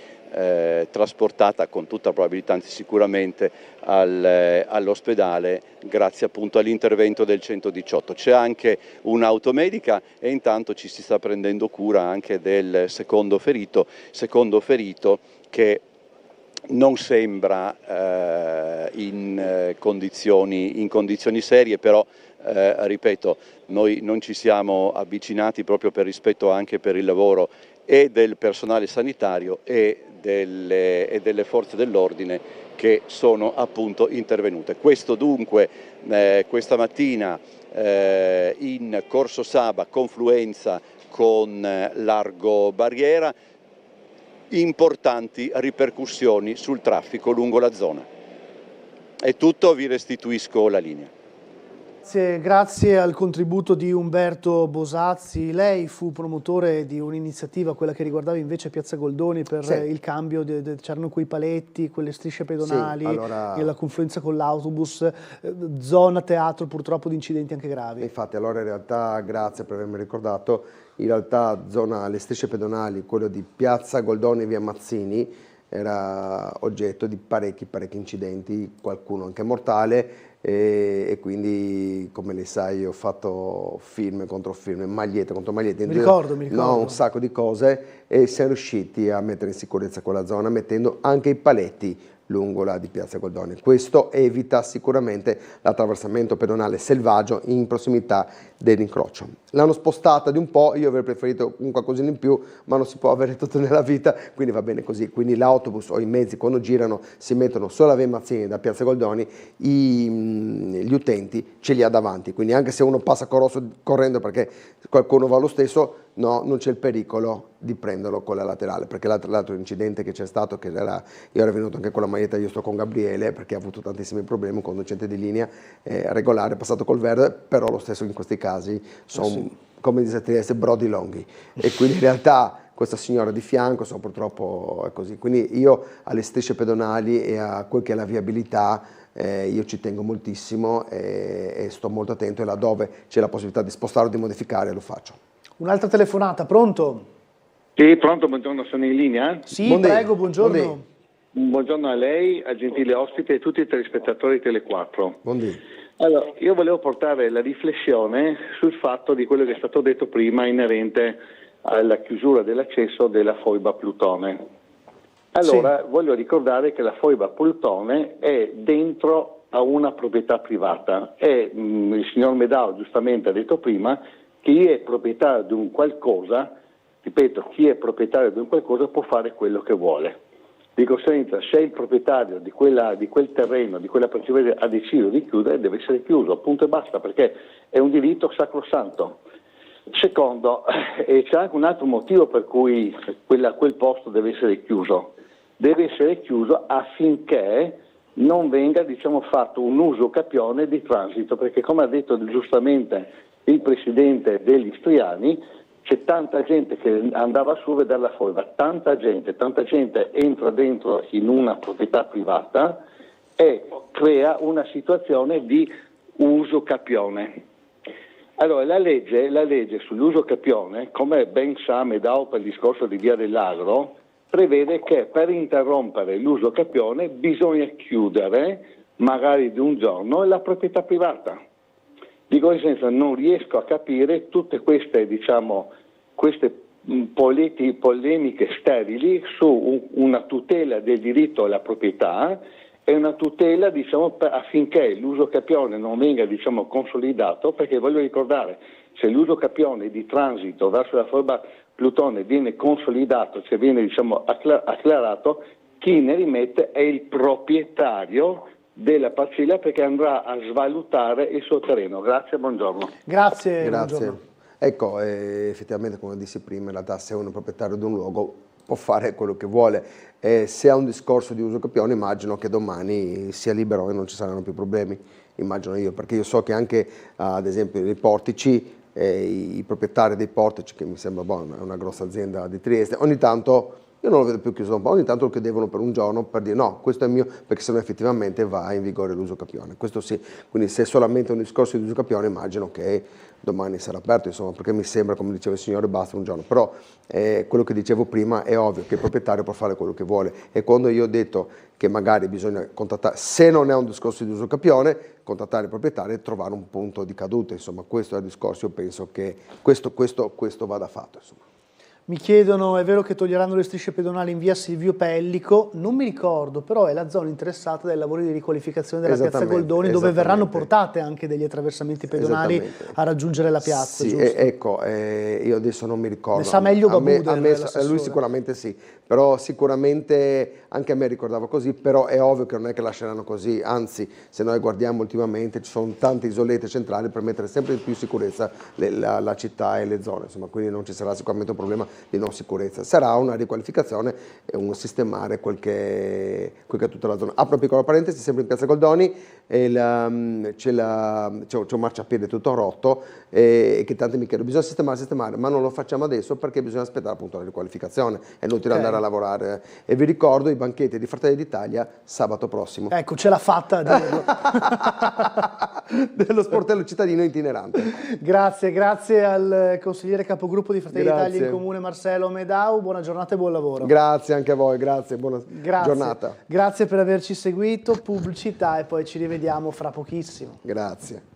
trasportata con tutta probabilità, anzi sicuramente all'ospedale grazie appunto all'intervento del 118. C'è anche un'automedica e intanto ci si sta prendendo cura anche del secondo ferito che non sembra in condizioni serie, però ripeto, noi non ci siamo avvicinati proprio per rispetto anche per il lavoro e del personale sanitario e delle forze dell'ordine che sono appunto intervenute. Questo dunque questa mattina in Corso Saba, confluenza con Largo Barriera, importanti ripercussioni sul traffico lungo la zona. È tutto, vi restituisco la linea. Grazie al contributo di Umberto Bosazzi. Lei fu promotore di un'iniziativa, quella che riguardava invece Piazza Goldoni, per il cambio, c'erano quei paletti, quelle strisce pedonali, la confluenza con l'autobus, zona teatro purtroppo di incidenti anche gravi. Infatti, allora in realtà, grazie per avermi ricordato, in realtà le strisce pedonali, quello di Piazza Goldoni e via Mazzini, era oggetto di parecchi incidenti, qualcuno anche mortale, e quindi, come lei sa, io ho fatto film contro film, magliette contro magliette, mi ricordo. No, un sacco di cose, e siamo riusciti a mettere in sicurezza quella zona mettendo anche i paletti lungo la di Piazza Goldoni. Questo evita sicuramente l'attraversamento pedonale selvaggio in prossimità dell'incrocio. L'hanno spostata di un po', io avrei preferito un qualcosina in più, ma non si può avere tutto nella vita, quindi va bene così. Quindi l'autobus o i mezzi, quando girano, si mettono solo a via Mazzini da Piazza Goldoni, gli utenti ce li ha davanti, quindi anche se uno passa correndo perché qualcuno va lo stesso, no, non c'è il pericolo di prenderlo con la laterale, perché l'altro incidente che c'è stato, io ero venuto anche con la maglietta, io sto con Gabriele perché ha avuto tantissimi problemi, un conducente di linea regolare, passato col verde, però lo stesso in questi casi sono, come dice Trieste, brodi longhi, e quindi in realtà questa signora di fianco purtroppo è così. Quindi io alle strisce pedonali e a quel che è la viabilità io ci tengo moltissimo e sto molto attento, e laddove c'è la possibilità di spostare o di modificare lo faccio. Un'altra telefonata, pronto? Sì, pronto, buongiorno, sono in linea? Sì, prego, buongiorno. Buongiorno a lei, al gentile ospite e a tutti i telespettatori Tele4. Buongiorno. Allora, io volevo portare la riflessione sul fatto di quello che è stato detto prima inerente alla chiusura dell'accesso della foiba Plutone. Allora, voglio ricordare che la foiba Plutone è dentro a una proprietà privata e il signor Medao giustamente ha detto prima che chi è proprietario di un qualcosa, ripeto, chi è proprietario di un qualcosa può fare quello che vuole. Di conseguenza, se il proprietario di quel terreno, di quella partita ha deciso di chiudere, deve essere chiuso, punto e basta, perché è un diritto sacrosanto. Secondo, c'è anche un altro motivo per cui quel posto deve essere chiuso. Deve essere chiuso affinché non venga, fatto un uso capione di transito, perché come ha detto giustamente il presidente degli Istriani, c'è tanta gente che andava su a vedere la foiba, tanta gente entra dentro in una proprietà privata e crea una situazione di uso capione. Allora, la legge sull'uso capione, come ben sa Medao per il discorso di Via dell'Agro, prevede che per interrompere l'uso capione bisogna chiudere, magari di un giorno, la proprietà privata. Di conseguenza non riesco a capire tutte queste, queste polemiche sterili su una tutela del diritto alla proprietà e una tutela affinché l'uso capione non venga consolidato, perché voglio ricordare, se l'uso capione di transito verso la foiba Plutone viene consolidato, cioè viene acclarato, chi ne rimette è il proprietario della parcella, perché andrà a svalutare il suo terreno. Grazie, buongiorno. Grazie. Buongiorno. Ecco, effettivamente come dissi prima, in realtà se uno è proprietario di un luogo può fare quello che vuole. Se ha un discorso di uso capione, immagino che domani sia libero e non ci saranno più problemi, immagino io, perché io so che anche ad esempio nei portici, i proprietari dei portici, che mi sembra è una grossa azienda di Trieste, ogni tanto, io non lo vedo più chiuso, ogni tanto lo chiudevano per un giorno per dire no, questo è mio, perché sennò effettivamente va in vigore l'uso capione, questo sì. Quindi se è solamente un discorso di uso capione, immagino che domani sarà aperto, insomma, perché mi sembra, come diceva il signore, basta un giorno. Però quello che dicevo prima, è ovvio che il proprietario può fare quello che vuole, e quando io ho detto che magari bisogna contattare, se non è un discorso di uso capione, contattare il proprietario e trovare un punto di caduta, insomma, questo è il discorso. Io penso che questo vada fatto, insomma. Mi chiedono, è vero che toglieranno le strisce pedonali in via Silvio Pellico? Non mi ricordo, però è la zona interessata dai lavori di riqualificazione della piazza Goldoni, dove verranno portate anche degli attraversamenti pedonali a raggiungere la piazza, sì, giusto? Ecco, io adesso non mi ricordo. Ne sa meglio Babuder, lui sicuramente sì, però sicuramente anche a me ricordava così, però è ovvio che non è che lasceranno così, anzi, se noi guardiamo ultimamente ci sono tante isolette centrali per mettere sempre in più sicurezza la città e le zone, insomma, quindi non ci sarà sicuramente un problema di non sicurezza, sarà una riqualificazione e un sistemare quel che è tutta la zona. Apro una piccola parentesi, sempre in piazza Goldoni c'è un marciapiede tutto rotto e che tanti mi chiedono, bisogna sistemare, ma non lo facciamo adesso perché bisogna aspettare appunto la riqualificazione, è inutile andare a lavorare. E vi ricordo i banchetti di Fratelli d'Italia sabato prossimo. Ecco, ce l'ha fatta a dirlo. Dello sportello cittadino itinerante. Grazie al consigliere capogruppo di Fratelli d'Italia in Comune Marcelo Medao, buona giornata e buon lavoro. Grazie anche a voi, buona giornata. Grazie per averci seguito, pubblicità e poi ci rivediamo fra pochissimo. Grazie.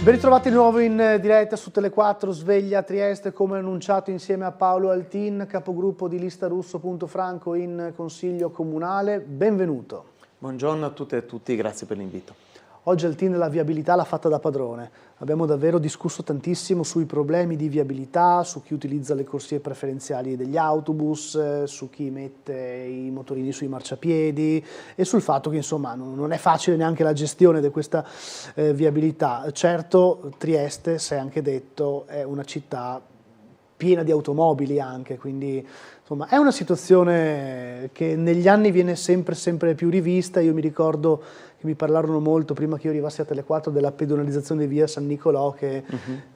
Ben ritrovati di nuovo in diretta su Tele4, Sveglia Trieste, come annunciato insieme a Paolo Altin, capogruppo di lista Russo.Franco in Consiglio Comunale. Benvenuto. Buongiorno a tutte e a tutti, grazie per l'invito. Oggi Altin la viabilità l'ha fatta da padrone. Abbiamo davvero discusso tantissimo sui problemi di viabilità, su chi utilizza le corsie preferenziali degli autobus, su chi mette i motorini sui marciapiedi e sul fatto che insomma non è facile neanche la gestione di questa viabilità. Certo, Trieste, si è anche detto, è una città piena di automobili anche, quindi insomma è una situazione che negli anni viene sempre più rivista. Io mi ricordo che mi parlarono molto prima che io arrivassi a Tele4 della pedonalizzazione di via San Nicolò, che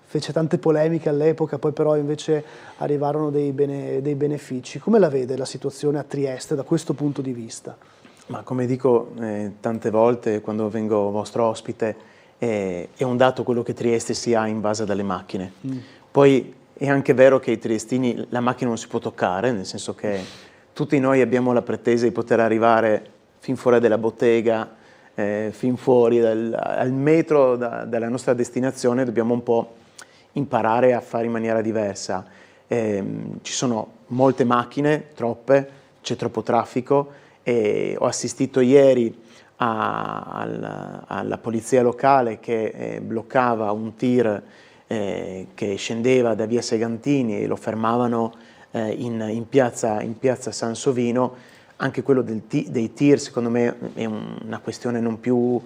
fece tante polemiche all'epoca, poi però invece arrivarono dei benefici. Come la vede la situazione a Trieste da questo punto di vista? Ma come dico tante volte quando vengo vostro ospite, è un dato quello che Trieste sia invasa dalle macchine. Poi è anche vero che i triestini la macchina non si può toccare, nel senso che tutti noi abbiamo la pretesa di poter arrivare fin fuori della bottega, fin fuori al metro dalla nostra destinazione. Dobbiamo un po' imparare a fare in maniera diversa. Ci sono molte macchine, troppe, c'è troppo traffico e ho assistito ieri alla polizia locale che bloccava un tir che scendeva da via Segantini e lo fermavano in piazza Sansovino. Anche quello dei tir secondo me è una questione non più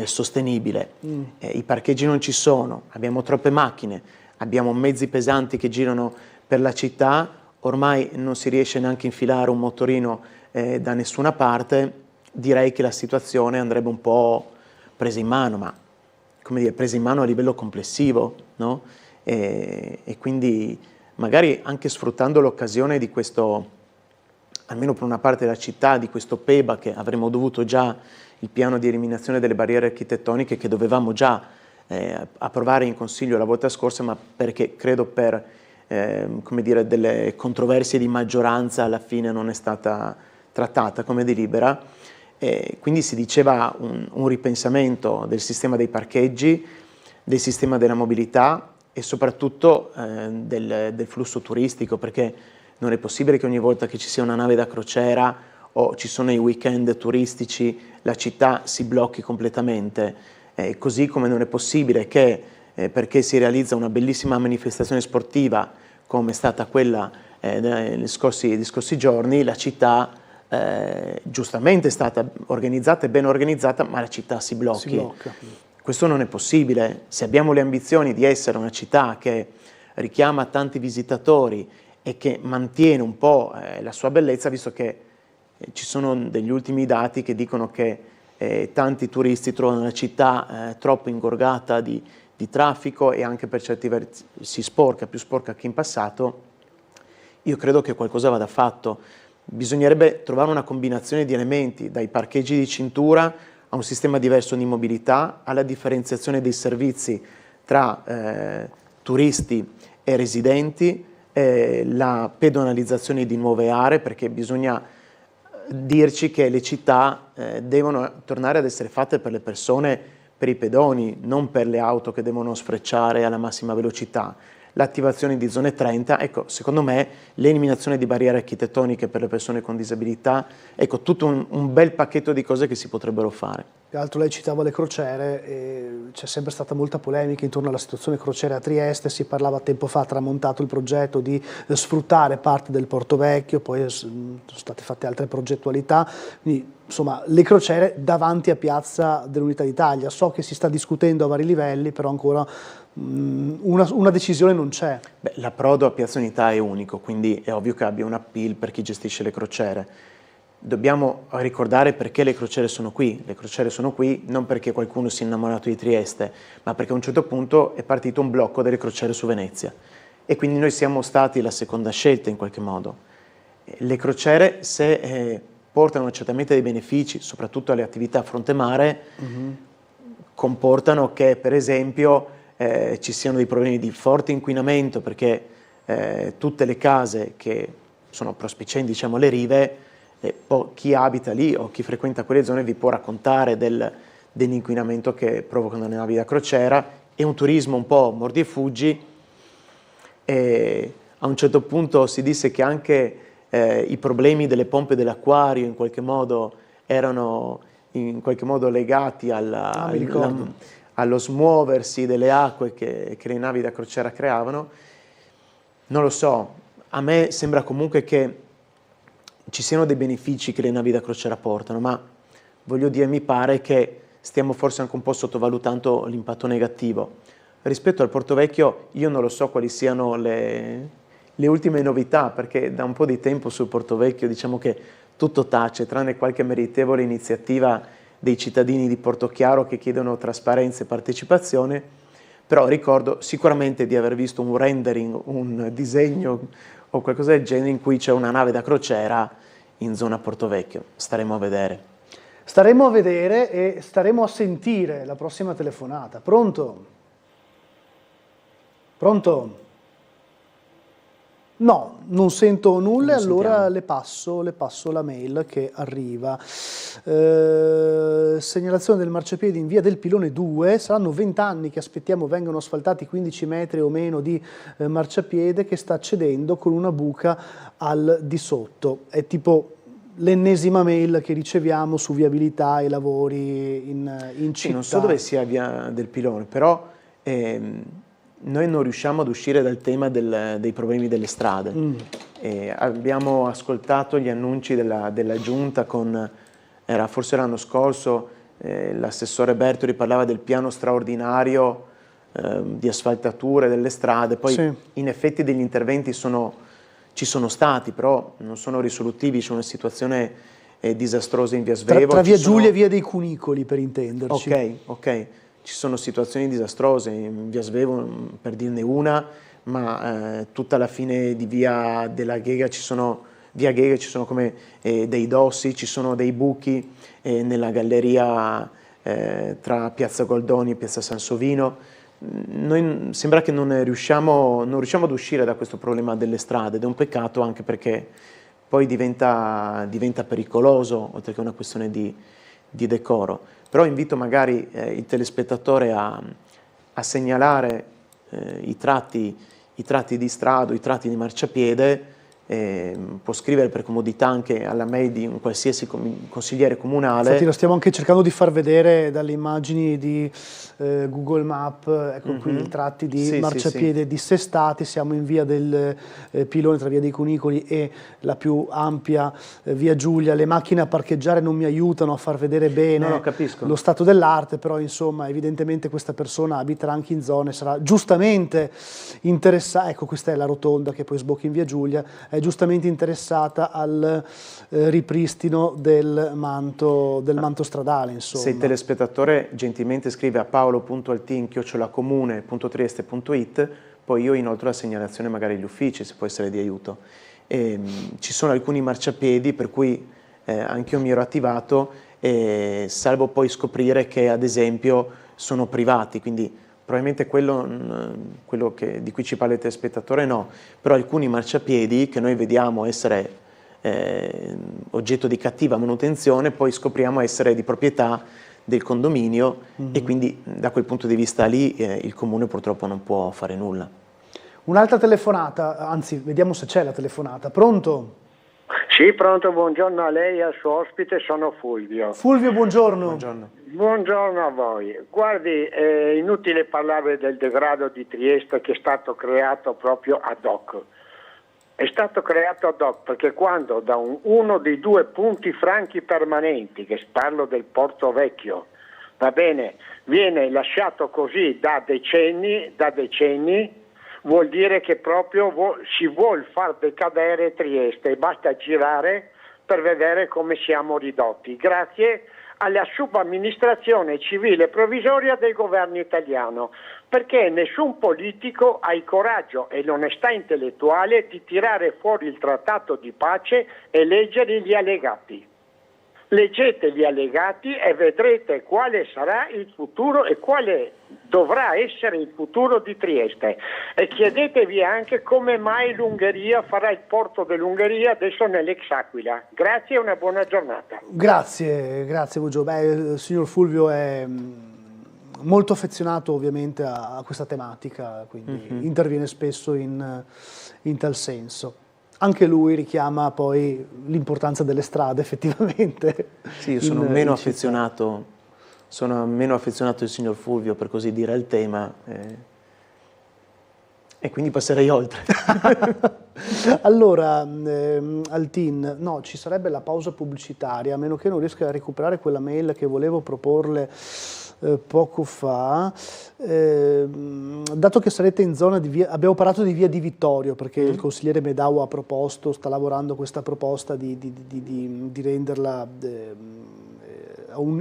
sostenibile. I parcheggi non ci sono, abbiamo troppe macchine, abbiamo mezzi pesanti che girano per la città, ormai non si riesce neanche a infilare un motorino da nessuna parte. Direi che la situazione andrebbe un po' presa in mano, ma come dire, presa in mano a livello complessivo, no? E quindi magari anche sfruttando l'occasione di questo, almeno per una parte della città, di questo PEBA, che avremmo dovuto già, il piano di eliminazione delle barriere architettoniche, che dovevamo già approvare in Consiglio la volta scorsa, ma perché credo per come dire, delle controversie di maggioranza alla fine non è stata trattata come delibera. Quindi si diceva un ripensamento del sistema dei parcheggi, del sistema della mobilità e soprattutto del flusso turistico, perché non è possibile che ogni volta che ci sia una nave da crociera o ci sono i weekend turistici la città si blocchi completamente, così come non è possibile che perché si realizza una bellissima manifestazione sportiva come è stata quella negli scorsi giorni, la città giustamente è stata organizzata e ben organizzata, ma la città si blocchi. Si blocca. Questo non è possibile. Se abbiamo le ambizioni di essere una città che richiama tanti visitatori e che mantiene un po' la sua bellezza, visto che ci sono degli ultimi dati che dicono che tanti turisti trovano la città troppo ingorgata di traffico e anche per certi versi si sporca, più sporca che in passato, io credo che qualcosa vada fatto. Bisognerebbe trovare una combinazione di elementi, dai parcheggi di cintura a un sistema diverso di mobilità, alla differenziazione dei servizi tra turisti e residenti, la pedonalizzazione di nuove aree, perché bisogna dirci che le città devono tornare ad essere fatte per le persone, per i pedoni, non per le auto che devono sfrecciare alla massima velocità. L'attivazione di zone 30, ecco, secondo me l'eliminazione di barriere architettoniche per le persone con disabilità, ecco, tutto un bel pacchetto di cose che si potrebbero fare. Tra l'altro lei citava le crociere, c'è sempre stata molta polemica intorno alla situazione crociere a Trieste, si parlava tempo fa, tramontato il progetto di sfruttare parte del Porto Vecchio, poi sono state fatte altre progettualità, quindi insomma le crociere davanti a Piazza dell'Unità d'Italia. So che si sta discutendo a vari livelli, però ancora una decisione non c'è. Beh, l'approdo a Piazza Unità è unico, quindi è ovvio che abbia un appeal per chi gestisce le crociere. Dobbiamo ricordare perché le crociere sono qui. Le crociere sono qui non perché qualcuno si è innamorato di Trieste, ma perché a un certo punto è partito un blocco delle crociere su Venezia e quindi noi siamo stati la seconda scelta in qualche modo. Le crociere, se portano certamente dei benefici, soprattutto alle attività a fronte mare, comportano che per esempio ci siano dei problemi di forte inquinamento, perché tutte le case che sono prospicienti, diciamo, alle rive, chi abita lì o chi frequenta quelle zone vi può raccontare dell'inquinamento che provocano le navi da crociera. È un turismo un po' mordi e fuggi, e a un certo punto si disse che anche i problemi delle pompe dell'acquario in qualche modo erano legati allo smuoversi delle acque che le navi da crociera creavano. Non lo so, a me sembra comunque che ci siano dei benefici che le navi da crociera portano, ma voglio dire, mi pare che stiamo forse anche un po' sottovalutando l'impatto negativo. Rispetto al Porto Vecchio io non lo so quali siano le ultime novità, perché da un po' di tempo sul Porto Vecchio diciamo che tutto tace, tranne qualche meritevole iniziativa dei cittadini di Portochiaro che chiedono trasparenza e partecipazione, però ricordo sicuramente di aver visto un rendering, un disegno o qualcosa del genere in cui c'è una nave da crociera in zona Porto Vecchio. Staremo a vedere. Staremo a vedere e staremo a sentire la prossima telefonata. Pronto? Pronto? No, non sento nulla, allora le passo la mail che arriva. Segnalazione del marciapiede in via del Pilone 2, saranno 20 anni che aspettiamo vengano asfaltati 15 metri o meno di marciapiede che sta cedendo con una buca al di sotto. È tipo l'ennesima mail che riceviamo su viabilità e lavori in città. Non so dove sia via del Pilone, però noi non riusciamo ad uscire dal tema dei problemi delle strade. Abbiamo ascoltato gli annunci della Giunta forse l'anno scorso, l'assessore Bertoli parlava del piano straordinario di asfaltature delle strade, poi sì, in effetti degli interventi ci sono stati, però non sono risolutivi, c'è una situazione disastrosa in via Svevo. Tra via Giulia e via dei Cunicoli, per intenderci. Ok. Ci sono situazioni disastrose in via Svevo, per dirne una, ma tutta la fine di via Ghega ci sono come dei dossi, ci sono dei buchi nella galleria tra Piazza Goldoni e Piazza Sansovino. Noi sembra che non riusciamo ad uscire da questo problema delle strade, ed è un peccato, anche perché poi diventa pericoloso, oltre che una questione di decoro. Però invito magari il telespettatore a segnalare i tratti di strada, i tratti di marciapiede. Può scrivere per comodità anche alla mail di un qualsiasi consigliere comunale. Infatti lo stiamo anche cercando di far vedere dalle immagini di Google Map, ecco qui i tratti di marciapiede dissestati. Siamo in via del Pilone, tra via dei Cunicoli e la più ampia via Giulia. Le macchine a parcheggiare non mi aiutano a far vedere bene lo stato dell'arte, però insomma evidentemente questa persona abita anche in zone, sarà giustamente interessata, ecco questa è la rotonda che poi sbocca in via Giulia, è giustamente interessata al ripristino del manto stradale, insomma. Se il telespettatore gentilmente scrive a paolo.altin@comune.trieste.it, poi io inoltre la segnalazione magari agli uffici, se può essere di aiuto. Ci sono alcuni marciapiedi per cui anche io mi ero attivato, salvo poi scoprire che ad esempio sono privati, quindi probabilmente quello di cui ci parla il telespettatore no, però alcuni marciapiedi che noi vediamo essere oggetto di cattiva manutenzione, poi scopriamo essere di proprietà del condominio e quindi da quel punto di vista lì il comune purtroppo non può fare nulla. Un'altra telefonata, anzi vediamo se c'è la telefonata. Pronto? Sì, pronto, buongiorno a lei e al suo ospite, sono Fulvio. Fulvio, buongiorno. Buongiorno. Buongiorno a voi. Guardi, è inutile parlare del degrado di Trieste che è stato creato proprio ad hoc. È stato creato ad hoc perché quando da uno dei due punti franchi permanenti, che parlo del Porto Vecchio, va bene, viene lasciato così da decenni, vuol dire che proprio si vuol far decadere Trieste e basta girare per vedere come siamo ridotti, grazie alla subamministrazione civile provvisoria del governo italiano, perché nessun politico ha il coraggio e l'onestà intellettuale di tirare fuori il trattato di pace e leggere gli allegati. Leggete gli allegati e vedrete quale sarà il futuro e quale dovrà essere il futuro di Trieste. E chiedetevi anche come mai l'Ungheria farà il porto dell'Ungheria adesso nell'ex Aquila. Grazie e una buona giornata. Grazie Bugio. Il signor Fulvio è molto affezionato ovviamente a questa tematica, quindi interviene spesso in tal senso. Anche lui richiama poi l'importanza delle strade, effettivamente. Sì, io sono meno affezionato del signor Fulvio, per così dire, al tema, e quindi passerei oltre. Allora, Altin, no, ci sarebbe la pausa pubblicitaria, a meno che non riesca a recuperare quella mail che volevo proporle poco fa. Dato che sarete in zona di via, abbiamo parlato di via di Vittorio, perché il consigliere Medau sta lavorando questa proposta di renderla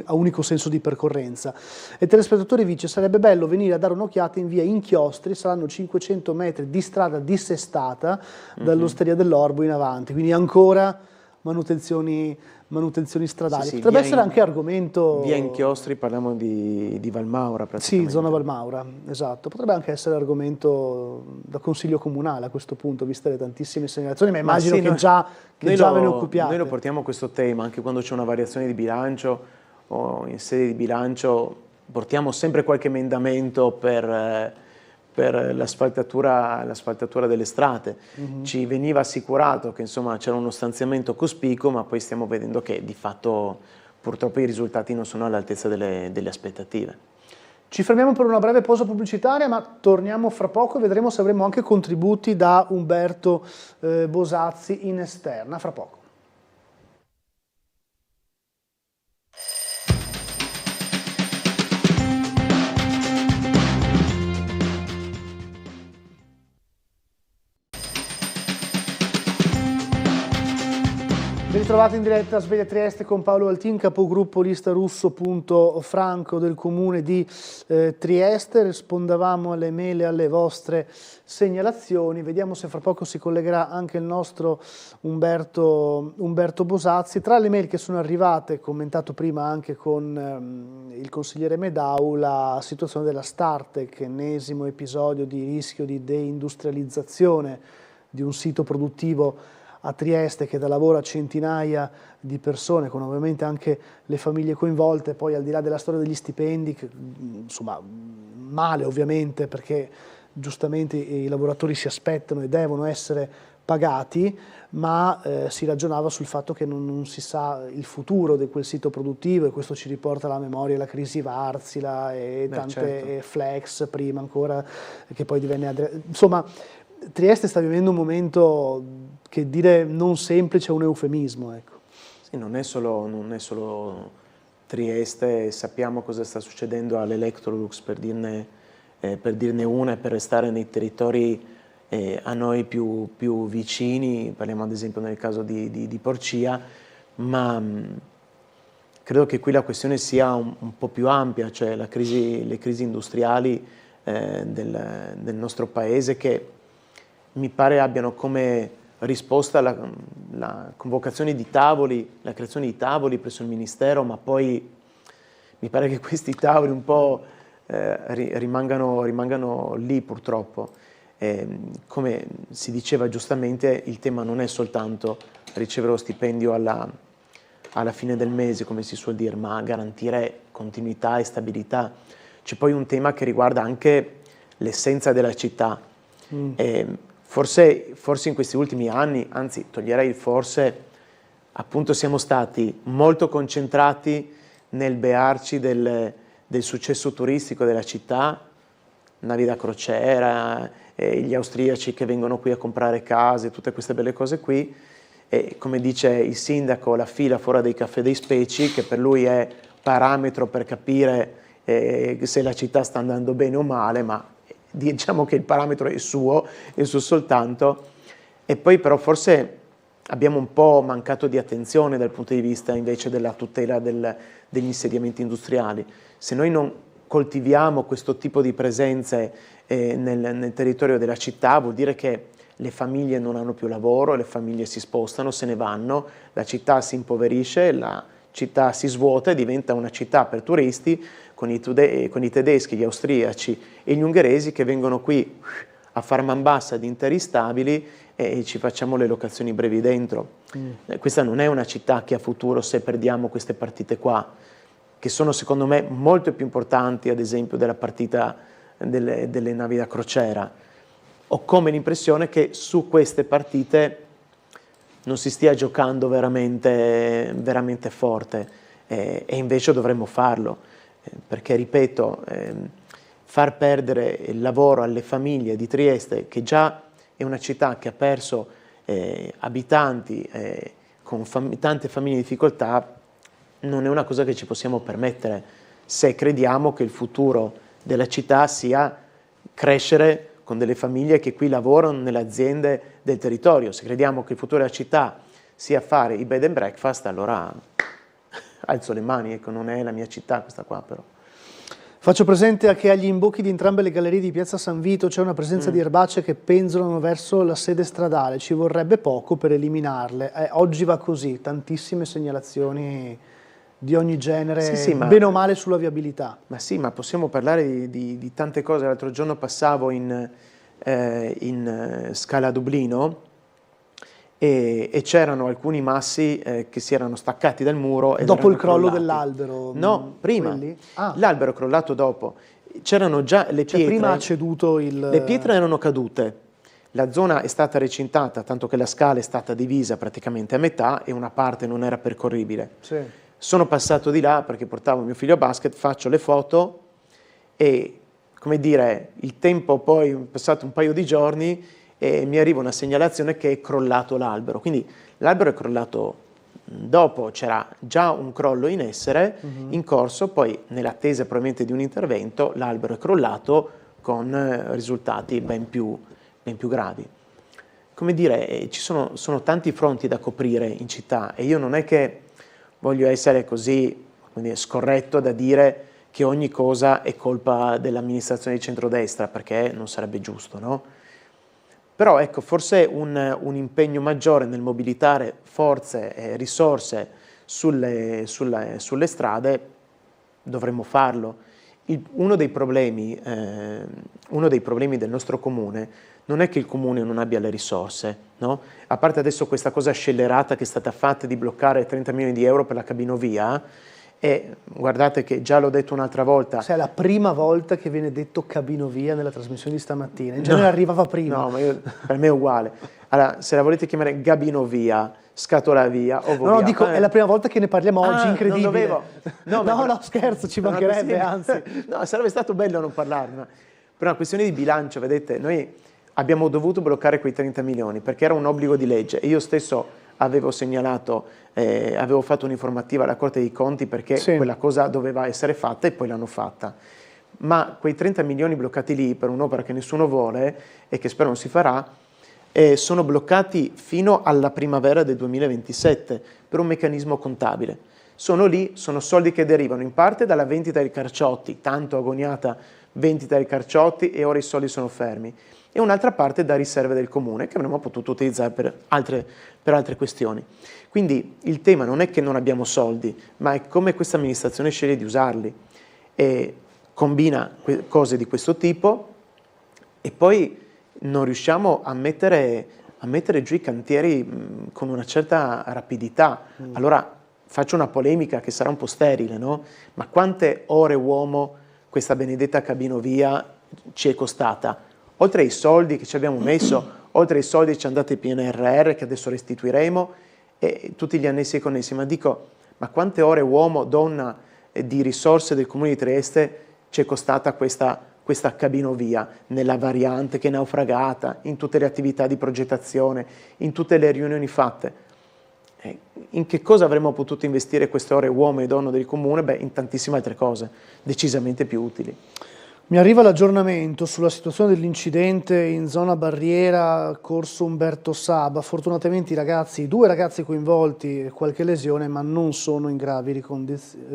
a unico senso di percorrenza. E il telespettatore dice: sarebbe bello venire a dare un'occhiata in via Inchiostri, saranno 500 metri di strada dissestata dall'Osteria dell'Orbo in avanti, quindi ancora manutenzioni stradali. Sì, potrebbe essere anche argomento... Via Inchiostri, parliamo di Valmaura praticamente. Sì, zona Valmaura, esatto. Potrebbe anche essere argomento da consiglio comunale a questo punto, viste le tantissime segnalazioni, ma immagino che già ve ne occupiate. Noi lo portiamo questo tema, anche quando c'è una variazione di bilancio o in sede di bilancio, portiamo sempre qualche emendamento per l'asfaltatura delle strade. Ci veniva assicurato che insomma c'era uno stanziamento cospicuo, ma poi stiamo vedendo che di fatto purtroppo i risultati non sono all'altezza delle aspettative. Ci fermiamo per una breve pausa pubblicitaria, ma torniamo fra poco e vedremo se avremo anche contributi da Umberto Bosazzi in esterna. Fra poco. Ben ritrovati in diretta a Sveglia Trieste con Paolo Altin, capogruppo lista Russo.Franco del comune di Trieste. Rispondevamo alle mail e alle vostre segnalazioni. Vediamo se fra poco si collegherà anche il nostro Umberto Bosazzi. Tra le mail che sono arrivate, commentato prima anche con il consigliere Medau, la situazione della Startec, ennesimo episodio di rischio di deindustrializzazione di un sito produttivo a Trieste che dà lavoro a centinaia di persone, con ovviamente anche le famiglie coinvolte. Poi, al di là della storia degli stipendi, che, insomma, male ovviamente, perché giustamente i lavoratori si aspettano e devono essere pagati, ma si ragionava sul fatto che non si sa il futuro di quel sito produttivo, e questo ci riporta alla memoria la crisi Wärtsilä e tante Flex prima ancora, che poi divenne... Insomma, Trieste sta vivendo un momento che dire non semplice è un eufemismo. Ecco. Sì, non è solo Trieste, sappiamo cosa sta succedendo all'Electrolux, per dirne una, e per restare nei territori a noi più vicini, parliamo ad esempio nel caso di Porcia, ma credo che qui la questione sia un po' più ampia, cioè le crisi industriali del nostro paese, che mi pare abbiano come risposta la convocazione di tavoli, la creazione di tavoli presso il Ministero, ma poi mi pare che questi tavoli un po' rimangano lì purtroppo. Come si diceva giustamente, il tema non è soltanto ricevere lo stipendio alla fine del mese, come si suol dire, ma garantire continuità e stabilità. C'è poi un tema che riguarda anche l'essenza della città. Forse in questi ultimi anni, anzi toglierei il forse, appunto siamo stati molto concentrati nel bearci del successo turistico della città, navi da crociera, gli austriaci che vengono qui a comprare case, tutte queste belle cose qui, e come dice il sindaco, la fila fuori dei caffè dei Speci, che per lui è parametro per capire se la città sta andando bene o male, ma diciamo che il parametro è suo soltanto. E poi però forse abbiamo un po' mancato di attenzione dal punto di vista invece della tutela degli insediamenti industriali. Se noi non coltiviamo questo tipo di presenze nel territorio della città, vuol dire che le famiglie non hanno più lavoro, le famiglie si spostano, se ne vanno, la città si impoverisce, la città si svuota e diventa una città per turisti, con i tedeschi, gli austriaci e gli ungheresi che vengono qui a far man bassa di interi stabili e ci facciamo le locazioni brevi dentro. Questa non è una città che ha futuro se perdiamo queste partite qua, che sono secondo me molto più importanti, ad esempio della partita delle navi da crociera. Ho come l'impressione che su queste partite non si stia giocando veramente forte, e invece dovremmo farlo. Perché, ripeto, far perdere il lavoro alle famiglie di Trieste, che già è una città che ha perso abitanti con tante famiglie in difficoltà, non è una cosa che ci possiamo permettere se crediamo che il futuro della città sia crescere con delle famiglie che qui lavorano nelle aziende del territorio. Se crediamo che il futuro della città sia fare i bed and breakfast, allora alzo le mani, ecco, non è la mia città questa qua però. Faccio presente che agli imbocchi di entrambe le gallerie di Piazza San Vito c'è una presenza di erbacee che penzolano verso la sede stradale, ci vorrebbe poco per eliminarle. Oggi va così, tantissime segnalazioni di ogni genere, sì, bene o male sulla viabilità. Ma sì, ma possiamo parlare di tante cose. L'altro giorno passavo in Scala Dublino, e c'erano alcuni massi che si erano staccati dal muro. Dopo il crollo dell'albero? No, prima. L'albero è crollato dopo. C'erano già le pietre. Prima ha ceduto Le pietre erano cadute. La zona è stata recintata, tanto che la scala è stata divisa praticamente a metà e una parte non era percorribile. Sì. Sono passato di là perché portavo mio figlio a basket, faccio le foto e, come dire, il tempo poi è passato un paio di giorni e mi arriva una segnalazione che è crollato l'albero. Quindi l'albero è crollato dopo, c'era già un crollo in essere, in corso, poi nell'attesa probabilmente di un intervento l'albero è crollato con risultati ben più gravi. come dire, ci sono tanti fronti da coprire in città e io non è che voglio essere così, come dire, scorretto da dire che ogni cosa è colpa dell'amministrazione di centrodestra, perché non sarebbe giusto, no? Però ecco, forse un impegno maggiore nel mobilitare forze e risorse sulle strade dovremmo farlo. Uno dei problemi del nostro comune non è che il comune non abbia le risorse, no? A parte adesso questa cosa scellerata che è stata fatta di bloccare 30 milioni di euro per la cabinovia, e guardate che già l'ho detto un'altra volta. È la prima volta che viene detto cabinovia nella trasmissione di stamattina, in genere arrivava prima. No, ma per me è uguale. Allora, se la volete chiamare gabinovia, scatolavia, ovovia. No, dico, è la prima volta che ne parliamo oggi, incredibile. Non dovevo. No, scherzo, ci mancherebbe, anzi. No, sarebbe stato bello non parlarne. Per una questione di bilancio, vedete, noi abbiamo dovuto bloccare quei 30 milioni perché era un obbligo di legge e io stesso avevo segnalato, avevo fatto un'informativa alla Corte dei Conti perché quella cosa doveva essere fatta e poi l'hanno fatta. Ma quei 30 milioni bloccati lì per un'opera che nessuno vuole e che spero non si farà, sono bloccati fino alla primavera del 2027 per un meccanismo contabile. Sono lì, sono soldi che derivano in parte dalla vendita dei carciotti, tanto agoniata vendita dei carciotti e ora i soldi sono fermi, e un'altra parte da riserve del comune che avremmo potuto utilizzare per altre questioni. Quindi il tema non è che non abbiamo soldi, ma è come questa amministrazione sceglie di usarli e combina cose di questo tipo e poi non riusciamo a mettere giù i cantieri con una certa rapidità. Allora faccio una polemica che sarà un po' sterile, no? Ma quante ore uomo questa benedetta cabinovia ci è costata? Oltre ai soldi che ci abbiamo messo, oltre ai soldi che ci hanno dato il PNRR, che adesso restituiremo, e tutti gli annessi e connessi, ma dico, ma quante ore uomo, donna di risorse del Comune di Trieste ci è costata questa cabinovia, nella variante che è naufragata, in tutte le attività di progettazione, in tutte le riunioni fatte? In che cosa avremmo potuto investire queste ore uomo e donne del Comune? Beh, in tantissime altre cose, decisamente più utili. Mi arriva l'aggiornamento sulla situazione dell'incidente in zona Barriera, corso Umberto Saba. Fortunatamente i due ragazzi coinvolti, qualche lesione, ma non sono in gravi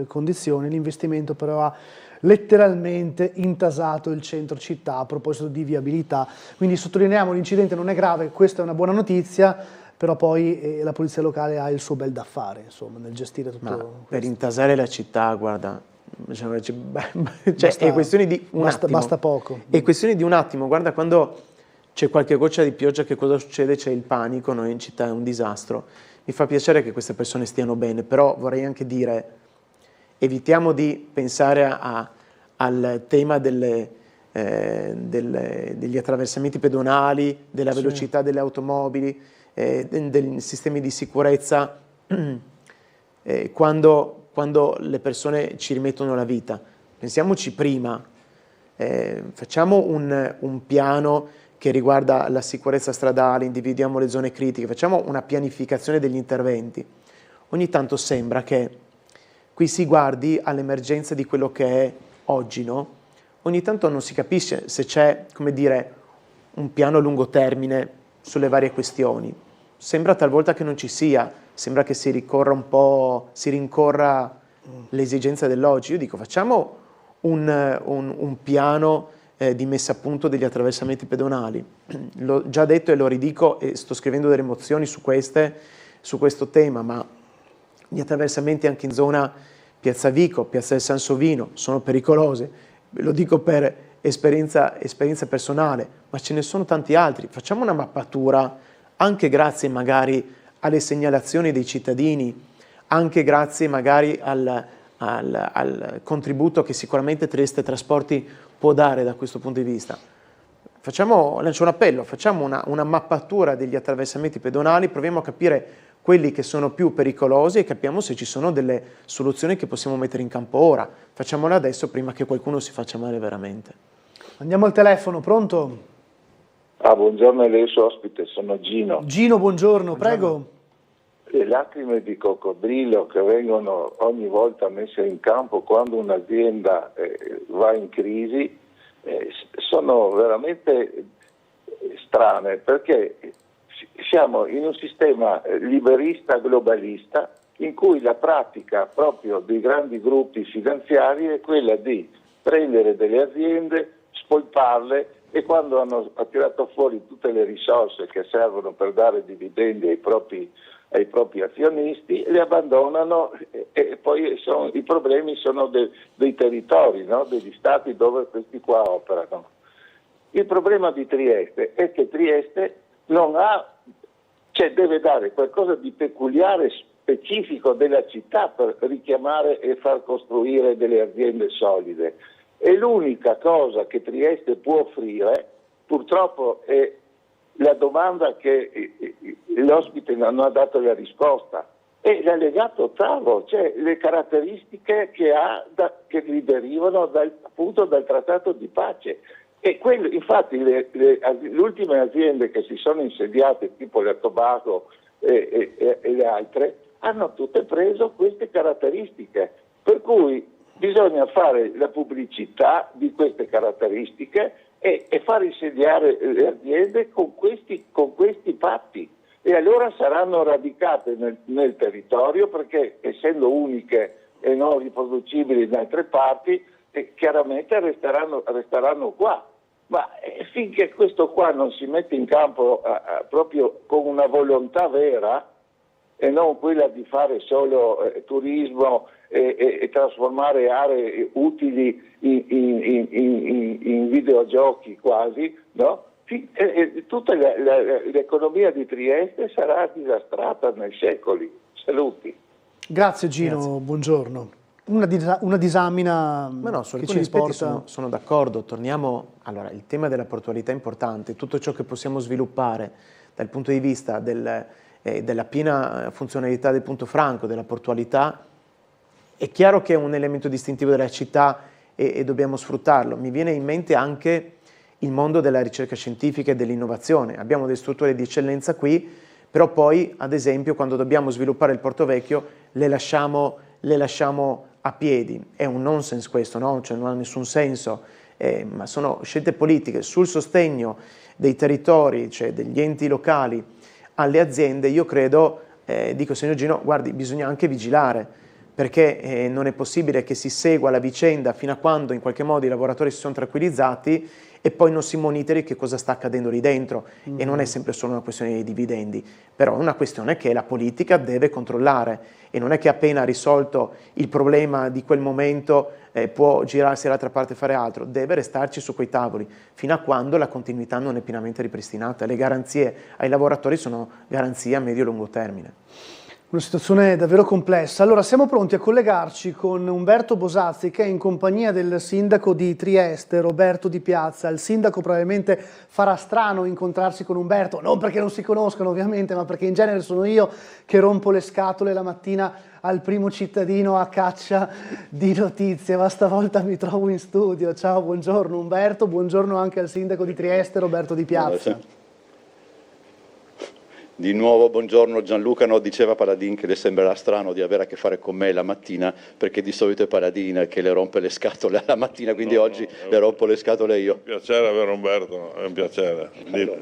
condizioni. L'investimento però ha letteralmente intasato il centro città a proposito di viabilità. Quindi sottolineiamo, l'incidente non è grave, questa è una buona notizia, però poi la polizia locale ha il suo bel da fare, insomma, nel gestire tutto questo. Per intasare la città, guarda, è questione di un attimo. Basta poco. È questione di un attimo. Guarda, quando c'è qualche goccia di pioggia, che cosa succede? C'è il panico, noi in città è un disastro. Mi fa piacere che queste persone stiano bene, però vorrei anche dire, evitiamo di pensare al tema degli attraversamenti pedonali, della velocità delle automobili, dei sistemi di sicurezza, quando le persone ci rimettono la vita. Pensiamoci prima, facciamo un piano che riguarda la sicurezza stradale, individuiamo le zone critiche, facciamo una pianificazione degli interventi. Ogni tanto sembra che qui si guardi all'emergenza di quello che è oggi, no? Ogni tanto non si capisce se c'è, come dire, un piano a lungo termine sulle varie questioni. Sembra talvolta che non ci sia, sembra che si rincorra l'esigenza dell'oggi. Io dico, facciamo un piano di messa a punto degli attraversamenti pedonali. L'ho già detto e lo ridico e sto scrivendo delle mozioni su questo tema, ma gli attraversamenti anche in zona Piazza Vico, Piazza del Sansovino sono pericolose, lo dico per esperienza personale, ma ce ne sono tanti altri. Facciamo una mappatura anche grazie magari alle segnalazioni dei cittadini, anche grazie magari al contributo che sicuramente Trieste Trasporti può dare da questo punto di vista. Lancio un appello, facciamo una mappatura degli attraversamenti pedonali, proviamo a capire quelli che sono più pericolosi e capiamo se ci sono delle soluzioni che possiamo mettere in campo ora. Facciamole adesso prima che qualcuno si faccia male veramente. Andiamo al telefono, pronto? Buongiorno a lei, suo ospite, sono Gino. Gino, buongiorno, prego. Le lacrime di coccodrillo che vengono ogni volta messe in campo quando un'azienda va in crisi sono veramente strane, perché siamo in un sistema liberista globalista in cui la pratica proprio dei grandi gruppi finanziari è quella di prendere delle aziende, spolparle, e quando hanno tirato fuori tutte le risorse che servono per dare dividendi ai propri azionisti, le abbandonano, e poi i problemi sono dei territori, no? Degli stati dove questi qua operano. Il problema di Trieste è che Trieste deve dare qualcosa di peculiare, specifico della città per richiamare e far costruire delle aziende solide. E l'unica cosa che Trieste può offrire, purtroppo, è la domanda che l'ospite non ha dato la risposta, è l'allegato ottavo, cioè le caratteristiche che gli derivano appunto dal trattato di pace. E infatti le ultime aziende che si sono insediate, tipo la Tobago e le altre, hanno tutte preso queste caratteristiche, per cui bisogna fare la pubblicità di queste caratteristiche e far insediare le aziende con questi patti, e allora saranno radicate nel territorio, perché essendo uniche e non riproducibili in altre parti, chiaramente resteranno qua. Ma finché questo qua non si mette in campo proprio con una volontà vera, e non quella di fare solo turismo e trasformare aree utili in videogiochi quasi, no? Tutta l'economia di Trieste sarà disastrata nei secoli. Saluti. Grazie Gino, grazie. Buongiorno. Una disamina su che ci riporta... sono d'accordo, torniamo, allora il tema della portualità è importante, tutto ciò che possiamo sviluppare dal punto di vista della piena funzionalità del punto franco, della portualità, è chiaro che è un elemento distintivo della città e dobbiamo sfruttarlo. Mi viene in mente anche il mondo della ricerca scientifica e dell'innovazione. Abbiamo delle strutture di eccellenza qui, però poi, ad esempio, quando dobbiamo sviluppare il Porto Vecchio, le lasciamo a piedi. È un nonsense questo, no? Cioè, non ha nessun senso, ma sono scelte politiche sul sostegno dei territori, cioè degli enti locali alle aziende. Io credo, dico signor Gino, guardi, bisogna anche vigilare, perché non è possibile che si segua la vicenda fino a quando in qualche modo i lavoratori si sono tranquillizzati e poi non si monitori che cosa sta accadendo lì dentro. E non è sempre solo una questione di dividendi, però è una questione che la politica deve controllare, e non è che appena risolto il problema di quel momento può girarsi dall'altra parte e fare altro. Deve restarci su quei tavoli fino a quando la continuità non è pienamente ripristinata. Le garanzie ai lavoratori sono garanzie a medio e lungo termine. Una situazione davvero complessa. Allora, siamo pronti a collegarci con Umberto Bosazzi, che è in compagnia del sindaco di Trieste, Roberto Di Piazza. Il sindaco probabilmente farà strano incontrarsi con Umberto, non perché non si conoscono ovviamente, ma perché in genere sono io che rompo le scatole la mattina al primo cittadino a caccia di notizie, ma stavolta mi trovo in studio. Ciao, buongiorno Umberto, buongiorno anche al sindaco di Trieste, Roberto Di Piazza. Di nuovo buongiorno Gianluca. No, diceva Paladin che le sembrerà strano di avere a che fare con me la mattina, perché di solito è Paladin che le rompe le scatole alla mattina, quindi oggi le rompo le scatole io. È un piacere avere Umberto, è un piacere.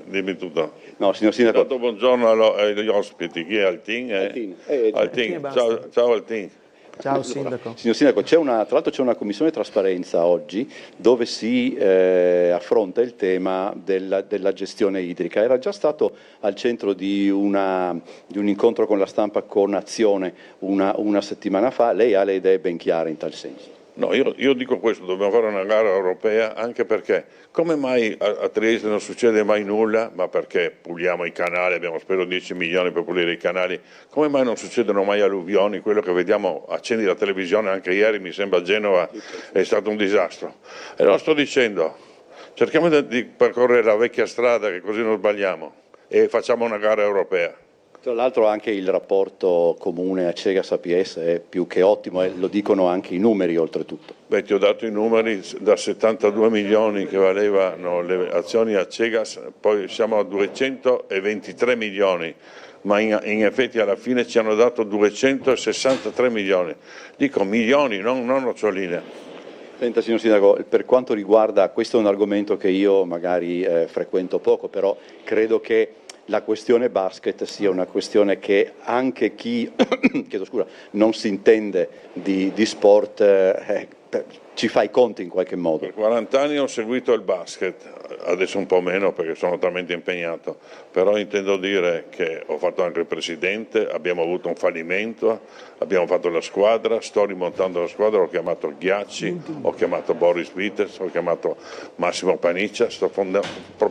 Dimmi tutto. No, signor sindaco. Tanto buongiorno agli ospiti. Chi è Altin? Altin. Ciao Altin. Ciao Sindaco. Signor Sindaco, tra l'altro c'è una commissione trasparenza oggi dove si affronta il tema della gestione idrica. Era già stato al centro di un incontro con la stampa con Azione una settimana fa. Lei ha le idee ben chiare in tal senso? No, io dico questo, dobbiamo fare una gara europea, anche perché come mai a Trieste non succede mai nulla? Ma perché puliamo i canali, abbiamo speso 10 milioni per pulire i canali, come mai non succedono mai alluvioni? Quello che vediamo, accendi la televisione, anche ieri mi sembra a Genova è stato un disastro. E lo sto dicendo, cerchiamo di percorrere la vecchia strada, che così non sbagliamo, e facciamo una gara europea. Tra l'altro anche il rapporto comune Acegas-APS è più che ottimo, e lo dicono anche i numeri oltretutto. Beh, ti ho dato i numeri, da 72 milioni che valevano le azioni Acegas, poi siamo a 223 milioni, ma in effetti alla fine ci hanno dato 263 milioni. Dico milioni, non noccioline. Senta signor Sindaco, per quanto riguarda, questo è un argomento che io magari frequento poco, però credo che la questione basket sia una questione che anche chi chiedo scusa, non si intende di sport ci fa i conti in qualche modo. Per 40 anni ho seguito il basket, adesso un po' meno perché sono talmente impegnato, però intendo dire che ho fatto anche il presidente, abbiamo avuto un fallimento, abbiamo fatto la squadra, sto rimontando la squadra, ho chiamato Ghiacci, ho chiamato Boris Vitez, ho chiamato Massimo Paniccia, sto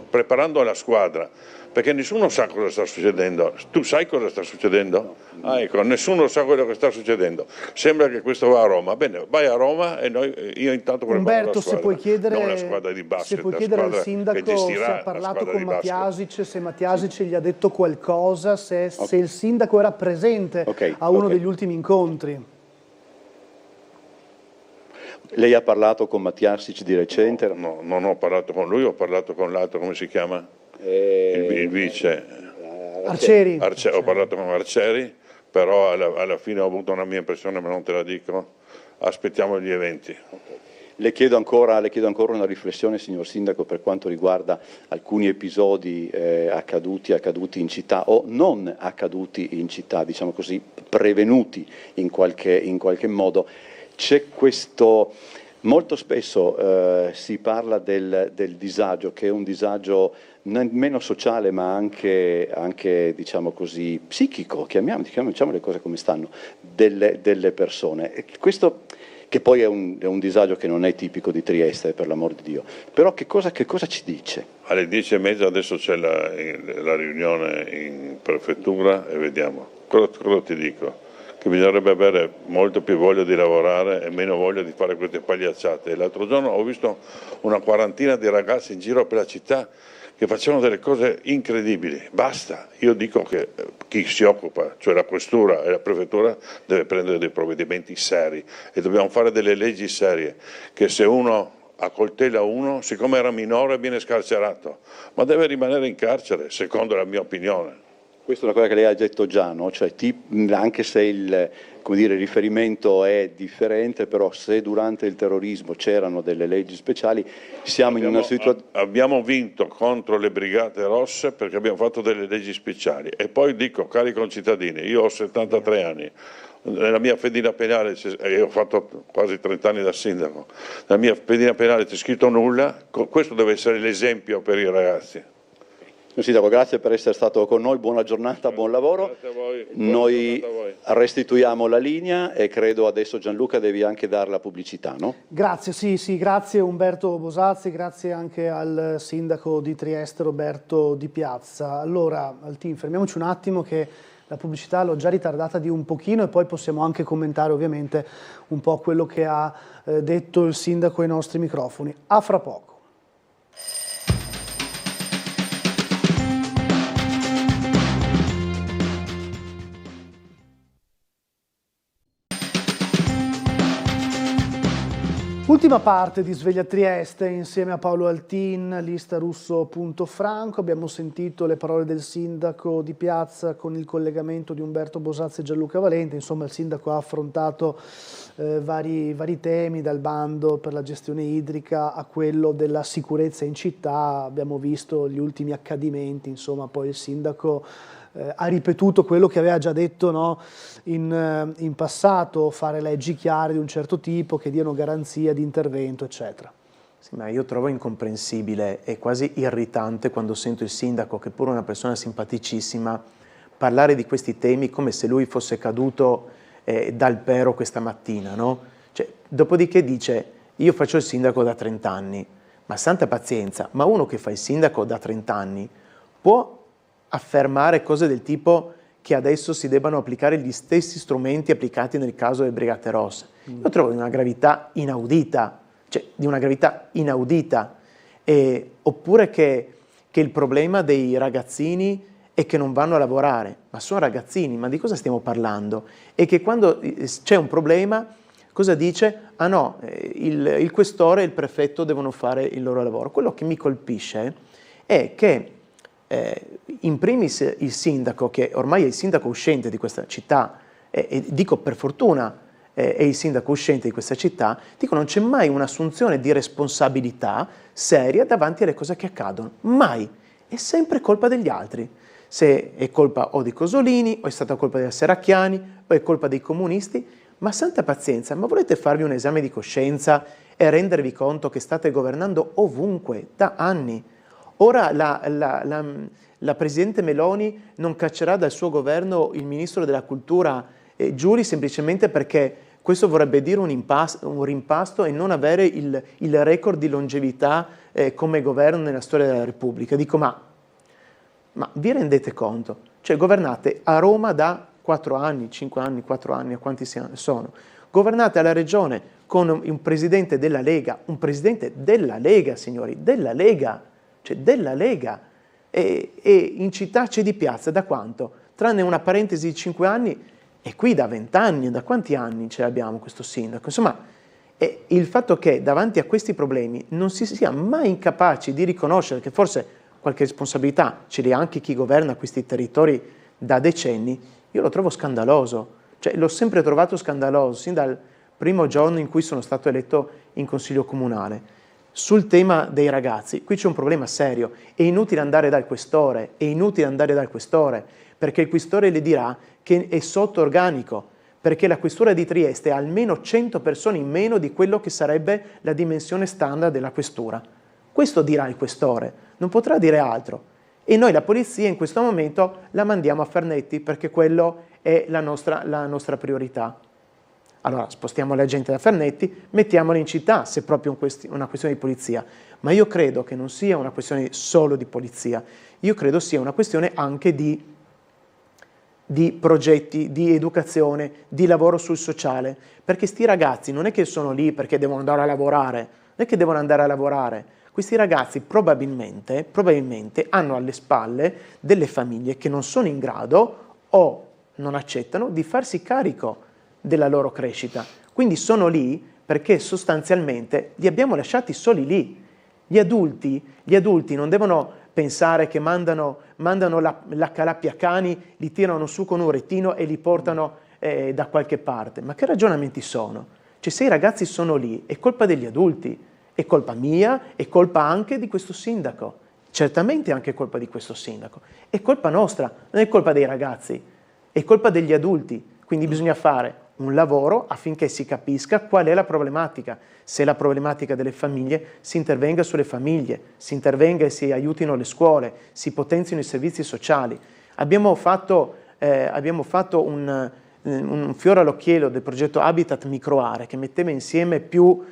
preparando la squadra. Perché nessuno sa cosa sta succedendo. Tu sai cosa sta succedendo? Ah, ecco, nessuno sa quello che sta succedendo. Sembra che questo va a Roma. Bene, vai a Roma e io intanto preparo la squadra. Se puoi chiedere, non la squadra di basket, se puoi chiedere al sindaco se ha parlato con Matjasic, se Matjasic gli ha detto qualcosa, se il sindaco era presente a uno degli ultimi incontri. Lei ha parlato con Matjasic di recente? No, non ho parlato con lui, ho parlato con l'altro, come si chiama? Il vice Arcieri. Ho parlato con Arcieri, però alla fine ho avuto una mia impressione, ma non te la dico. Aspettiamo gli eventi. Okay. Le chiedo ancora una riflessione, signor Sindaco, per quanto riguarda alcuni episodi accaduti in città o non accaduti in città, diciamo così, prevenuti in qualche modo. C'è questo, molto spesso si parla del disagio, che è un disagio meno sociale ma anche diciamo così psichico, diciamo le cose come stanno, delle persone. Questo che poi è un disagio che non è tipico di Trieste, per l'amor di Dio. Però che cosa ci dice? Alle 10:30 adesso c'è la riunione in prefettura e vediamo. Cosa ti dico? Che bisognerebbe avere molto più voglia di lavorare e meno voglia di fare queste pagliacciate. L'altro giorno ho visto una quarantina di ragazzi in giro per la città che facevano delle cose incredibili. Basta, io dico che chi si occupa, cioè la questura e la prefettura, deve prendere dei provvedimenti seri e dobbiamo fare delle leggi serie, che se uno accoltella uno, siccome era minore viene scarcerato, ma deve rimanere in carcere, secondo la mia opinione. Questa è una cosa che lei ha detto già, no? Cioè, anche se il riferimento è differente, però se durante il terrorismo c'erano delle leggi speciali, siamo in una situazione... Abbiamo vinto contro le Brigate Rosse perché abbiamo fatto delle leggi speciali. E poi dico, cari concittadini, io ho 73 anni, nella mia fedina penale, io ho fatto quasi 30 anni da sindaco, nella mia fedina penale c'è scritto nulla, questo deve essere l'esempio per i ragazzi. Sindaco, grazie per essere stato con noi, buona giornata, buon lavoro. Grazie a voi. Noi restituiamo la linea e credo adesso Gianluca devi anche dare la pubblicità, no? Grazie, sì, grazie Umberto Bosazzi, grazie anche al sindaco di Trieste Roberto Di Piazza. Allora, Altin, fermiamoci un attimo che la pubblicità l'ho già ritardata di un pochino e poi possiamo anche commentare ovviamente un po' quello che ha detto il sindaco ai nostri microfoni. A fra poco. Ultima parte di Sveglia Trieste insieme a Paolo Altin, lista russo.franco. Abbiamo sentito le parole del sindaco Di Piazza con il collegamento di Umberto Bosazzi e Gianluca Valente. Insomma, il sindaco ha affrontato vari temi, dal bando per la gestione idrica a quello della sicurezza in città. Abbiamo visto gli ultimi accadimenti, insomma, poi il sindaco ha ripetuto quello che aveva già detto, no, in passato, fare leggi chiare di un certo tipo che diano garanzia di intervento, eccetera. Sì, ma io trovo incomprensibile e quasi irritante quando sento il sindaco, che pure è una persona simpaticissima, parlare di questi temi come se lui fosse caduto dal pero questa mattina, no? Cioè, dopodiché dice, io faccio il sindaco da 30 anni, ma santa pazienza, ma uno che fa il sindaco da 30 anni può affermare cose del tipo che adesso si debbano applicare gli stessi strumenti applicati nel caso delle Brigate Rosse. Io trovo di una gravità inaudita, oppure che il problema dei ragazzini è che non vanno a lavorare, ma sono ragazzini, ma di cosa stiamo parlando? E che quando c'è un problema, cosa dice? Ah no, il questore e il prefetto devono fare il loro lavoro. Quello che mi colpisce è che in primis il sindaco, che ormai è il sindaco uscente di questa città, e dico per fortuna è il sindaco uscente di questa città, dico non c'è mai un'assunzione di responsabilità seria davanti alle cose che accadono, mai, è sempre colpa degli altri. se è colpa o di Cosolini, o è stata colpa dei Serracchiani, o è colpa dei comunisti, ma santa pazienza, ma volete farvi un esame di coscienza e rendervi conto che state governando ovunque, da anni? Ora la Presidente Meloni non caccerà dal suo governo il Ministro della Cultura Giuri semplicemente perché questo vorrebbe dire un rimpasto e non avere il record di longevità come governo nella storia della Repubblica. Dico, ma vi rendete conto? Cioè governate a Roma da 4 anni, 5 anni, 4 anni, a quanti sono? Governate alla Regione con un Presidente della Lega, signori, della Lega, cioè della Lega, e in città c'è di piazza da quanto? Tranne una parentesi di 5 anni, e qui da 20 anni, da quanti anni ce l'abbiamo questo sindaco? Insomma, il fatto che davanti a questi problemi non si sia mai incapaci di riconoscere che forse qualche responsabilità ce l'ha anche chi governa questi territori da decenni, io lo trovo scandaloso. Cioè, l'ho sempre trovato scandaloso, sin dal primo giorno in cui sono stato eletto in Consiglio Comunale. Sul tema dei ragazzi, qui c'è un problema serio, è inutile andare dal questore, perché il questore le dirà che è sotto organico, perché la questura di Trieste ha almeno 100 persone in meno di quello che sarebbe la dimensione standard della questura. Questo dirà il questore, non potrà dire altro. E noi la polizia in questo momento la mandiamo a Farnetti perché quello è la nostra priorità. Allora spostiamo la gente da Farnetti, mettiamola in città se è proprio una questione di polizia. Ma io credo che non sia una questione solo di polizia, io credo sia una questione anche di progetti, di educazione, di lavoro sul sociale, perché sti ragazzi non è che sono lì perché devono andare a lavorare, questi ragazzi probabilmente hanno alle spalle delle famiglie che non sono in grado o non accettano di farsi carico della loro crescita, quindi sono lì perché sostanzialmente li abbiamo lasciati soli lì. Gli adulti non devono pensare che mandano la calappia cani, li tirano su con un retino e li portano da qualche parte. Ma che ragionamenti sono? Cioè, se i ragazzi sono lì, è colpa degli adulti, è colpa mia, è colpa anche di questo sindaco. Certamente è anche colpa di questo sindaco. È colpa nostra, non è colpa dei ragazzi, è colpa degli adulti. Quindi bisogna fare un lavoro affinché si capisca qual è la problematica. Se la problematica delle famiglie, si intervenga sulle famiglie, si intervenga e si aiutino le scuole, si potenzino i servizi sociali. Abbiamo fatto un fiore all'occhiello del progetto Habitat Microaree che metteva insieme più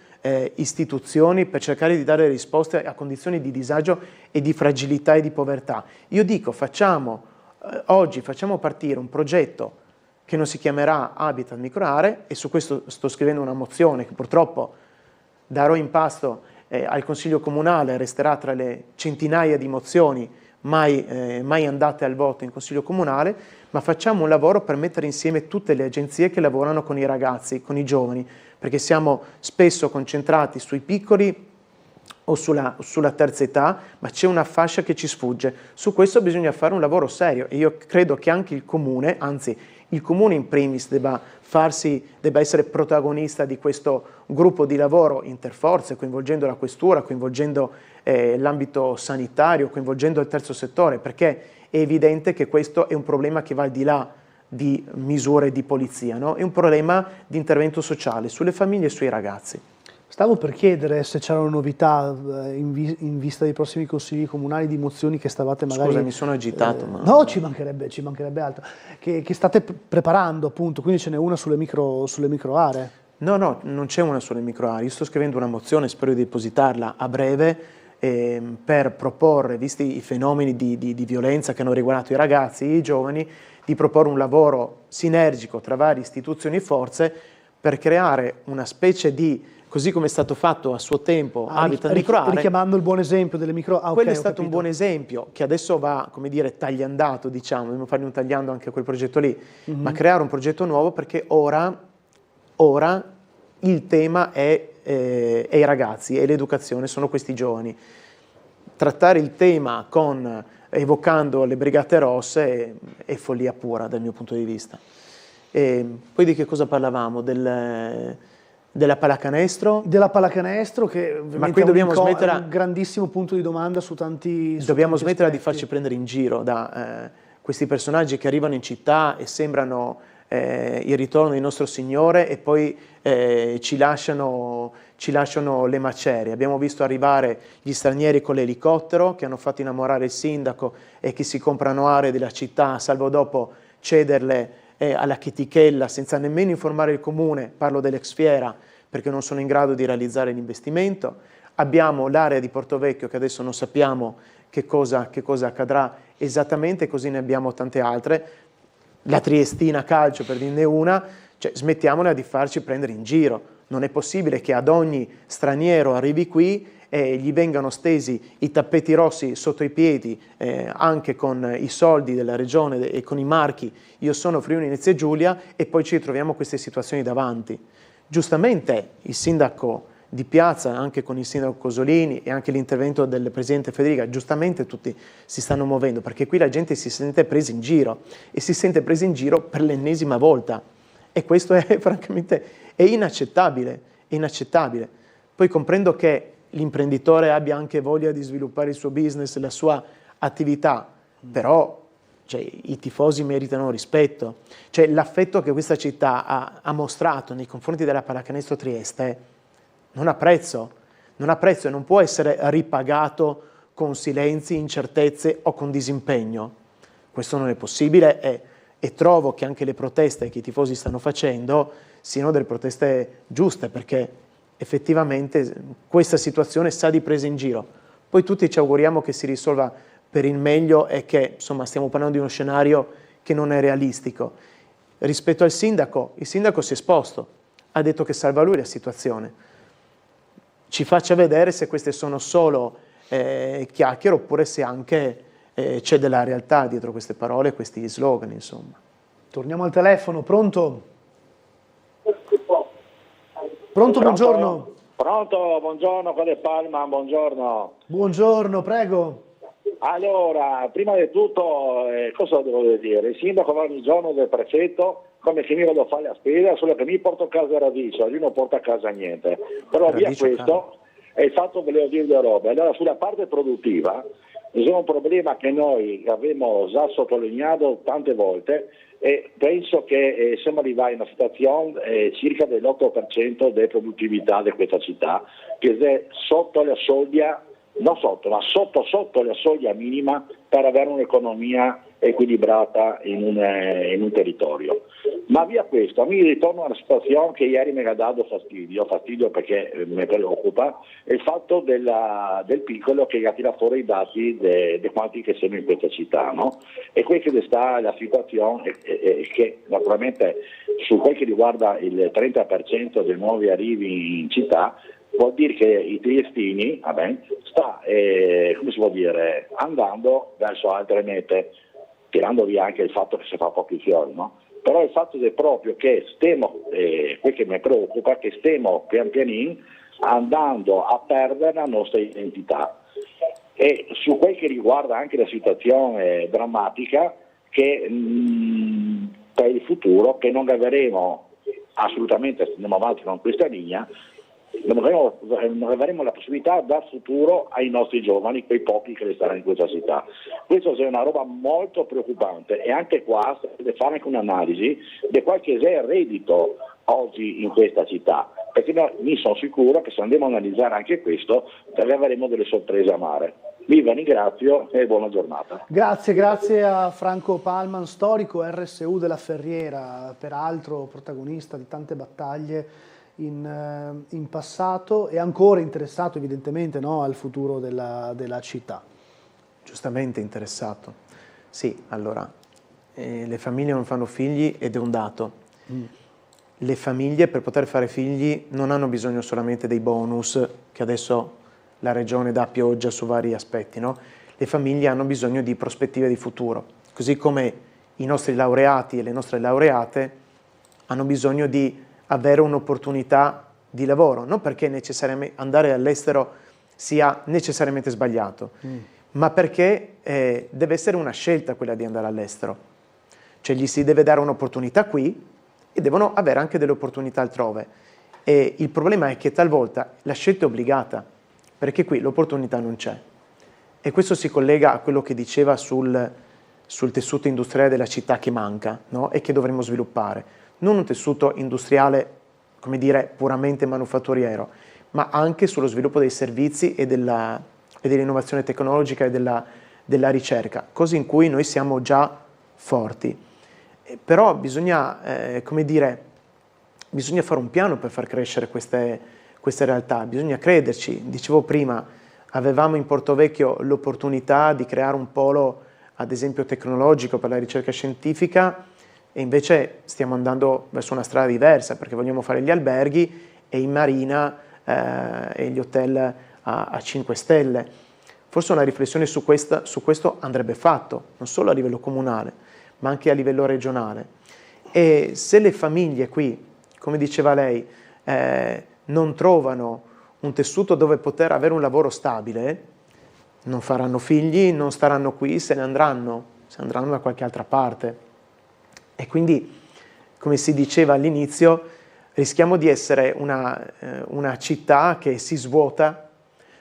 istituzioni per cercare di dare risposte a condizioni di disagio e di fragilità e di povertà. Io dico, oggi facciamo partire un progetto che non si chiamerà Habitat Microaree, e su questo sto scrivendo una mozione che purtroppo darò in pasto al Consiglio Comunale, resterà tra le centinaia di mozioni mai andate al voto in Consiglio Comunale, ma facciamo un lavoro per mettere insieme tutte le agenzie che lavorano con i ragazzi, con i giovani, perché siamo spesso concentrati sui piccoli o sulla terza età, ma c'è una fascia che ci sfugge. Su questo bisogna fare un lavoro serio e io credo che anche il Comune, anzi il Comune in primis debba essere protagonista di questo gruppo di lavoro interforze, coinvolgendo la questura, coinvolgendo l'ambito sanitario, coinvolgendo il terzo settore, perché è evidente che questo è un problema che va al di là di misure di polizia, no? È un problema di intervento sociale sulle famiglie e sui ragazzi. Stavo per chiedere se c'erano novità in vista dei prossimi consigli comunali, di mozioni che stavate magari... Scusa, mi sono agitato. Ma... No, ci mancherebbe altro. Che state preparando, appunto, quindi ce n'è una sulle micro aree? No, non c'è una sulle micro aree. Io sto scrivendo una mozione, spero di depositarla a breve, per proporre, visti i fenomeni di violenza che hanno riguardato i ragazzi e i giovani, di proporre un lavoro sinergico tra varie istituzioni e forze per creare una specie di... così come è stato fatto a suo tempo Habitat Microaree. Richiamando il buon esempio delle micro aree. Quello è stato un buon esempio, che adesso va, come dire, tagliandato, diciamo, dobbiamo fargli un tagliando anche a quel progetto lì, ma creare un progetto nuovo perché ora il tema è i ragazzi e l'educazione, sono questi giovani. Trattare il tema evocando le Brigate Rosse è follia pura dal mio punto di vista. E poi di che cosa parlavamo? Della pallacanestro? Della pallacanestro, che ovviamente è un grandissimo punto di domanda su tanti... Dobbiamo smettere di farci prendere in giro da questi personaggi che arrivano in città e sembrano il ritorno di nostro Signore e poi ci lasciano le macerie. Abbiamo visto arrivare gli stranieri con l'elicottero che hanno fatto innamorare il sindaco e che si comprano aree della città, salvo dopo cederle alla chetichella senza nemmeno informare il comune, parlo dell'ex Fiera, perché non sono in grado di realizzare l'investimento. Abbiamo l'area di Portovecchio che adesso non sappiamo che cosa accadrà esattamente, così ne abbiamo tante altre. La Triestina Calcio, per dirne una, cioè smettiamola di farci prendere in giro. Non è possibile che ad ogni straniero arrivi qui e gli vengano stesi i tappeti rossi sotto i piedi, anche con i soldi della regione e con i marchi "Io sono Friuli Venezia Giulia", e poi ci ritroviamo queste situazioni davanti. Giustamente il sindaco di Piazza, anche con il sindaco Cosolini e anche l'intervento del presidente Federica, giustamente tutti si stanno muovendo, perché qui la gente si sente presa in giro e si sente presa in giro per l'ennesima volta, e questo è francamente inaccettabile, è inaccettabile. Poi comprendo che l'imprenditore abbia anche voglia di sviluppare il suo business, la sua attività, però cioè, i tifosi meritano rispetto. Cioè, l'affetto che questa città ha mostrato nei confronti della Pallacanestro Trieste non ha prezzo e non può essere ripagato con silenzi, incertezze o con disimpegno. Questo non è possibile e trovo che anche le proteste che i tifosi stanno facendo siano delle proteste giuste, perché effettivamente questa situazione sa di presa in giro. Poi tutti ci auguriamo che si risolva per il meglio e che, insomma, stiamo parlando di uno scenario che non è realistico. Rispetto al sindaco, il sindaco si è esposto, ha detto che salva lui la situazione. Ci faccia vedere se queste sono solo chiacchiere oppure se anche c'è della realtà dietro queste parole, questi slogan, insomma. Torniamo al telefono, pronto? Pronto, buongiorno. Pronto, buongiorno, qua è Palma, buongiorno. Buongiorno, prego. Allora, prima di tutto, cosa devo dire? Il sindaco va ogni giorno del prefetto come se mi vado a fare la spesa, solo che mi porto a casa radice, lui non porta a casa niente. Però via questo è il fatto che volevo dire due robe. Allora, sulla parte produttiva, c'è un problema che noi abbiamo già sottolineato tante volte e penso che siamo arrivati in una situazione circa dell'8% di produttività di questa città, che è sotto la soglia, non sotto, ma sotto la soglia minima per avere un'economia equilibrata in un territorio. Ma via questo, a me ritorno a una situazione che ieri mi ha dato fastidio perché mi preoccupa, è il fatto del piccolo che ha tirato fuori i dati di quanti che siamo in questa città, no? E qui che sta la situazione è che naturalmente su quel che riguarda il 30% dei nuovi arrivi in città, vuol dire che i triestini sta come si può dire, andando verso altre mete, tirando via anche il fatto che si fa pochi fiori, no? Però il fatto è proprio che stiamo, quel che mi preoccupa, che stiamo pian pianino andando a perdere la nostra identità. E su quel che riguarda anche la situazione drammatica che per il futuro, che non avremo assolutamente, se andiamo avanti con questa linea, non avremo la possibilità da dar futuro ai nostri giovani, quei pochi che resteranno in questa città. Questo è una roba molto preoccupante e anche qua si deve fare anche un'analisi di qual che è il reddito oggi in questa città, perché mi sono sicuro che se andiamo a analizzare anche questo avremo delle sorprese amare. Vi ringrazio e buona giornata. Grazie a Franco Palman, storico RSU della Ferriera, peraltro protagonista di tante battaglie in passato e ancora interessato evidentemente, no, al futuro della città. Giustamente interessato. Sì, allora, le famiglie non fanno figli ed è un dato. Le famiglie per poter fare figli non hanno bisogno solamente dei bonus che adesso la regione dà a pioggia su vari aspetti, no? Le famiglie hanno bisogno di prospettive di futuro, così come i nostri laureati e le nostre laureate hanno bisogno di avere un'opportunità di lavoro, non perché necessariamente andare all'estero sia necessariamente sbagliato, ma perché deve essere una scelta quella di andare all'estero. Cioè gli si deve dare un'opportunità qui e devono avere anche delle opportunità altrove. E il problema è che talvolta la scelta è obbligata, perché qui l'opportunità non c'è. E questo si collega a quello che diceva sul sul tessuto industriale della città che manca, no? E che dovremmo sviluppare. Non un tessuto industriale, come dire, puramente manufatturiero, ma anche sullo sviluppo dei servizi e dell'innovazione tecnologica e della ricerca, cose in cui noi siamo già forti. Però bisogna, come dire, bisogna fare un piano per far crescere queste realtà, bisogna crederci. Dicevo prima, avevamo in Portovecchio l'opportunità di creare un polo, ad esempio tecnologico per la ricerca scientifica, e invece stiamo andando verso una strada diversa, perché vogliamo fare gli alberghi e i marina e gli hotel a 5 stelle. Forse una riflessione su questo andrebbe fatto, non solo a livello comunale, ma anche a livello regionale. E se le famiglie qui, come diceva lei, non trovano un tessuto dove poter avere un lavoro stabile, non faranno figli, non staranno qui, se ne andranno da qualche altra parte. E quindi, come si diceva all'inizio, rischiamo di essere una città che si svuota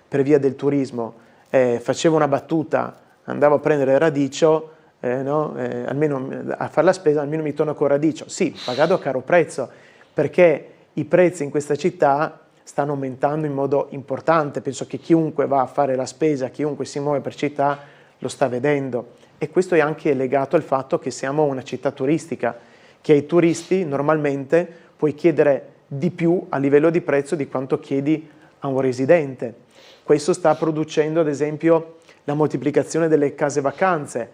per via del turismo. Facevo una battuta, andavo a prendere radicchio, almeno a fare la spesa, almeno mi torno con radicchio. Sì, pagato a caro prezzo, perché i prezzi in questa città stanno aumentando in modo importante. Penso che chiunque va a fare la spesa, chiunque si muove per città, lo sta vedendo. E questo è anche legato al fatto che siamo una città turistica, che ai turisti normalmente puoi chiedere di più a livello di prezzo di quanto chiedi a un residente. Questo sta producendo, ad esempio, la moltiplicazione delle case vacanze.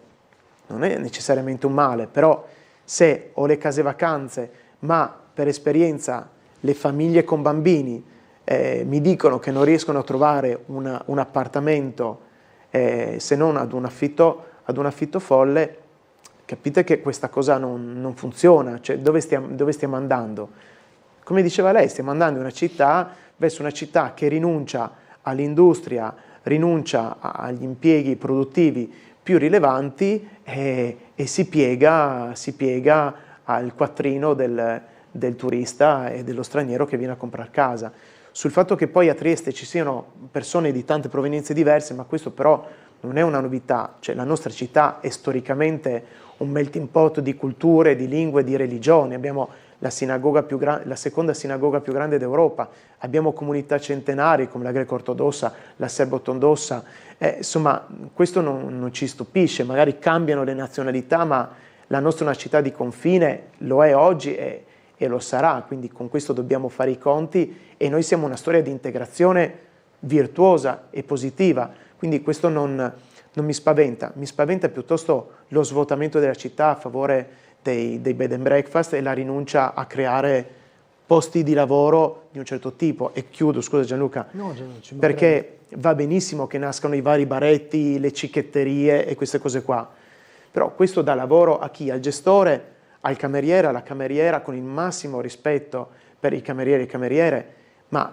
Non è necessariamente un male, però se ho le case vacanze, ma per esperienza le famiglie con bambini mi dicono che non riescono a trovare un appartamento se non ad un affitto folle, capite che questa cosa non funziona. Cioè, dove stiamo andando? Come diceva lei, stiamo andando verso una città che rinuncia all'industria, rinuncia agli impieghi produttivi più rilevanti e si piega al quattrino del turista e dello straniero che viene a comprare casa. Sul fatto che poi a Trieste ci siano persone di tante provenienze diverse, ma questo però non è una novità. Cioè, la nostra città è storicamente un melting pot di culture, di lingue, di religioni. Abbiamo la seconda sinagoga più grande d'Europa, abbiamo comunità centenarie come la greco-ortodossa, la serbo-ortodossa. Insomma, questo non ci stupisce. Magari cambiano le nazionalità, ma la nostra è una città di confine, lo è oggi e lo sarà, quindi con questo dobbiamo fare i conti, e noi siamo una storia di integrazione virtuosa e positiva, quindi questo non mi spaventa piuttosto lo svuotamento della città a favore dei bed and breakfast e la rinuncia a creare posti di lavoro di un certo tipo. E chiudo, scusa Gianluca, perché va benissimo che nascano i vari baretti, le cicchetterie e queste cose qua, però questo dà lavoro a chi? Al gestore, al cameriere, alla cameriera, con il massimo rispetto per i camerieri e cameriere, ma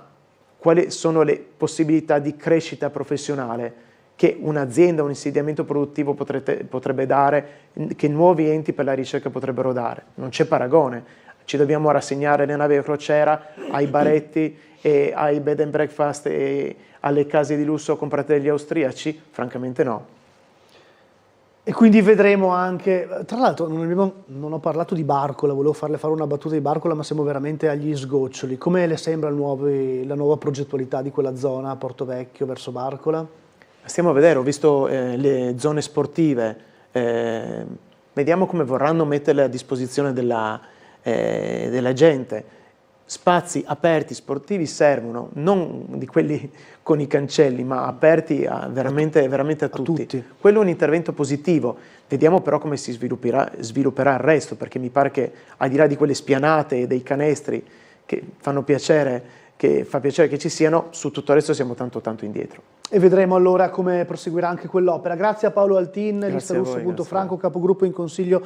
quali sono le possibilità di crescita professionale che un'azienda, un insediamento produttivo potrebbe dare, che nuovi enti per la ricerca potrebbero dare? Non c'è paragone. Ci dobbiamo rassegnare le navi a crociera, ai baretti e ai bed and breakfast e alle case di lusso comprate dagli austriaci? Francamente no. E quindi vedremo anche, tra l'altro non ho parlato di Barcola, volevo farle fare una battuta di Barcola, ma siamo veramente agli sgoccioli. Come le sembra la nuova progettualità di quella zona, Portovecchio verso Barcola? Stiamo a vedere, ho visto le zone sportive, vediamo come vorranno metterle a disposizione della gente. Spazi aperti sportivi servono, non di quelli con i cancelli, ma aperti veramente a tutti. Quello è un intervento positivo. Vediamo però come si svilupperà il resto, perché mi pare che al di là di quelle spianate e dei canestri che fa piacere che ci siano, su tutto il resto siamo tanto indietro. E vedremo allora come proseguirà anche quell'opera. Grazie a Paolo Altin, lista Russo.Franco, capogruppo in Consiglio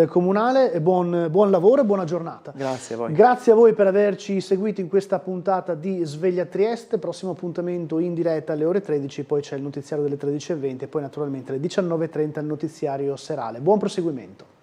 Comunale, e buon lavoro e buona giornata. Grazie a voi. Grazie a voi per averci seguito in questa puntata di Sveglia Trieste. Prossimo appuntamento in diretta alle ore 13, poi c'è il notiziario delle 13:20 e poi naturalmente alle 19:30 il notiziario serale. Buon proseguimento.